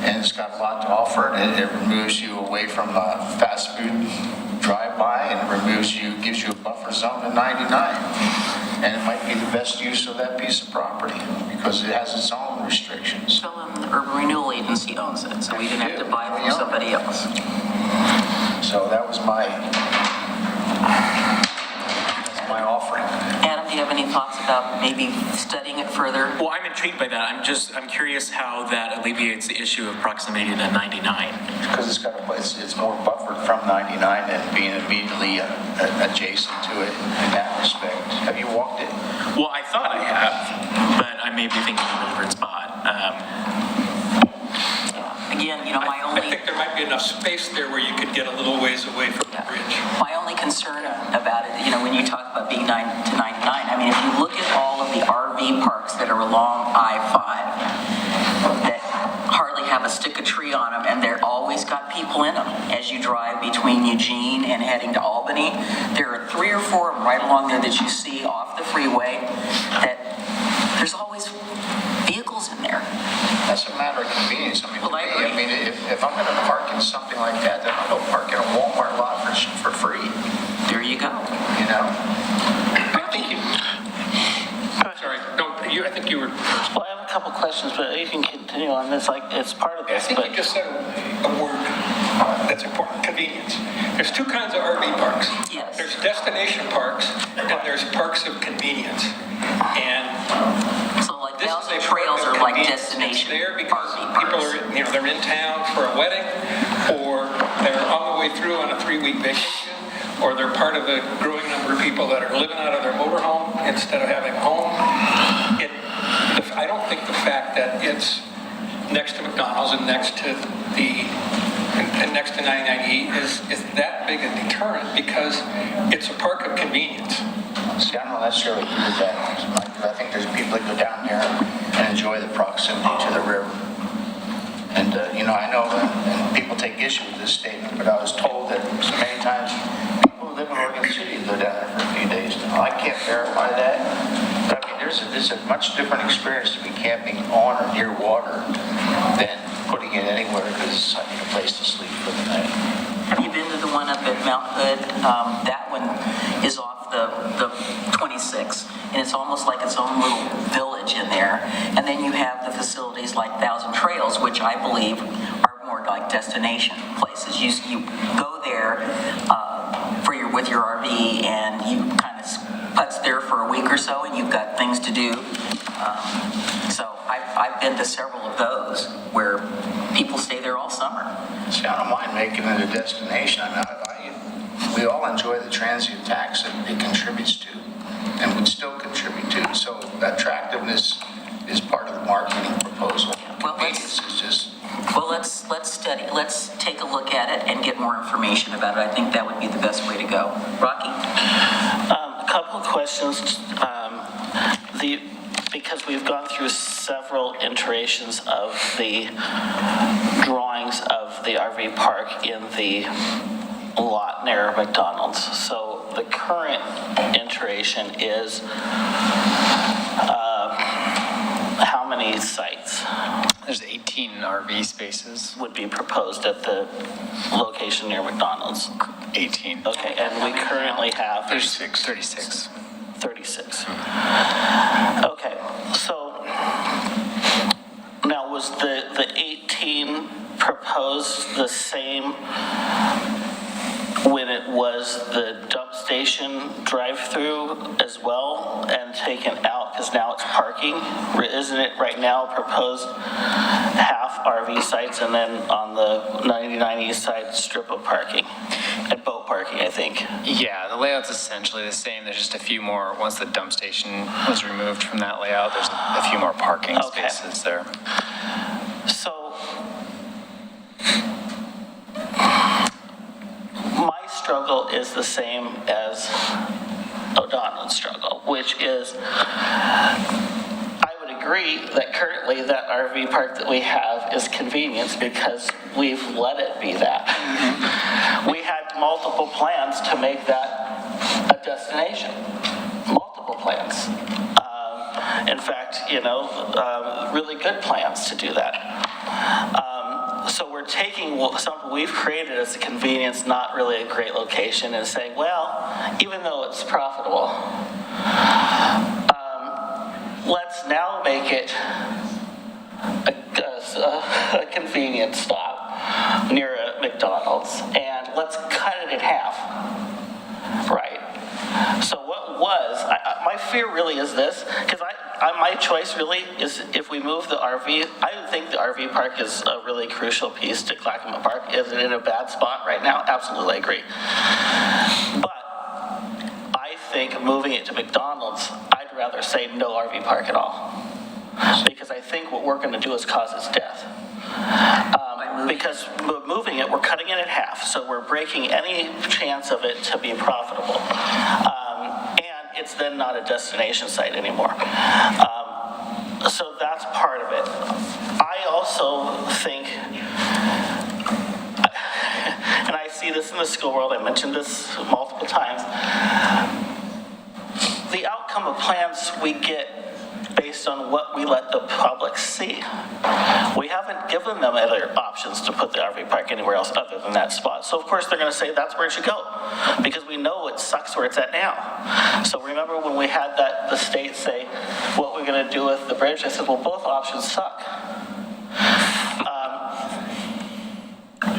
and it's got a lot to offer. It removes you away from fast food drive-by, and gives you a buffer zone to 99. And it might be the best use of that piece of property because it has its own restrictions. So the Urban Renewal Agency owns it, so we didn't have to buy it from somebody else. So that was my offering. Adam, do you have any thoughts about maybe studying it further? Well, I'm intrigued by that. I'm curious how that alleviates the issue of proximity to 99. Because it's more buffered from 99 and being immediately adjacent to it in that respect. Have you walked it? Well, I thought I have, but I may be thinking of a different spot. Again, I think there might be enough space there where you could get a little ways away from the bridge. My only concern about it, when you talk about being 9 to 99, I mean, if you look at all of the RV parks that are along I-5 that hardly have a stick a tree on them, and they're always got people in them. As you drive between Eugene and heading to Albany, there are 3 or 4 of them right along there that you see off the freeway that there's always vehicles in there. That's a matter of convenience. I mean, Well, to I me, agree. if I'm gonna park in something like that, then I'll go park in a Walmart lot for free, There you go. you know? I think you, sorry, no, I think you were, Well, I have a couple questions, but you can continue on this, like, it's part of I this, think but. you just said a word that's important, convenience. There's 2 kinds of RV parks. Yes. There's destination parks, and there's parks of convenience. And So like this is Thousand a Trails park of are like convenience. destination It's there because RV people parks. are, they're in town for a wedding, or they're on the way through on a 3-week vacation, or they're part of a growing number of people that are living out of their motorhome instead of having a home. I don't think the fact that it's next to McDonald's and next to the, and next to 99E is that big a deterrent, because it's a park of convenience. See, I don't necessarily agree with that. I think there's people that go down there and enjoy the proximity to the river. And, I know that people take issue with this statement, but I was told that so many times people who live in Oregon City go down there for a few days. Now, I can't verify that, but I mean, there's a much different experience to be camping on or near water than putting it anywhere because I need a place to sleep for the night. Have you been to the one up at Mount Hood? That one is off the 26, and it's almost like its own little village in there. And then you have the facilities like Thousand Trails, which I believe are more like destination places. You go there with your RV, and you kind of putz there for a week or so, and you've got things to do. So I've been to several of those where people stay there all summer. See, I don't mind making it a destination. We all enjoy the transient tax that it contributes to and would still contribute to. So attractiveness is part of the marketing proposal. Well, let's take a look at it and get more information about it. I think that would be the best way to go. Rocky? A couple of questions. Because we've gone through several iterations of the drawings of the RV park in the lot near McDonald's. So the current iteration is how many sites There's 18 RV spaces. would be proposed at the location near McDonald's? 18. Okay, and we currently have 36. 36. Okay, so now was the 18 proposed the same when it was the dump station drive-through as well and taken out because now it's parking? Isn't it right now proposed half RV sites and then on the 99 East side strip of parking and boat parking, I think? Yeah, the layout's essentially the same. There's just a few more, once the dump station was removed from that layout, there's a few more parking Okay. spaces there. So, my struggle is the same as O'Donnell's struggle, which is, I would agree that currently that RV park that we have is convenience because we've let it be that. We had multiple plans to make that a destination, multiple plans. In fact, really good plans to do that. So we're taking something we've created as a convenience, not really a great location, and saying, well, even though it's profitable, let's now make it a convenience stop near a McDonald's, and let's cut it in half, right? So what was, my fear really is this, because my choice really is if we move the RV, I think the RV park is a really crucial piece to Clackamas Park. Is it in a bad spot right now? Absolutely, I agree. But I think moving it to McDonald's, I'd rather say no RV park at all. Because I think what we're going to do is cause its death. Because moving it, we're cutting it in half, so we're breaking any chance of it to be profitable. And it's then not a destination site anymore. So that's part of it. I also think the school world, I mentioned this multiple times, the outcome of plans we get based on what we let the public see. We haven't given them other options to put the RV park anywhere else other than that spot. So of course they're gonna say that's where it should go, because we know it sucks where it's at now. So remember when we had the state say, what we're gonna do with the bridge? I said, well, both options suck.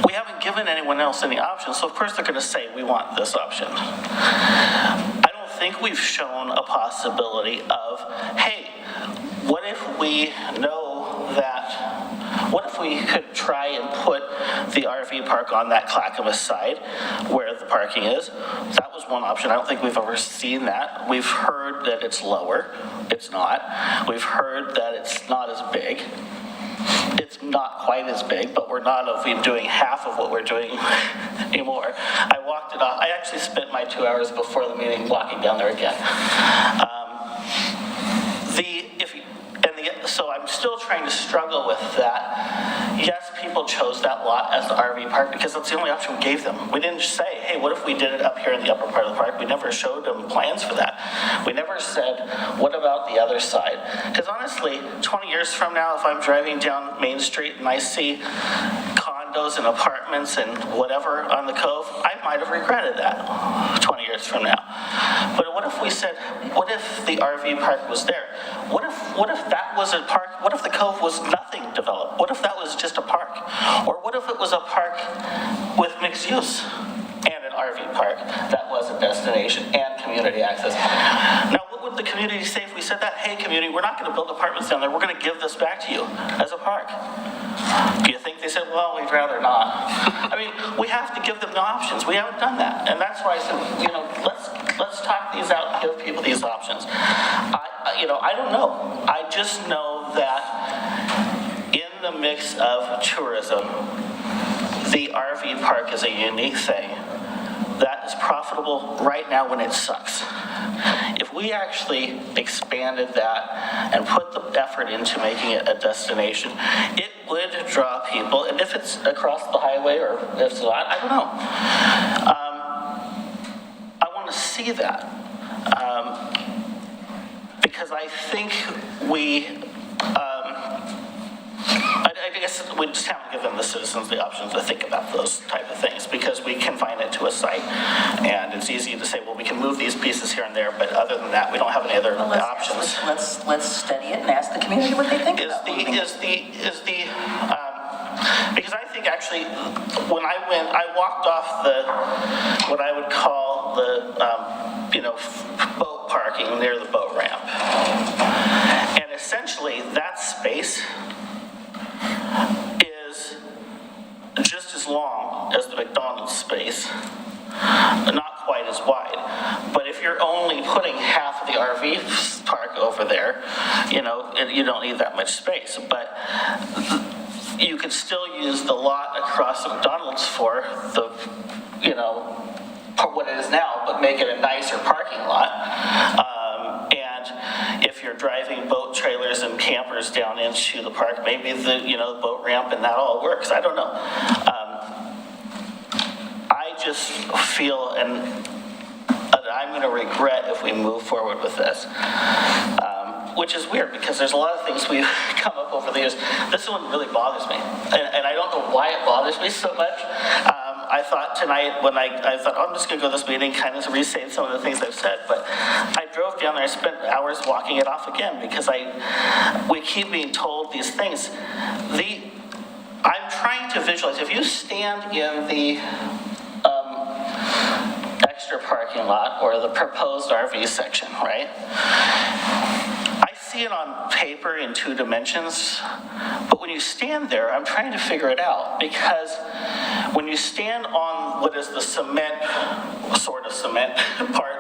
We haven't given anyone else any options, so of course they're gonna say, we want this option. I don't think we've shown a possibility of, hey, what if we know that, what if we could try and put the RV park on that Clackamas side where the parking is? That was one option. I don't think we've ever seen that. We've heard that it's lower. It's not. We've heard that it's not as big. It's not quite as big, but we're not even doing half of what we're doing anymore. I walked it off. I actually spent my 2 hours before the meeting walking down there again. So I'm still trying to struggle with that. Yes, people chose that lot as the RV park because that's the only option we gave them. We didn't say, hey, what if we did it up here in the upper part of the park? We never showed them plans for that. We never said, what about the other side? Because honestly, 20 years from now, if I'm driving down Main Street and I see condos and apartments and whatever on the Cove, I might have regretted that 20 years from now. But what if we said, what if the RV park was there? What if that was a park? What if the Cove was nothing developed? What if that was just a park? Or what if it was a park with mixed use and an RV park that was a destination and community access? Now, what would the community say if we said that? Hey, community, we're not going to build apartments down there. We're going to give this back to you as a park. Do you think they said, well, we'd rather not? I mean, we have to give them the options. We haven't done that. And that's why I said, let's talk these out and give people these options. I don't know. I just know that in the mix of tourism, the RV park is a unique thing that is profitable right now when it sucks. If we actually expanded that and put the effort into making it a destination, it would draw people, and if it's across the highway or if it's not, I don't know. I want to see that. Because I think I guess we just haven't given the citizens the options to think about those type of things, because we confine it to a site, and it's easy to say, well, we can move these pieces here and there, but other than that, we don't have any other options. Let's study it and ask the community what they think about it. Because I think actually, when I walked off what I would call the, boat parking near the boat ramp. And essentially, that space is just as long as the McDonald's space, not quite as wide. But if you're only putting half of the RV park over there, you don't need that much space. But you could still use the lot across the McDonald's for the, for what it is now, but make it a nicer parking lot. And if you're driving boat trailers and campers down into the park, maybe the boat ramp and that all works. I don't know. I just feel that I'm going to regret if we move forward with this. Which is weird, because there's a lot of things we've come up over the years. This one really bothers me, and I don't know why it bothers me so much. I thought tonight, when I thought, I'm just going to go to this meeting, kind of re-say some of the things I've said, but I drove down there, I spent hours walking it off again, because we keep being told these things. I'm trying to visualize, if you stand in the extra parking lot, or the proposed RV section, right? See it on paper in 2 dimensions, but when you stand there, I'm trying to figure it out, because when you stand on what is the cement part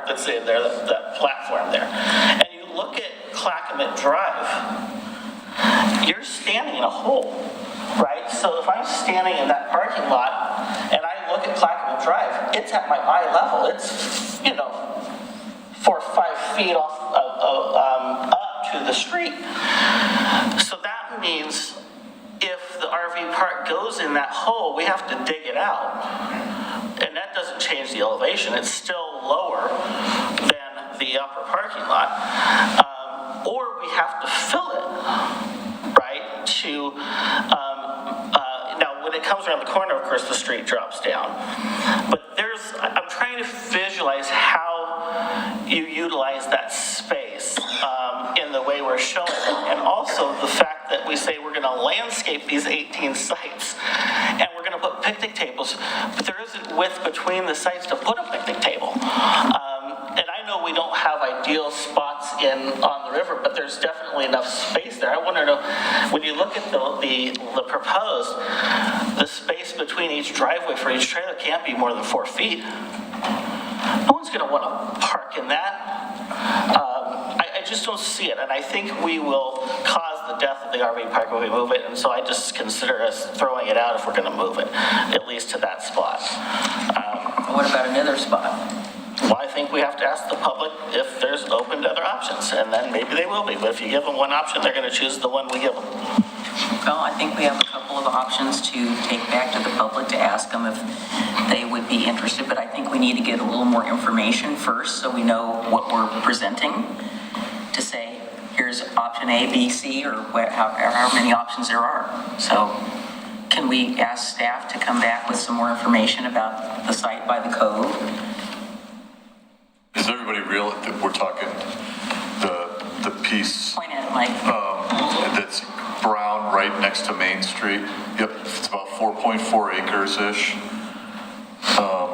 that's in there, that platform there, and you look at Clackamas Drive, you're standing in a hole, right? So if I'm standing in that parking lot and I look at Clackamas Drive, it's at my eye level. It's 4 or 5 feet off up to the street. So that means if the RV park goes in that hole, we have to dig it out. and that doesn't change the elevation, it's still lower than the upper parking lot. Or we have to fill it, right, to, now when it comes around the corner, of course, the street drops down. But I'm trying to visualize how you utilize that space in the way we're showing it. And also the fact that we say we're gonna landscape these 18 sites and we're gonna put picnic tables, but there isn't width between the sites to put a picnic table. And I know we don't have ideal spots on the river, but there's definitely enough space there. I want to know, when you look at the proposed, the space between each driveway for each trailer can't be more than 4 feet. No one's going to want to park in that. I just don't see it, and I think we will cause the death of the RV park when we move it, and so I just consider us throwing it out if we're going to move it, at least to that spot. What about another spot? Well, I think we have to ask the public if there's open to other options, and then maybe they will be. But if you give them one option, they're going to choose the one we give them. Well, I think we have a couple of options to take back to the public to ask them if they would be interested, but I think we need to get a little more information first so we know what we're presenting, to say, here's option A, B, C, or however many options there are. So can we ask staff to come back with some more information about the site by the cove? Is everybody real that we're talking the piece Point at it, Mike. that's brown right next to Main Street? Yep, it's about 4.4 acres-ish.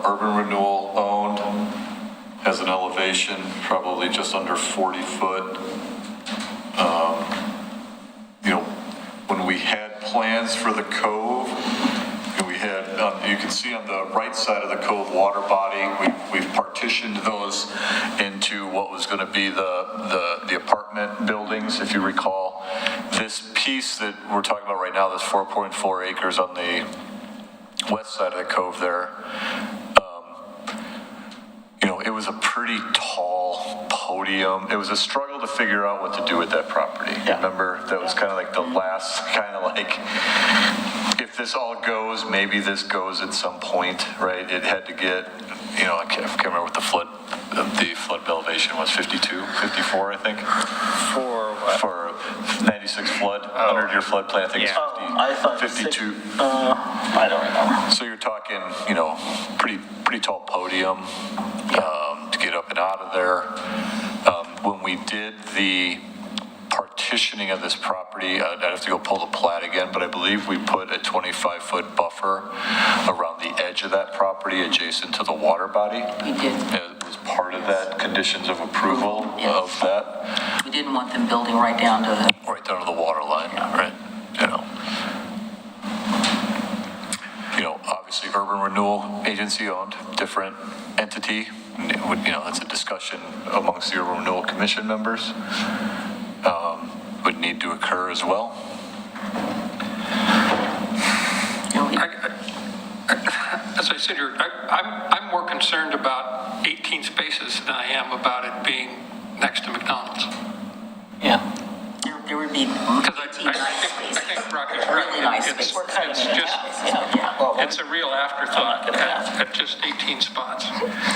Urban Renewal owned, has an elevation probably just under 40 foot. You know, when we had plans for the cove, we had, you can see on the right side of the cove water body, we've partitioned those into what was going to be the apartment buildings, if you recall. This piece that we're talking about right now, this 4.4 acres on the west side of the cove there, you know, it was a pretty tall podium. It was a struggle to figure out what to do with that property. Yeah. Remember, that was kind of like the last kind of like, if this all goes, maybe this goes at some point, right? It had to get, you know, I can't remember what the flood elevation was, 52, 54, I think. For what? For 96 flood, 100-year flood plain, I think it's 50, I thought 52. I don't remember. So you're talking, you know, pretty tall podium to get up and out of there. When we did the partitioning of this property, I'd have to go pull the plat again, but I believe we put a 25-foot buffer around the edge of that property adjacent to the water body. We did. It was part of that conditions of approval of that. We didn't want them building right down to The water line, right? You know, obviously urban renewal agency owned, different entity. You know, that's a discussion amongst the urban renewal commission members. Would need to occur as well. As I said here, I'm more concerned about 18 spaces than I am about it being next to McDonald's. Yeah. there would be Because I think Brock is right. really nice It's space. just, it's a real afterthought at just 18 spots.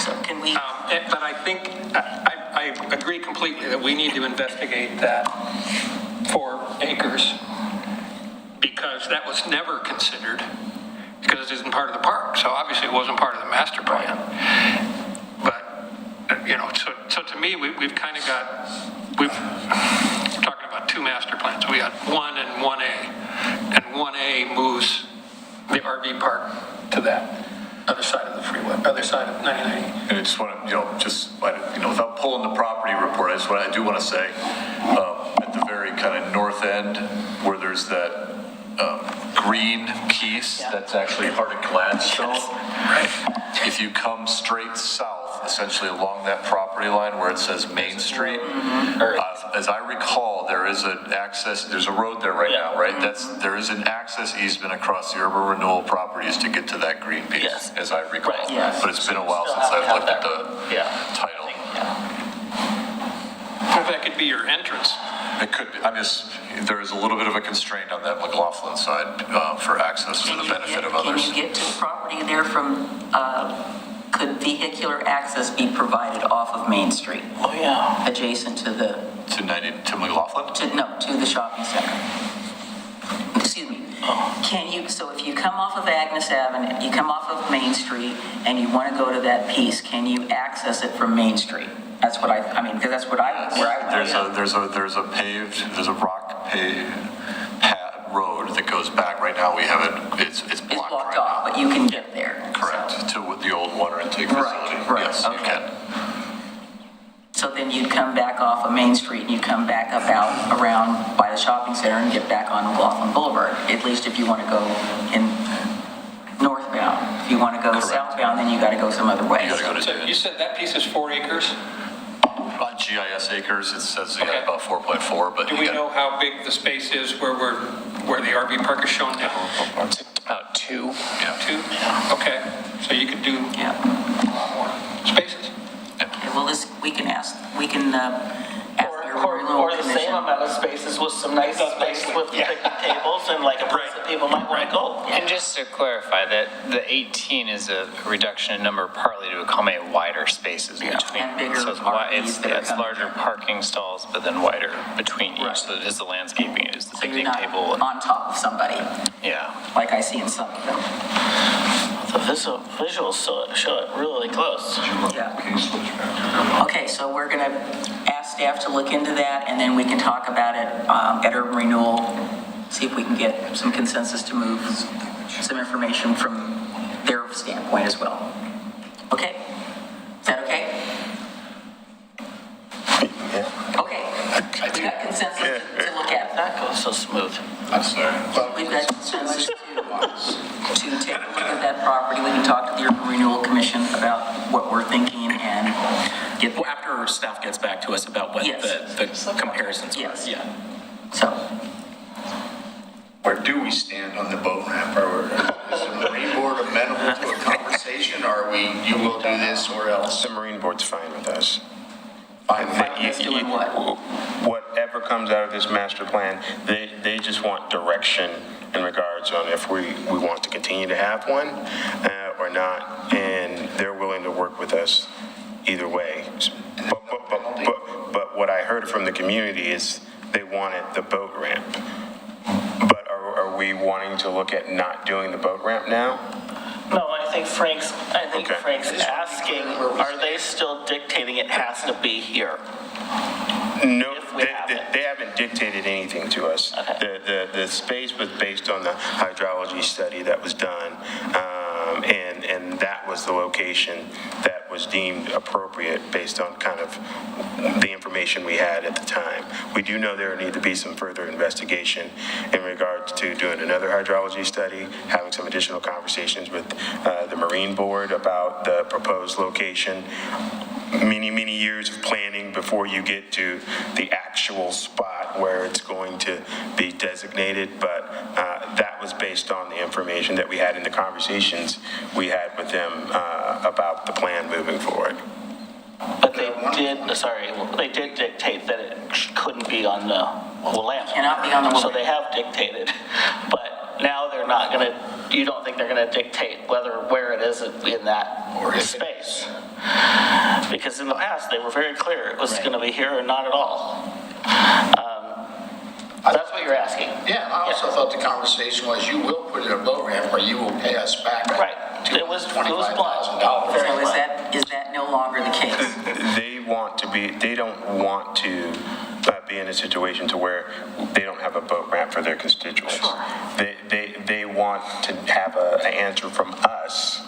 So can we? But I think, I agree completely that we need to investigate that 4 acres, because that was never considered, because it isn't part of the park. So obviously it wasn't part of the master plan. But, you know, so to me, we've kind of got, we're talking about 2 master plans. We got 1 and 1A, and 1A moves the RV park to that other side of the freeway, other side of 99. And I just want to, without pulling the property report, I do want to say, at the very kind of north end, where there's that green piece, that's actually part of Gladstone. Right. If you come straight south, essentially along that property line where it says Main Street, as I recall, there is an access, there's a road there right now, right? There is an access easement across the urban renewal properties to get to that green piece, as I recall. Right, yes. But it's been a while since I've looked at the title. If that could be your entrance. It could be, there is a little bit of a constraint on that McLaughlin side for access for the benefit of others. Can you get to the property there from, could vehicular access be provided off of Main Street? Oh, yeah. Adjacent to the, To McLaughlin? to the shopping center? Excuse me. Can you, so if you come off of Agnes Avenue, you come off of Main Street and you want to go to that piece, can you access it from Main Street? That's what I mean, because that's where I went. There's a rock paved road that goes back. Right now we have it, it's blocked Blocked right off, now. but you can get there. Correct, to the old water intake facility. Right, Yes, you okay. can. So then you'd come back off of Main Street and you'd come back up out around by the shopping center and get back on McLaughlin Boulevard, at least if you want to go in northbound. If you want to go Correct. southbound, then you got to go some other way. You gotta go to So you said that piece is 4 acres? on GIS acres, it says Okay. about 4.4, but Do we know how big the space is where the RV park is shown now? It's about 2. 2? Okay, so you could do a Yeah. lot more spaces. Okay, well, we can ask your renewal Or the same commission. amount of spaces with some nice space with picnic tables and like a place that people might want to go. And just to clarify, that the 18 is a reduction in number partly to accommodate wider spaces between. and bigger So it's RVs that are it's coming larger in. parking stalls, but then wider between Right. each. So it is the landscaping, it is the So you're picnic not table. And, on top of somebody, yeah. like I see in some of them. The visuals show it really close. Yeah. Okay, so we're going to ask staff to look into that, and then we can talk about it at urban renewal, see if we can get some consensus to move some information from their standpoint as well. Okay? Is that okay? Okay. We got consensus to look at. That goes so smooth. I'm sorry. We've got consensus to take a look at that property. We can talk to the Urban Renewal Commission about what we're thinking and get, Well, after staff gets back to us about what Yes. the comparisons were. Yes. Yeah. so, Where do we stand on the boat ramp? Is the Marine Board amenable to a conversation, or you will do this or else? The Marine Board's fine with us. us doing what? Whatever comes out of this master plan, they just want direction in regards on if we want to continue to have one or not, and they're willing to work with us either way. But what I heard from the community is they wanted the boat ramp. But are we wanting to look at not doing the boat ramp now? No, I think Frank's Okay. asking, are they still dictating it has to be here? No, If we have it. they haven't dictated anything to us. Okay. The space was based on the hydrology study that was done, and that was the location that was deemed appropriate based on kind of the information we had at the time. We do know there need to be some further investigation in regards to doing another hydrology study, having some additional conversations with the Marine Board about the proposed location. Many years of planning before you get to the actual spot where it's going to be designated, but that was based on the information that we had in the conversations we had with them about the plan moving forward. But they did dictate that it couldn't be on the land. Cannot be on the So land. they have dictated, but now they're not gonna, you don't think they're gonna dictate where it is in that space? Because in the past, they were very clear it was gonna be here or not at all. That's what you're asking. Yeah, I also thought the conversation was you will put in a boat ramp or you will pay us back. Right. It was blunt. $25,000. Very So is that no longer the case? They don't want to be in a situation to where they don't have a boat ramp for their constituents. They want to have an answer from us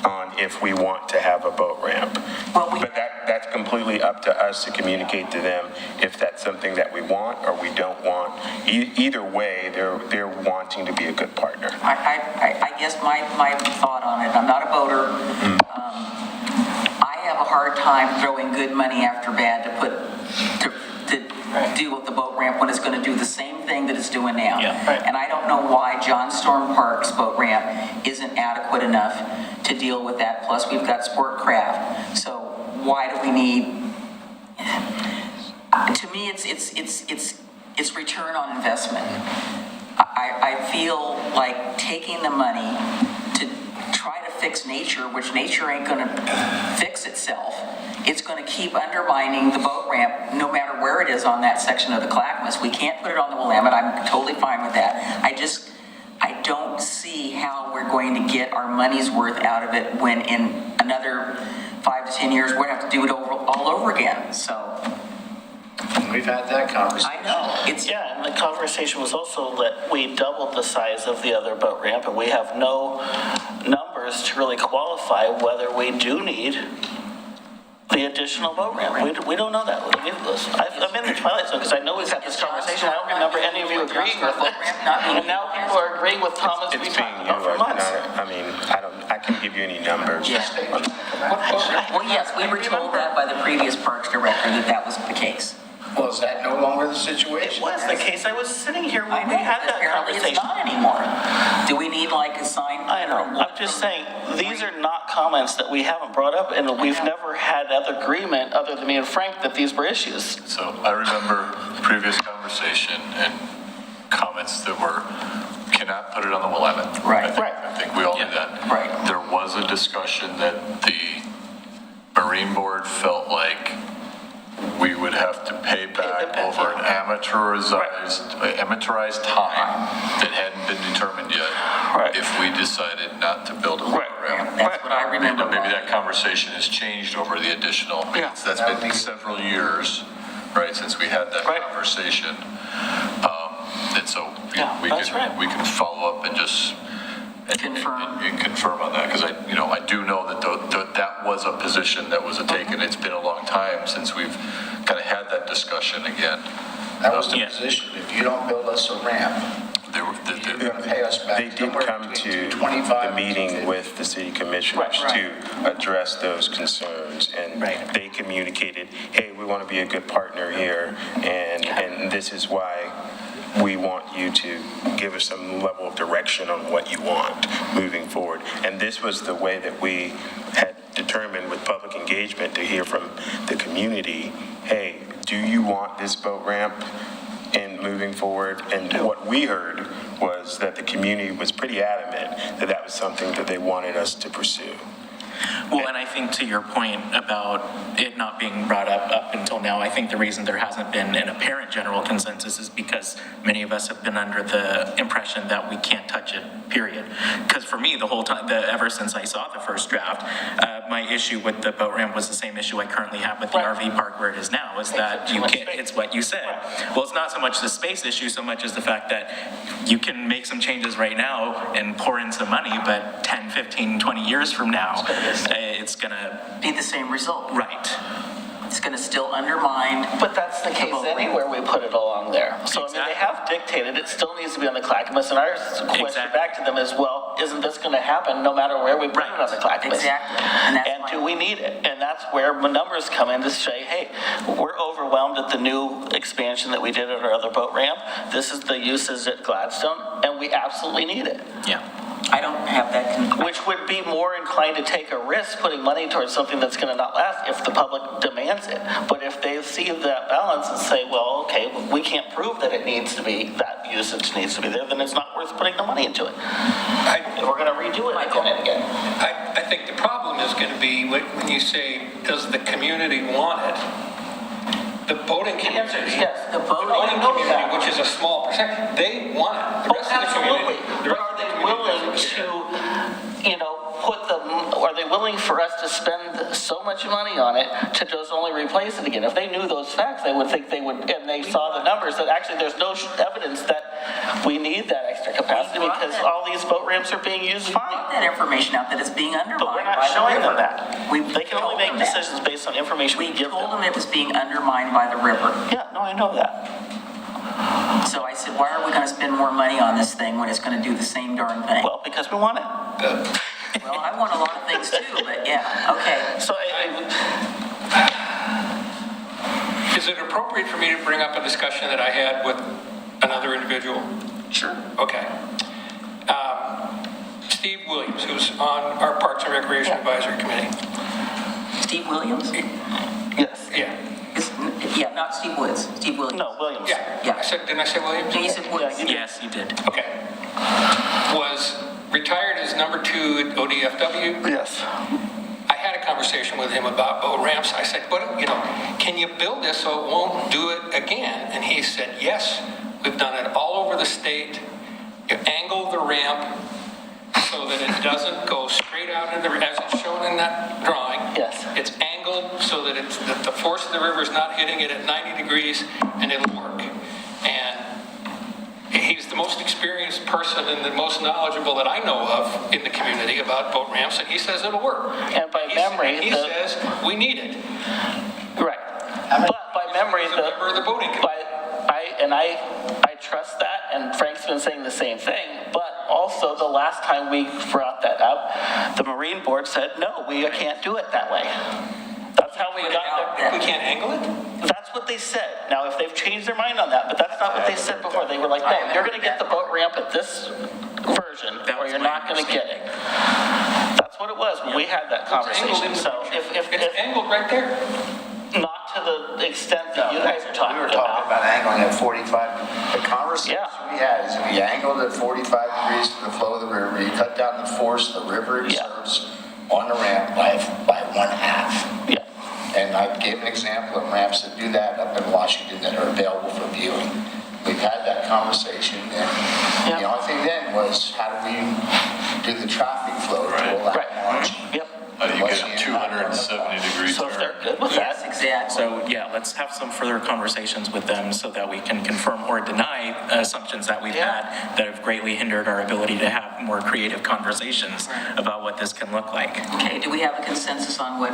on if we want to have a boat ramp. But that's completely up to us to communicate to them if that's something that we want or we don't want. Either way, they're wanting to be a good partner. I guess my thought on it, I'm not a boater. I have a hard time throwing good money after bad to do with the boat ramp when it's going to do the same thing that it's doing now. Yeah, right. And I don't know why John Storm Park's boat ramp isn't adequate enough to deal with that. Plus, we've got sport craft. So why do we need? To me, it's it's return on investment. I feel like taking the money to try to fix nature, which nature ain't gonna fix itself. It's gonna keep undermining the boat ramp, no matter where it is on that section of the Clackamas. We can't put it on the Willamette, I'm totally fine with that. I don't see how we're going to get our money's worth out of it when in another 5 to 10 years, we're gonna have to do it all over again, so. We've had that conversation. I know, Yeah, and the conversation was also that we doubled the size of the other boat ramp, and we have no numbers to really qualify whether we do need the additional boat ramp. We don't know that. I'm in the twilight zone because I know we've had this conversation. I don't remember any of you agreeing with it. And now people are agreeing with comments we It's talked being about for months. I can't give you any numbers. Well, yes, we were told that by the previous Parks Director that was the case. Well, is that no longer the situation? It was the case. I was sitting here I when we know, had that apparently it's conversation. not anymore. Do we need like a sign? I know. I'm just saying, these are not comments that we haven't brought up, and we've never had other agreement, other than me and Frank, that these were issues. So I remember previous conversation and comments that were, cannot put it on the Willamette. Right. I think we all knew that. Right. There was a discussion that the Marine Board felt like we would have to pay back over an amateurized time that hadn't been determined yet if we decided not to build a program. That's what I remember. Maybe that conversation has changed over the additional, that's been several years, right, since we had that conversation. And so we can follow up and just confirm on that, because I do know that that was a position that was taken. It's been a long time since we've kind of had that discussion again. That was the position. If you don't build us a ramp, you're going to pay us back. They did come to the meeting with the city commissioners to address those concerns, and they communicated, hey, we want to be a good partner here, and this is why we want you to give us some level of direction on what you want moving forward. And this was the way that we had determined with public engagement to hear from the community, hey, do you want this boat ramp in moving forward? And what we heard was that the community was pretty adamant that that was something that they wanted us to pursue. Well, and I think to your point about it not being brought up until now, I think the reason there hasn't been an apparent general consensus is because many of us have been under the impression that we can't touch it, period. Because for me, the whole time, ever since I saw the first draft, my issue with the boat ramp was the same issue I currently have with the RV park where it is now, is that you can't, it's what you said. Well, it's not so much the space issue, so much as the fact that you can make some changes right now and pour in some money, but 10, 15, 20 years from now, it's gonna be the same result. Right. It's gonna still undermine. But that's the case anywhere we put it along there. So, I mean, they have dictated, it still needs to be on the Clackamas, and our question back to them is, well, isn't this gonna happen no matter where we put it on the Clackamas? Exactly. And do we need it? And that's where my numbers come in to say, hey, we're overwhelmed at the new expansion that we did at our other boat ramp. This is the uses at Gladstone, and we absolutely need it. Yeah. I don't have that. Which would be more inclined to take a risk putting money towards something that's going to not last if the public demands it. But if they see that balance and say, well, okay, we can't prove that it needs to be, that usage needs to be there, then it's not worth putting the money into it. We're going to redo it again and again. I think the problem is going to be when you say, does the community want it? The boating community, yes. the boating community, which is a small percent, they want it. The rest of the community, But are they willing to, are they willing for us to spend so much money on it to just only replace it again? If they knew those facts, they would think they would, and they saw the numbers, that actually there's no evidence that we need that extra capacity because all these boat ramps are being used fine. We that information out that it's being undermined. But we're not showing them that. They can only make decisions based on information we give them. We told them it was being undermined by the river. Yeah, no, I know that. So I said, why are we gonna spend more money on this thing when it's gonna do the same darn thing? Well, because we want it. Well, I want a lot of things too, but yeah, okay. So Is it appropriate for me to bring up a discussion that I had with another individual? Sure. Okay. Steve Williams, who's on our Parks and Recreation Advisory Committee. Steve Williams? Yes. Yeah. Yeah, not Steve Woods, Steve Williams. No, Williams. Yeah, didn't I say Williams? No, you said Woods. Yes, you did. Okay. Was retired as number 2 at ODFW. Yes. I had a conversation with him about boat ramps. I said, but, can you build this so it won't do it again? And he said, yes, we've done it all over the state. You angle the ramp so that it doesn't go straight out into the, as it's shown in that drawing. Yes. It's angled so that that the force of the river is not hitting it at 90 degrees, and it'll work. And he's the most experienced person and the most knowledgeable that I know of in the community about boat ramps, and he says it'll work. And by memory, he says we need it. Right. But by memory, He's a member of the boating committee. I trust that, and Frank's been saying the same thing, but also the last time we brought that up, the Marine Board said, no, we can't do it that way. That's how we got there. We can't angle it? That's what they said. Now, if they've changed their mind on that, but that's not what they said before. They were like, no, you're going to get the boat ramp at this version, or you're not going to get it. That's what it was when we had that conversation. So It's angled right there. not to the extent that you guys are talking We were talking about angling at 45. The conversation we had is if you angled at 45 degrees to the flow of the river, you cut down the force the river exerts on the ramp by 1/2. Yeah. And I gave an example of ramps that do that up in Washington that are available for viewing. We've had that conversation, and the only thing then was how do we do the traffic flow to allow launching? Yep. How do you get a 270 degree So if turn? they're good with Yes, that, exactly. So, yeah, let's have some further conversations with them so that we can confirm or deny assumptions that we've had that have greatly hindered our ability to have more creative conversations about what this can look like. Okay, do we have a consensus on what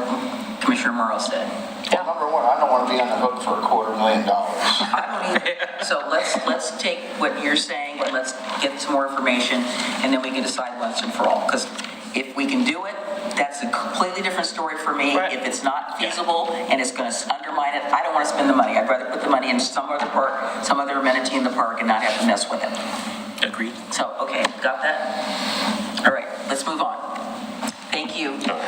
Commissioner Marl said? Well, number one, I don't want to be on the hook for $250,000. I don't either. So let's take what you're saying and let's get some more information, and then we can decide once and for all. Because if we can do it, that's a completely different story for me. Right. If it's not feasible and it's going to undermine it, I don't want to spend the money. I'd rather put the money in some other park, some other amenity in the park, and not have to mess with it. Agreed. So, okay, got that? All right, let's move on. Thank you. okay.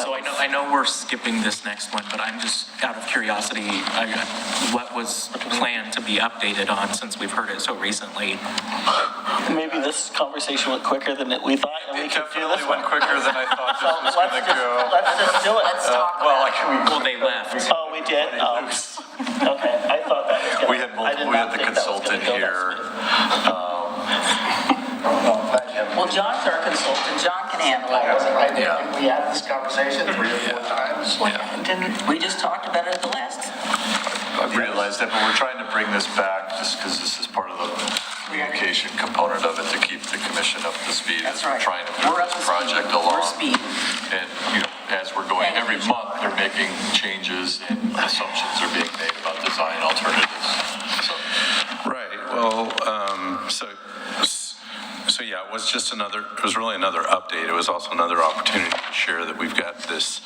So I know we're skipping this next one, but I'm just out of curiosity, what was planned to be updated on since we've heard it so recently? Maybe this conversation went quicker than we thought, and we It could do definitely this went one. quicker than I thought So this was going to go. let's just do it. Let's talk Well, about it. They left. Oh, we did? Oh, okay. I thought that was gonna. We had I did multiple, we not had the think that was gonna consultant go that here. smooth. Well, John's our consultant. John can handle I it. think we had this conversation 3 or 4 times. We just talked about it at the last. I realized that, but we're trying to bring this back just because this is part of the communication component of it to keep the commission up to speed as That's we're right. trying to move We're up this to speed. project We're along. speeding. And, as we're going, Thank every you. month, they're making changes and assumptions are being made about design alternatives. So, Right, well, so yeah, it was really another update. It was also another opportunity to share that we've got this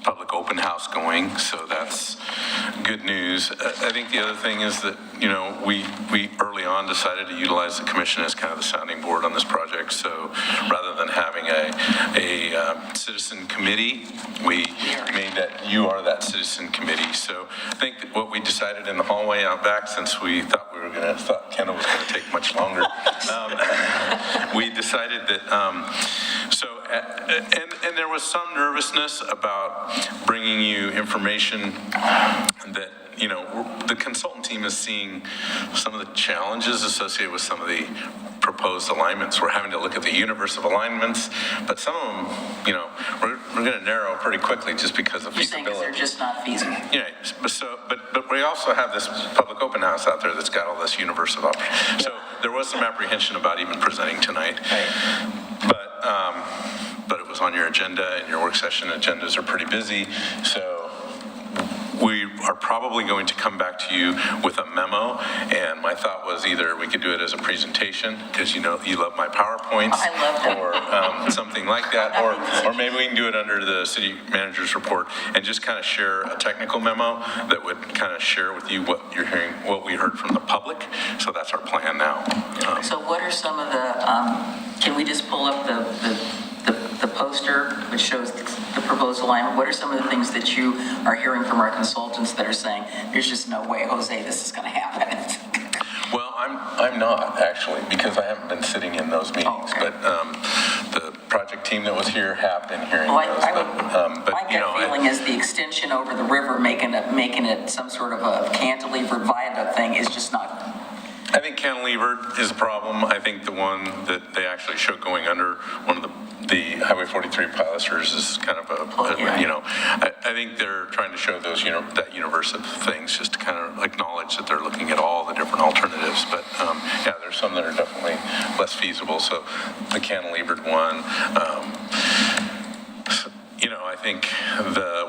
public open house going, so that's good news. I think the other thing is that, we early on decided to utilize the commission as kind of the sounding board on this project, so rather than having a citizen committee, we made that you are that citizen committee. So I think that what we decided in the hallway out back, since we thought Kendall was going to take much longer, we decided that, and there was some nervousness about bringing you information that, the consultant team is seeing some of the challenges associated with some of the proposed alignments. We're having to look at the universe of alignments, but some of them, we're going to narrow pretty quickly just because of You're saying because feasibility. they're just not feasible. Yeah, but we also have this public open house out there that's got all this universe of options. So there was some apprehension about even presenting tonight. But it was on your agenda, and your work session agendas are pretty busy. So we are probably going to come back to you with a memo, and my thought was either we could do it as a presentation, because you love my PowerPoints. I love them. Or something like that, or maybe we can do it under the city manager's report and just kind of share a technical memo that would kind of share with you what you're hearing, what we heard from the public. So that's our plan now. So what are some of the, can we just pull the poster which shows the proposed alignment, what are some of the things that you are hearing from our consultants that are saying, there's just no way, Jose, this is going to happen? Well, I'm not actually, because I haven't been sitting in those meetings, but the project team that was here have been hearing those. My gut feeling is the extension over the river, making it some sort of a cantilevered viaduct thing is just not. I think cantilever is a problem. I think the one that they actually show going under one of the Highway 43 pilasters is kind of I think they're trying to show those, that universe of things, just to kind of acknowledge that they're looking at all the different alternatives. But yeah, there's some that are definitely less feasible. So the cantilevered one, I think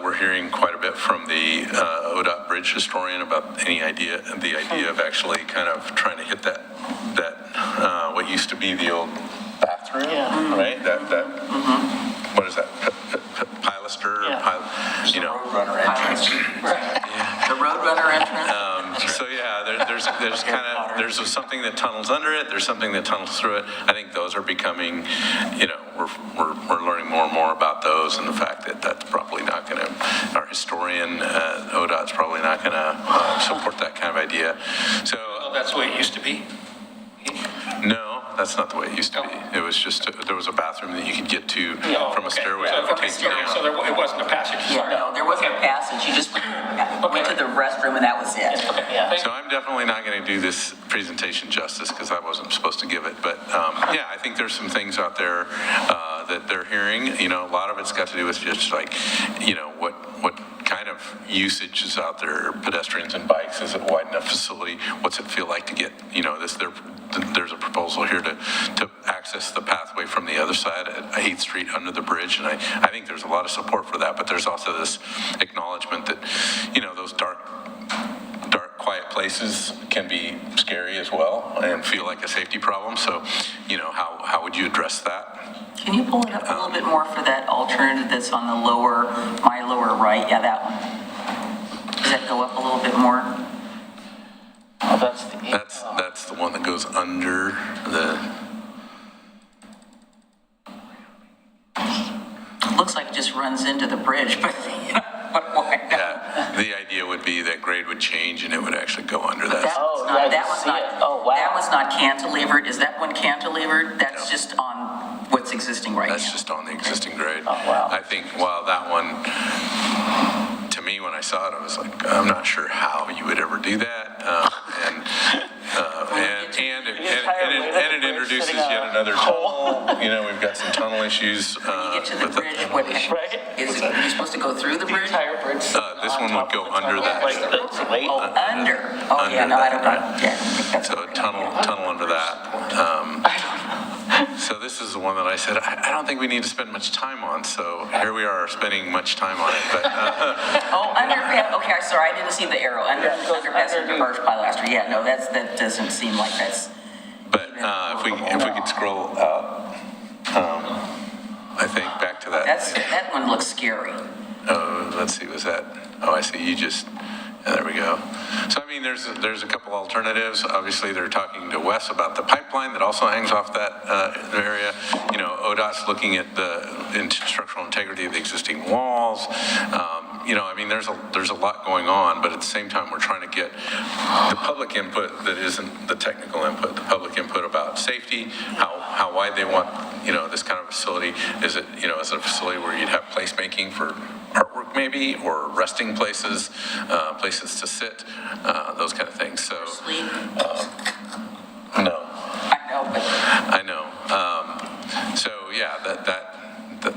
we're hearing quite a bit from the ODOT bridge historian about the idea of actually kind of trying to hit that what used to be the old bathroom, right? What is that? Pilaster? Roadrunner entrance. The Roadrunner entrance. So yeah, there's something that tunnels under it. There's something that tunnels through it. I think those are becoming, we're learning more and more about those, and the fact that that's probably not going to. Our historian ODOT's probably not going to support that kind of idea. So that's the way it used to be. No, that's not the way it used to be. It was just there was a bathroom that you could get to from a stairway that would take you down. So it wasn't a passage. No, there wasn't a passage. You just went to the restroom and that was it. So I'm definitely not going to do this presentation justice because I wasn't supposed to give it. But yeah, I think there's some things out there that they're hearing. A lot of it's got to do with just like, what kind of usage is out there, pedestrians and bikes. Is it a wide enough facility? What's it feel like to get, there's a proposal here to access the pathway from the other side at 8th Street under the bridge. And I think there's a lot of support for that, but there's also this acknowledgement that, those dark, quiet places can be scary as well and feel like a safety problem. So, how would you address that? Can you pull it up a little bit more for that alternative that's on the my lower right? Yeah, that one. Does that go up a little bit more? Oh, That's the one that goes under the. Looks like it just runs into the bridge, but why not? Yeah, the idea would be that grade would change and it would actually go under that. That one's not cantilevered. Is that one cantilevered? That's just on what's existing right now. That's just on the existing grade. Oh, wow. I think, that one, to me, when I saw it, I was like, I'm not sure how you would ever do that. And it introduces yet another tunnel. We've got some tunnel issues. When you get to the bridge, are you supposed to go through the bridge? This one would go under that. Under. Oh, yeah, no, I don't know. So a tunnel under that. So this is the one that I said, I don't think we need to spend much time on. So here we are spending much time on it. But underpass. Okay, sorry, I didn't see the arrow. Underpass under Barge Pilaster. Yeah, no, that doesn't seem like that's. But if we could scroll out, I think back to that. That one looks scary. Oh, let's see. Was that? Oh, I see. There we go. So, there's a couple alternatives. Obviously, they're talking to Wes about the pipeline that also hangs off that area. ODOT's looking at the structural integrity of the existing walls. There's a lot going on, but at the same time, we're trying to get the public input that isn't the technical input, the public input about safety, how wide they want, this kind of facility. Is it a facility where you'd have placemaking for artwork maybe, or resting places, places to sit, those kind of things. So, sleep? No. I know. So yeah, that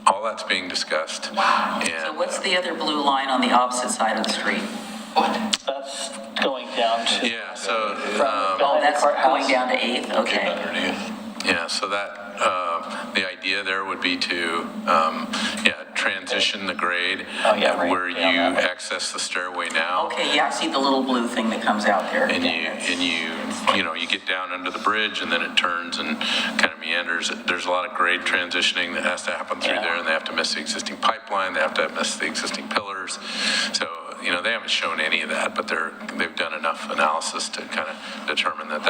all that's being discussed. And So what's the other blue line on the opposite side of the street? That's going down to. Yeah. So that's going down to 8th. Okay. Yeah. So that the idea there would be to transition the grade where you access the stairway now. Okay, yeah, I see the little blue thing that comes out there. And you get down under the bridge and then it turns and kind of meanders. There's a lot of grade transitioning that has to happen through there, and they have to miss the existing pipeline. They have to miss the existing pillars. So they haven't shown any of that, but they've done enough analysis to kind of determine that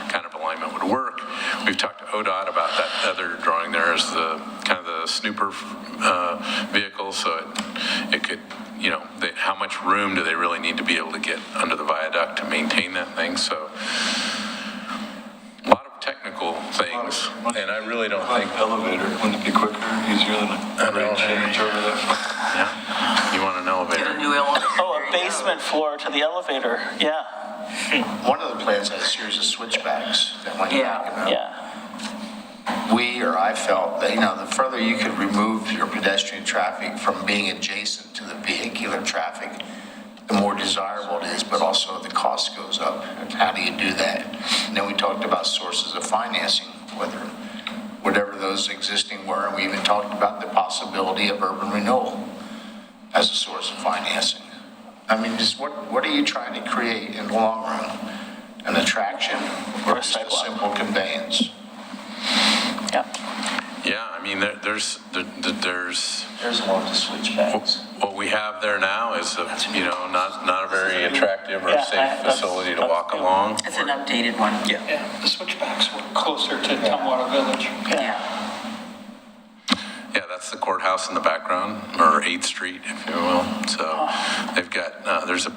kind of alignment would work. We've talked to ODOT about that other drawing there viaduct to maintain that thing, so a lot of technical things, and I really don't think. Elevator, wouldn't it be quicker, easier than a grade change over there? Yeah, you want an Get elevator? a new elevator. Oh, There a you go. basement floor to the elevator, yeah, One of the plans had a series of switchbacks that went Yeah. back and up. yeah. I felt that, the further you could remove your pedestrian traffic from being adjacent to the vehicular traffic, the more desirable it is, but also the cost goes up. And how do you do that? And then we talked about sources of financing, whatever those existing were, and we even talked about the possibility of urban renewal as a source of financing. I mean, just what are you trying to create in the long run? An attraction or just a simple conveyance? Yeah. Yeah, I mean, there's There's a lot of switchbacks. what we have there now is not a very attractive or Yeah, safe that's- facility to walk along. It's an updated one. Yeah, the switchbacks were closer to Tumwater Village. Yeah. Yeah, that's the courthouse in the background, or 8th Street, if you will. So they've got, there's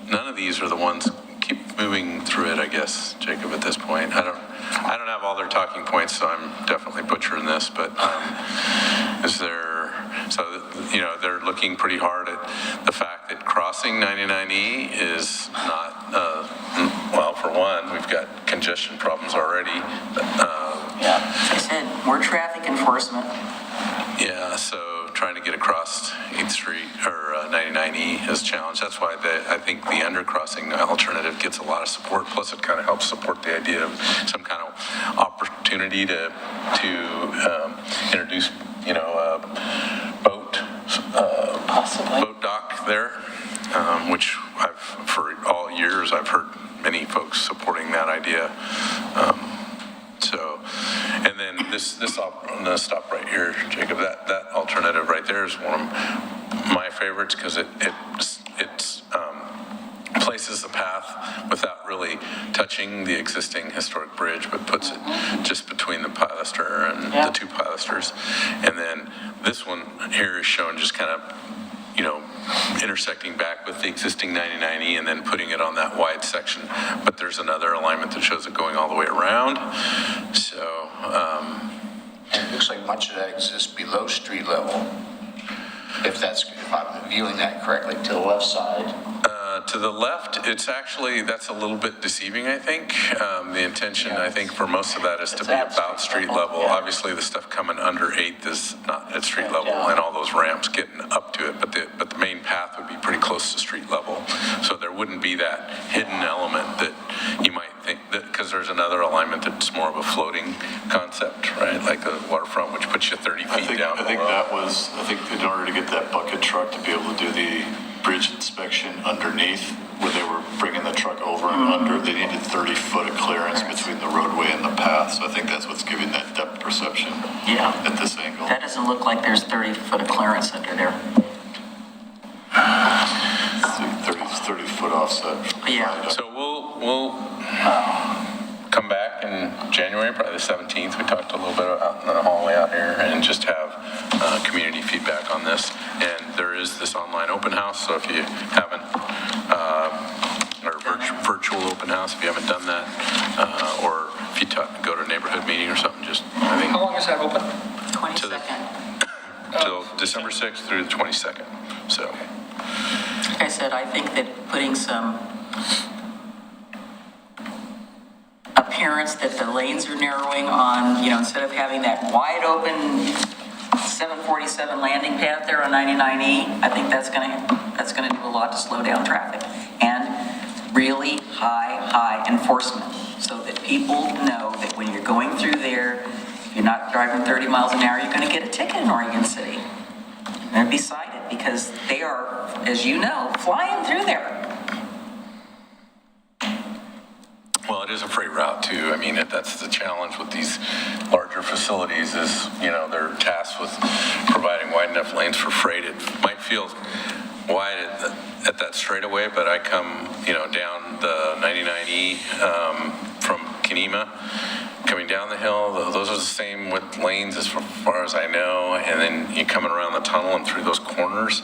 none of these are the ones keep moving through it, I guess, Jacob, at this point. I don't have all their talking points, so I'm definitely butchering this, but they're looking pretty hard at the fact that crossing 99E is not, well, for one, we've got congestion problems already. Yeah. As I said, more traffic enforcement. Yeah, so trying to get across 8th Street or 99E is a challenge. That's why I think the undercrossing alternative gets a lot of support. Plus, it kind of helps support the idea of some kind of opportunity to introduce, boat dock there, which for all years I've heard many folks supporting that idea. And then I'm going to stop right here, Jacob. That alternative right there is one of my favorites because it places the path without really touching the existing historic bridge, but puts it just between the pilaster and the two pilasters. And then this one here is shown just kind of, intersecting back with the existing 99E and then putting it on that wide section. But there's another alignment that shows it going all the way around. So, It looks like much of that exists below street level, if I'm viewing that correctly, to the left side. to the left, that's a little bit deceiving, I think. The intention, I think, for most of that is to be about street level. Obviously, the stuff coming under 8th is not at street level, and all those ramps getting up to it, but the main path would be pretty close to street level. So there wouldn't be that hidden element that you might think, that because there's another alignment that's more of a floating concept, right? Like the waterfront, which puts you 30 feet down below. I think in order to get that bucket truck to be able to do the bridge inspection underneath, where they were bringing the truck over and under, they needed 30 foot of clearance between the roadway and the path. So I think that's what's giving that depth perception at this angle. That doesn't look like there's 30 foot of clearance under there. 30 foot offset. Yeah. So we'll come back in January, probably the 17th. We talked a little bit out in the hallway out here and just have community feedback on this. And there is this online open house, so if you haven't, or virtual open house, if you haven't done that, or if you go to a neighborhood meeting or something, I think How long is that open? 22nd. till December 6th through the 22nd. So. Like I said, I think that putting some appearance that the lanes are narrowing on, instead of having that wide open 747 landing path there on 99E, I think that's gonna do a lot to slow down traffic. And really high enforcement, so that people know that when you're going through there, if you're not driving 30 miles an hour, you're gonna get a ticket in Oregon City. You're gonna be cited because they are, as you know, flying through there. Well, it is a freight route too. I mean, that's the challenge with these larger facilities is, they're tasked with providing wide enough lanes for freight. It might feel wide at that straightaway, but I come, down the 99E from Kenema, coming down the hill. Those are the same with lanes as far as I know. And then you coming around the tunnel and through those corners,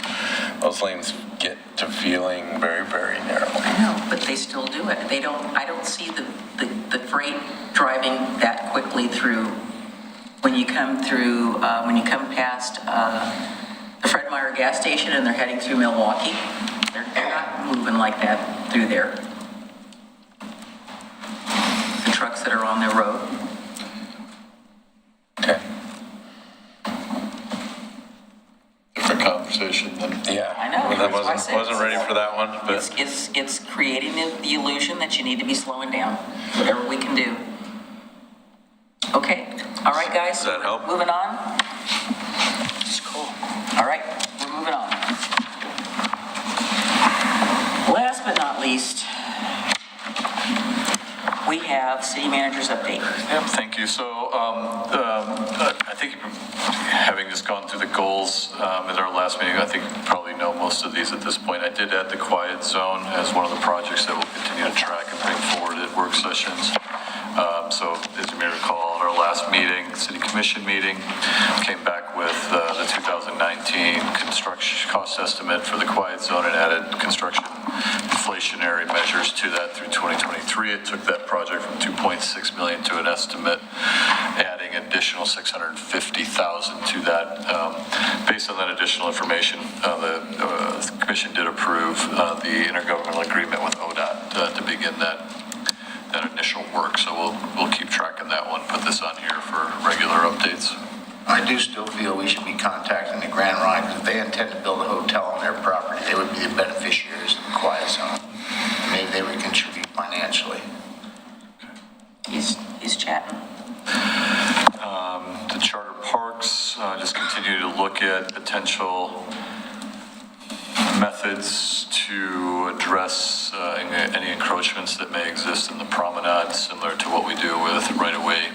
those lanes get to feeling very, very narrow. I know, but they do it. I don't see the freight driving that quickly through, when you come past the Fred Meyer gas station and they're heading through Milwaukee. They're not moving like that through there. The trucks that are on their road. Okay. Different conversation then. Yeah. I know. That That's why I said wasn't ready for that one, but It's creating the illusion that you need to be slowing down, whatever we can do. Okay, all right, guys. Does that help? Moving on. It's cool. All right, we're moving on. Last but not least, we have city manager's update. Yep, thank you. So I think having just gone through the goals at our last meeting, I think you probably know most of these at this point. I did add the quiet zone as one of the projects that we'll continue to track and bring forward at work sessions. So as you may recall, at our last meeting, city commission meeting, came back with the 2019 construction cost estimate for the quiet zone and added construction inflationary measures to that through 2023. It took that project from 2.6 million to an estimate, adding additional 650,000 to that. Based on that additional information, the commission did approve the intergovernmental agreement with ODOT to begin that initial work. So we'll keep tracking that one, put this on here for regular updates. I do still feel we should be contacting the Grand Rhine, because if they intend to build a hotel on their property, they would be the beneficiaries of the quiet zone. Maybe they would contribute financially. He's chatting. The charter parks, just continue to look at potential methods to address any encroachments that may exist in the promenade, similar to what we do with right-of-way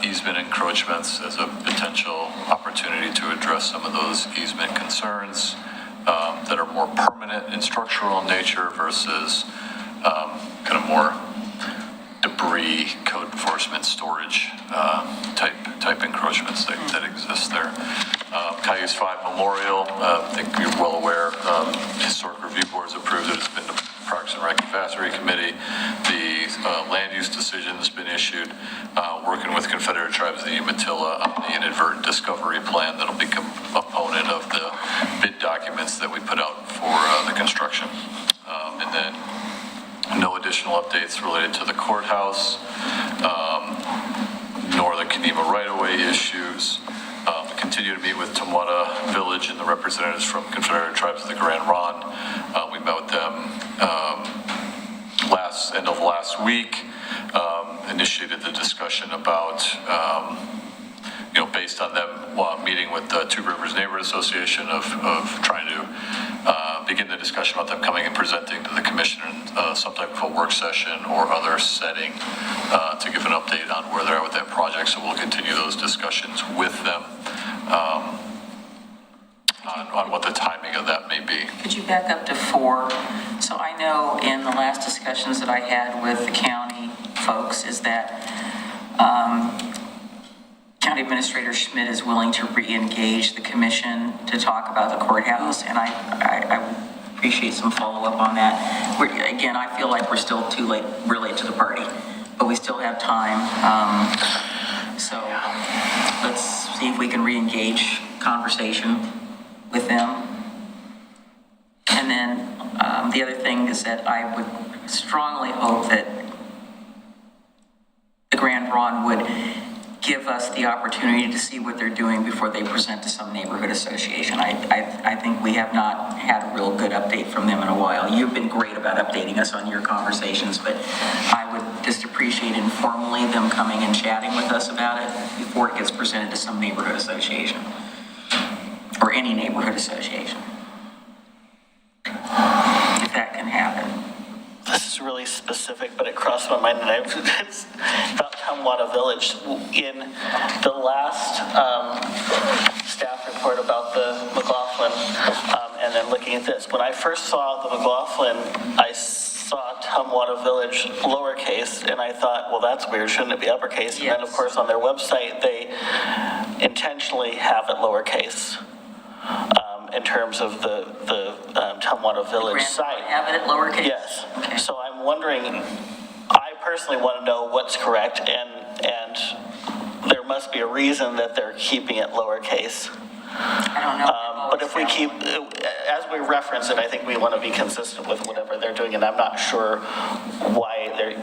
easement encroachments, as a potential opportunity to address some of those easement concerns that are more permanent and structural in nature versus kind of more debris, code enforcement, storage type encroachments that exist there. Cayuse 5 Memorial, I think you're well aware, Historic Review Board's approved it. It's been to Parks and Rec Advisory Committee. The land use decision has been issued, working with Confederate Tribes of the Umatilla on the inadvertent discovery plan that'll become a component of the bid documents that we put out for the construction. And then no additional updates related to the courthouse, nor the Kenema right-of-way issues. Continue to meet with Tumwata Village and the representatives from Confederate Tribes of the Grand Ronde. We met with them end of last week, initiated the discussion about, based on them meeting with the Two Rivers Neighborhood Association of trying to begin the discussion about them coming and presenting to the commission in some type of a work session or other setting to give an update on where they're at with that project. So we'll continue those discussions with them on what the timing of that may be. Could you back up to 4? So I know in the last discussions that I had with the county folks is that County Administrator Schmidt is willing to re-engage the commission to talk about the courthouse, and I appreciate some follow-up on that. Again, I feel like we're still we're late to the party, but we still have time. So let's see if we can re-engage conversation with them. And then the other thing is that I would strongly hope that the Grand Ronde would give us the opportunity to see what they're doing before they present to some neighborhood association. I think we have not had a real good update from them in a while. You've been great about updating us on your conversations, but I would just appreciate informally them coming and chatting with us about it before it gets presented to some neighborhood association or any neighborhood association. If that can happen. This is really specific, but it crossed my mind, and it's about Tumwata Village. In the last staff report about the McLaughlin, and then looking at this, when I first saw the McLaughlin, I saw Tumwata Village lowercase, and I thought, well, that's weird, shouldn't it be uppercase? And then, of course, on their website, they intentionally have it lowercase. In terms of the Tumwata Village site. Have it at lowercase? Yes. Okay. So I'm I'm wondering, I personally want to know what's correct, and there must be a reason that they're keeping it lowercase. I don't know. But if we keep, as we reference it, I think we want to be consistent with whatever they're doing, and I'm not sure why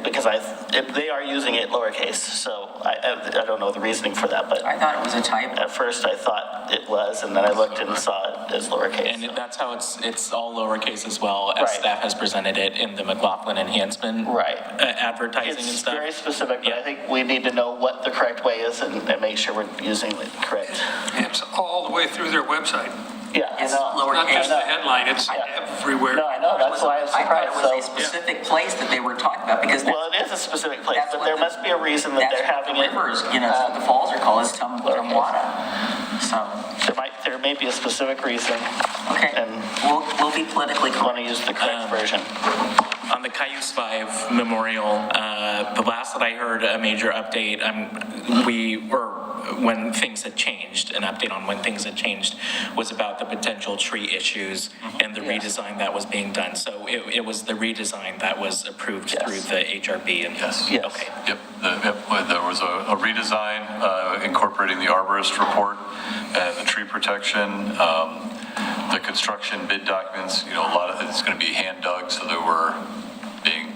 because if they are using it lowercase, so I don't know the reasoning for that, but. I thought it was a typo. At first I thought it was, and then I looked and saw it as lowercase. And that's how it's all lowercase as well, as Right. staff has presented it in the McLaughlin enhancement Right. Advertising and It's stuff. very specific, but I think we need to know what the correct way is and make sure we're using it correct. It's all the way through their website. Yeah, I It's know. Not just the I know. headline, it's everywhere. No, I know, that's why I was I thought it surprised, was a so. specific place that they were talking about, because Well, it is a specific place, that's but what there the- must be a reason that they're that's what having the it. rivers, the falls are called, is Tumwada. So, There may be a specific reason. okay, And we'll be politically want to correct. use the correct version. On the Cayuse 5 memorial, the last that I heard a major update, when things had changed, an update on when things had changed, was about the potential tree issues and the redesign that was being done. So it was the redesign that was approved Yes. through the HRB. And Yes. Yes. Okay. Yep, there was a redesign incorporating the arborist report and the tree protection, the construction bid documents, a lot of it's going to be hand dug, so they were being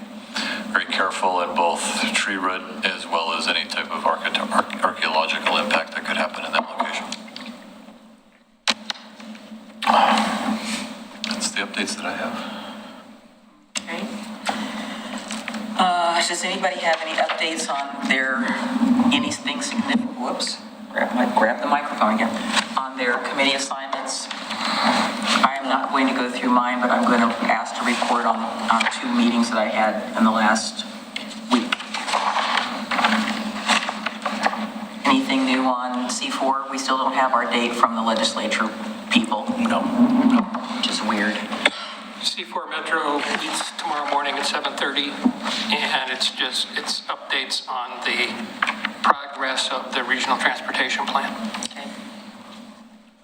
very careful in both tree root as well as any type of archaeological impact that could happen in that location. That's the updates that I have. Okay. Does anybody have any updates on anything significant, whoops, grab the microphone again, on their committee assignments? I am not going to go through mine, but I'm going to ask to report on 2 meetings that I had in the last week. Anything new on C4? We still don't have our date from the legislature people. No. Which is weird. C4 Metro meets tomorrow morning at 7:30, and it's updates on the progress of the regional transportation plan. Okay.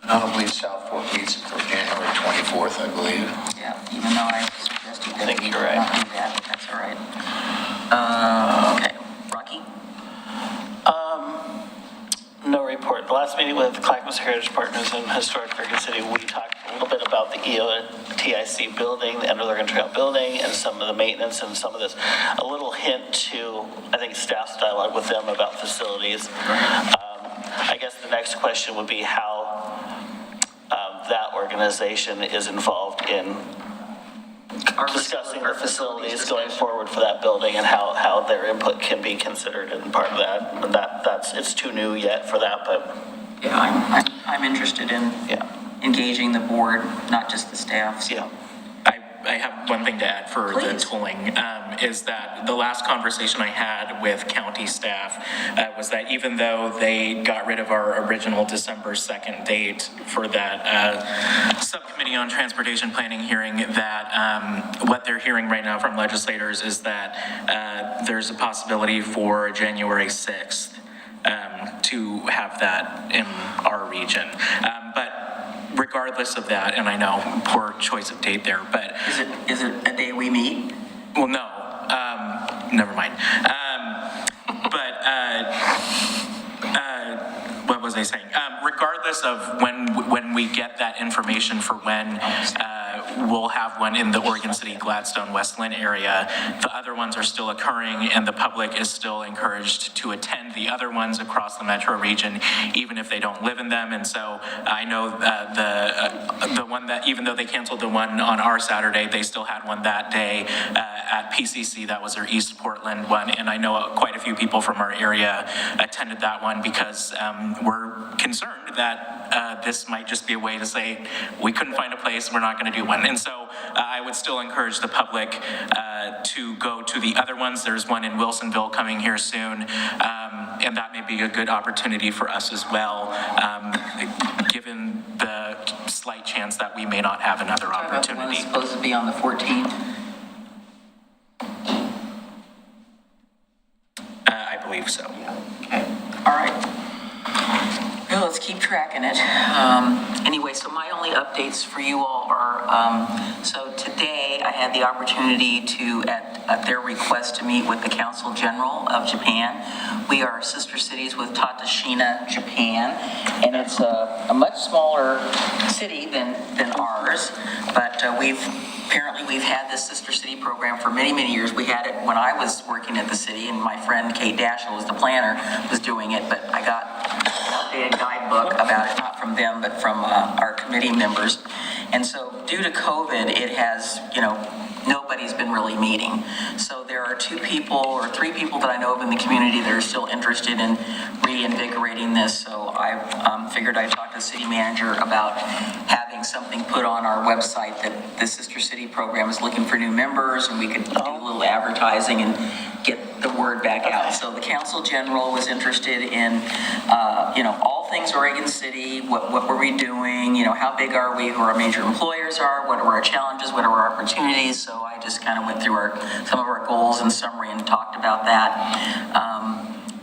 I don't believe South Fork meets until January 24th, I believe. Yeah, even though I suggested that think we you're right. not do that, but that's all right. Okay, Rocky? No report. The last meeting with Clackamas Heritage Partners in Historic Bergen City, we talked a little bit about the EOTIC building, the Ender Trail building, and some of the maintenance and some of this. A little hint to, I think, staff's dialogue with them about facilities. I guess the next question would be how that organization is involved in discussing the facilities going forward for that building and how their input can be considered and part of that. And it's too new yet for that, but Yeah, I'm interested in yeah. engaging the board, not just the staff. So Yeah. I have one thing to add for the Please. tolling, is that the last conversation I had with county staff was that even though they got rid of our original December 2nd date for that subcommittee on transportation planning hearing, that what they're hearing right now from legislators is that there's a possibility for January 6th to have that in our region. But regardless of that, and I know, poor choice of date there, but Is it a day we meet? well, no, never mind. What was I saying? Regardless of when we get that information for when we'll have one in the Oregon City, Gladstone, West Linn area, the other ones are still occurring, and the public is still encouraged to attend the other ones across the metro region, even if they don't live in them. And so I know the one that, even though they canceled the one on our Saturday, they still had one that day at PCC. That was their East Portland one, and I know quite a few people from our area attended that one because we're concerned that this might just be a way to say, we couldn't find a place, we're not going to do one. And so I would still encourage the public to go to the other ones. There's one in Wilsonville coming here soon, and that may be a good opportunity for us as well, given the slight chance that we may not have another opportunity. It's supposed to be on the 14th. I believe so. Okay, all right. Well, let's keep tracking it. Anyway, so my only updates for you all are, so today I had the opportunity to, at their request, to meet with the Council General of Japan. We are sister cities with Tatashina, Japan, and it's a much smaller city than ours, but apparently we've had this sister city program for many, many years. We had it when I was working at the city, and my friend Kate Dashel was the planner, was doing it, but I got an updated guidebook about it, not from them, but from our committee members. And so due to COVID, it has, nobody's been really meeting. So there are 2 people or 3 people that I know of in the community that are still interested in reinvigorating this. So I figured I'd talk to the city manager about having something put on our website that the Sister City program is looking for new members, and we could do a little advertising and get the word back out. So the Council General was interested in, all things Oregon City, what were we doing, how big are we, who our major employers are, what are our challenges, what are our opportunities. So I just kind of went through some of our goals in summary and talked about that.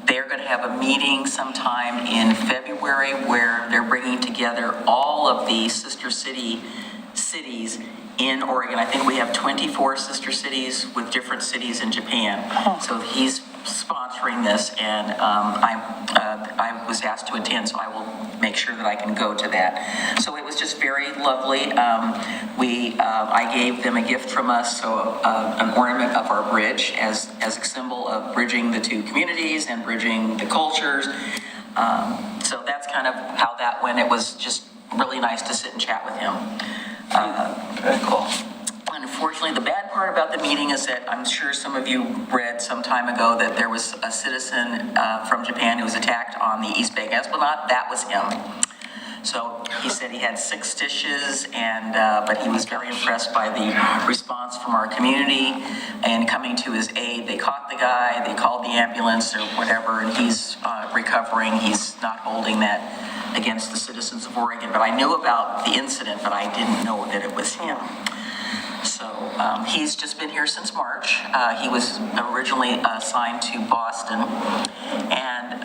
They're going to have a meeting sometime in February where they're bringing together all of the sister cities in Oregon. I think we have 24 sister cities with different cities in Japan. So he's sponsoring this, and I was asked to attend, so I will make sure that I can go to that. So it was just very lovely. I gave them a gift from us, so an ornament of our bridge as a symbol of bridging the 2 communities and bridging the cultures. So that's kind of how that went. It was just really nice to sit and chat with him. Very cool. Unfortunately, the bad part about the meeting is that I'm sure some of you read some time ago that there was a citizen from Japan who was attacked on the East Bay Esplanade. That was him. So he said he had 6 stitches, but he was very impressed by the response from our community and coming to his aid. They caught the guy, they called the ambulance or whatever, and he's recovering. He's not holding that against the citizens of Oregon. But I knew about the incident, but I didn't know that it was him. So he's just been here since March. He was originally assigned to Boston. And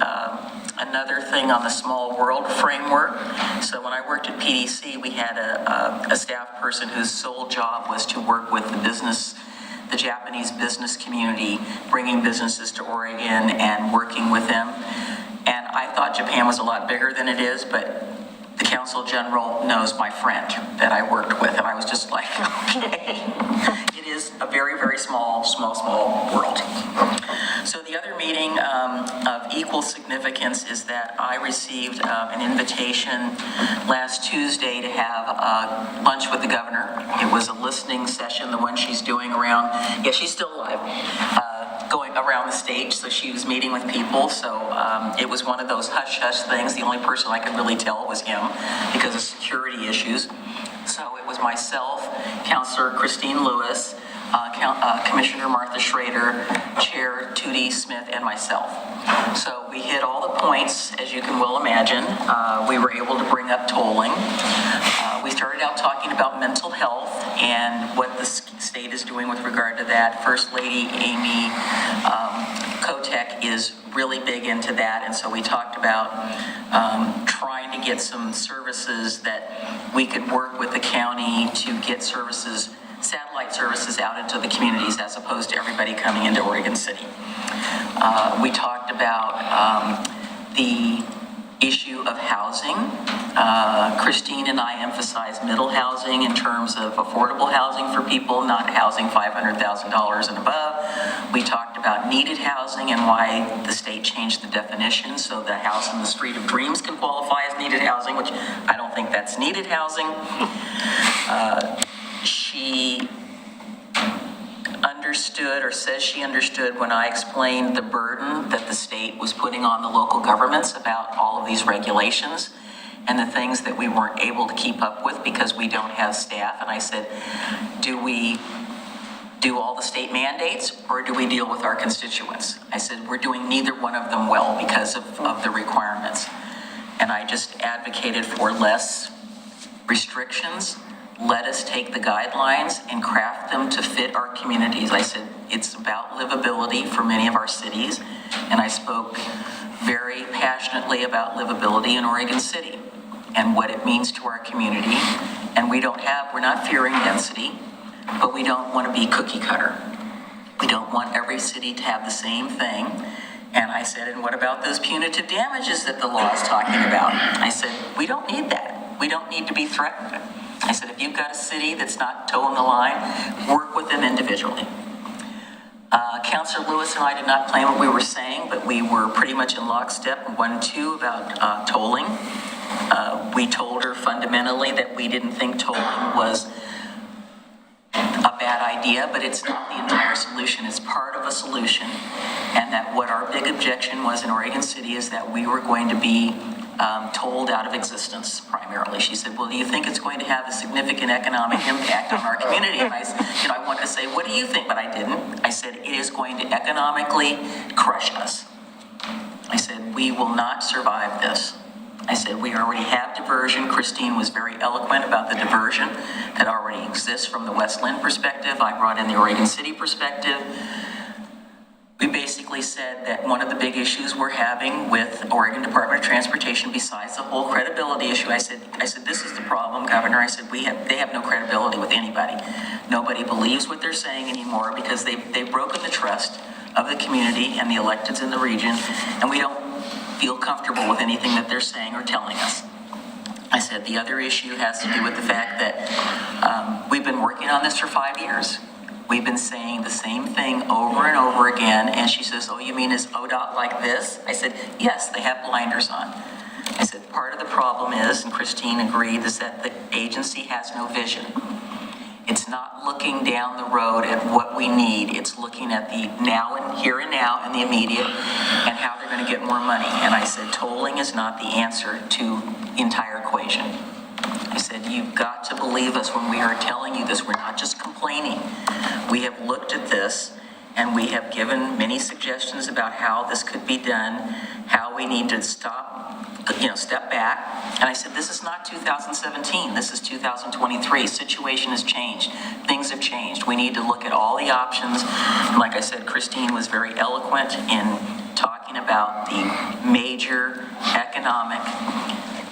another thing on the small world framework. So when I worked at PDC, we had a staff person whose sole job was to work with the Japanese business community, bringing businesses to Oregon and working with them. And I thought Japan was a lot bigger than it is, but the Council General knows my friend that I worked with, and I was just like, okay. It is a very, very small world. So the other meeting of equal significance is that I received an invitation last Tuesday to have lunch with the governor. It was a listening session, the one she's doing around, she's still alive, going around the state, so she was meeting with people. So it was one of those hush-hush things. The only person I could really tell was him because of security issues. So it was myself, Councilor Christine Lewis, Commissioner Martha Schrader, Chair Tootie Smith, and myself. So we hit all the points, as you can well imagine. We were able to bring up tolling. We started out talking about mental health and what the state is doing with regard to that. First Lady Amy Kotek is really big into that, and so we talked about trying to get some services that we could work with the county to get services, satellite services out into the communities as opposed to everybody coming into Oregon City. We talked about the issue of housing. Christine and I emphasized middle housing in terms of affordable housing for people, not housing $500,000 and above. We talked about needed housing and why the state changed the definition so the house in the Street of Dreams can qualify as needed housing, which I don't think that's needed housing. She understood, or says she understood, when I explained the burden that the state was putting on the local governments about all of these regulations and the things that we weren't able to keep up with because we don't have staff. And I said, do we do all the state mandates or do we deal with our constituents? I said, we're doing neither one of them well because of the requirements. And I just advocated for less restrictions. Let us take the guidelines and craft them to fit our communities. I said, it's about livability for many of our cities. And I spoke very passionately about livability in Oregon City and what it means to our community. And we're not fearing density. but we don't want to be cookie cutter. We don't want every city to have the same thing. And I said, and what about those punitive damages that the law is talking about? I said, we don't need that. We don't need to be threatened. I said, if you've got a city that's not toeing the line, work with them individually. Councilor Lewis and I did not plan what we were saying, but we were pretty much in lockstep in 1-2 about tolling. We told her fundamentally that we didn't think tolling was a bad idea, but it's not the entire solution. It's part of a solution. And that what our big objection was in Oregon City is that we were going to be tolled out of existence primarily. She said, well, do you think it's going to have a significant economic impact on our community? And I wanted to say, what do you think? But I didn't. I said, it is going to economically crush us. I said, we will not survive this. I said, we already have diversion. Christine was very eloquent about the diversion that already exists from the Westland perspective. I brought in the Oregon City perspective. We basically said that one of the big issues we're having with Oregon Department of Transportation, besides the whole credibility issue, I said, this is the problem, Governor. I said, they have no credibility with anybody. Nobody believes what they're saying anymore because they've broken the trust of the community and the electeds in the region, and we don't feel comfortable with anything that they're saying or telling us. I said, the other issue has to do with the fact that we've been working on this for 5 years. We've been saying the same thing over and over again. And she says, oh, you mean is ODOT like this? I said, yes, they have blinders on. I said, part of the problem is, and Christine agreed, is that the agency has no vision. It's not looking down the road at what we need. It's looking at the now and here and now and the immediate and how they're going to get more money. And I said, tolling is not the answer to the entire equation. I said, you've got to believe us when we are telling you this. We're not just complaining. We have looked at this and we have given many suggestions about how this could be done, how we need to step back. And I said, this is not 2017. This is 2023. Situation has changed. Things have changed. We need to look at all the options. And like I said, Christine was very eloquent in talking about the major economic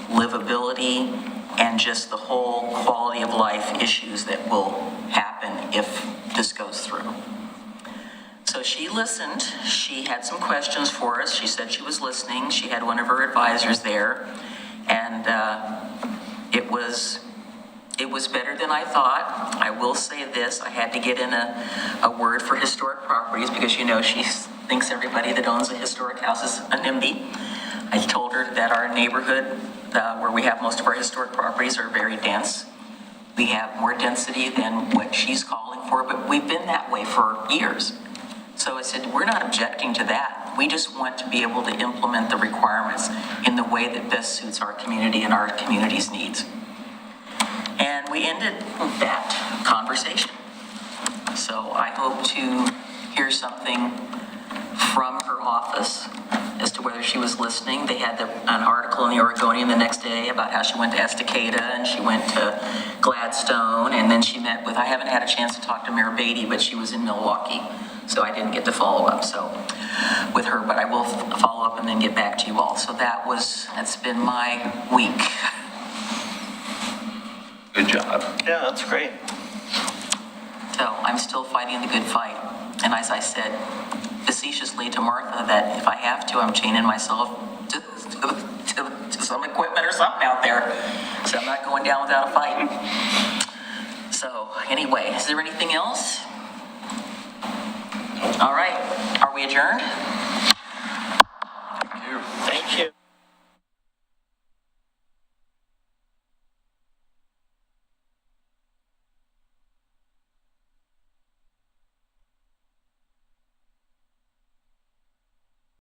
livability and just the whole quality of life issues that will happen if this goes through. So she listened. She had some questions for us. She said she was listening. She had one of her advisors there, and it was better than I thought. I will say this: I had to get in a word for historic properties because she thinks everybody that owns a historic house is a NIMBY. I told her that our neighborhood, where we have most of our historic properties, are very dense. We have more density than what she's calling for, but we've been that way for years. So I said, we're not objecting to that. We just want to be able to implement the requirements in the way that best suits our community and our community's needs. And we ended that conversation. So I hope to hear something from her office as to whether she was listening. They had an article in the Oregonian the next day about how she went to Estacada and she went to Gladstone, and then she met with, I haven't had a chance to talk to Mayor Beatty, but she was in Milwaukee, so I didn't get to follow up with her, but I will follow up and then get back to you all. So that's been my week. Good job. Yeah, that's great. So I'm still fighting the good fight. And as I said facetiously to Martha, that if I have to, I'm chaining myself to some equipment or something out there. So I'm not going down without a fight. So anyway, is there anything else? All right, are we adjourned?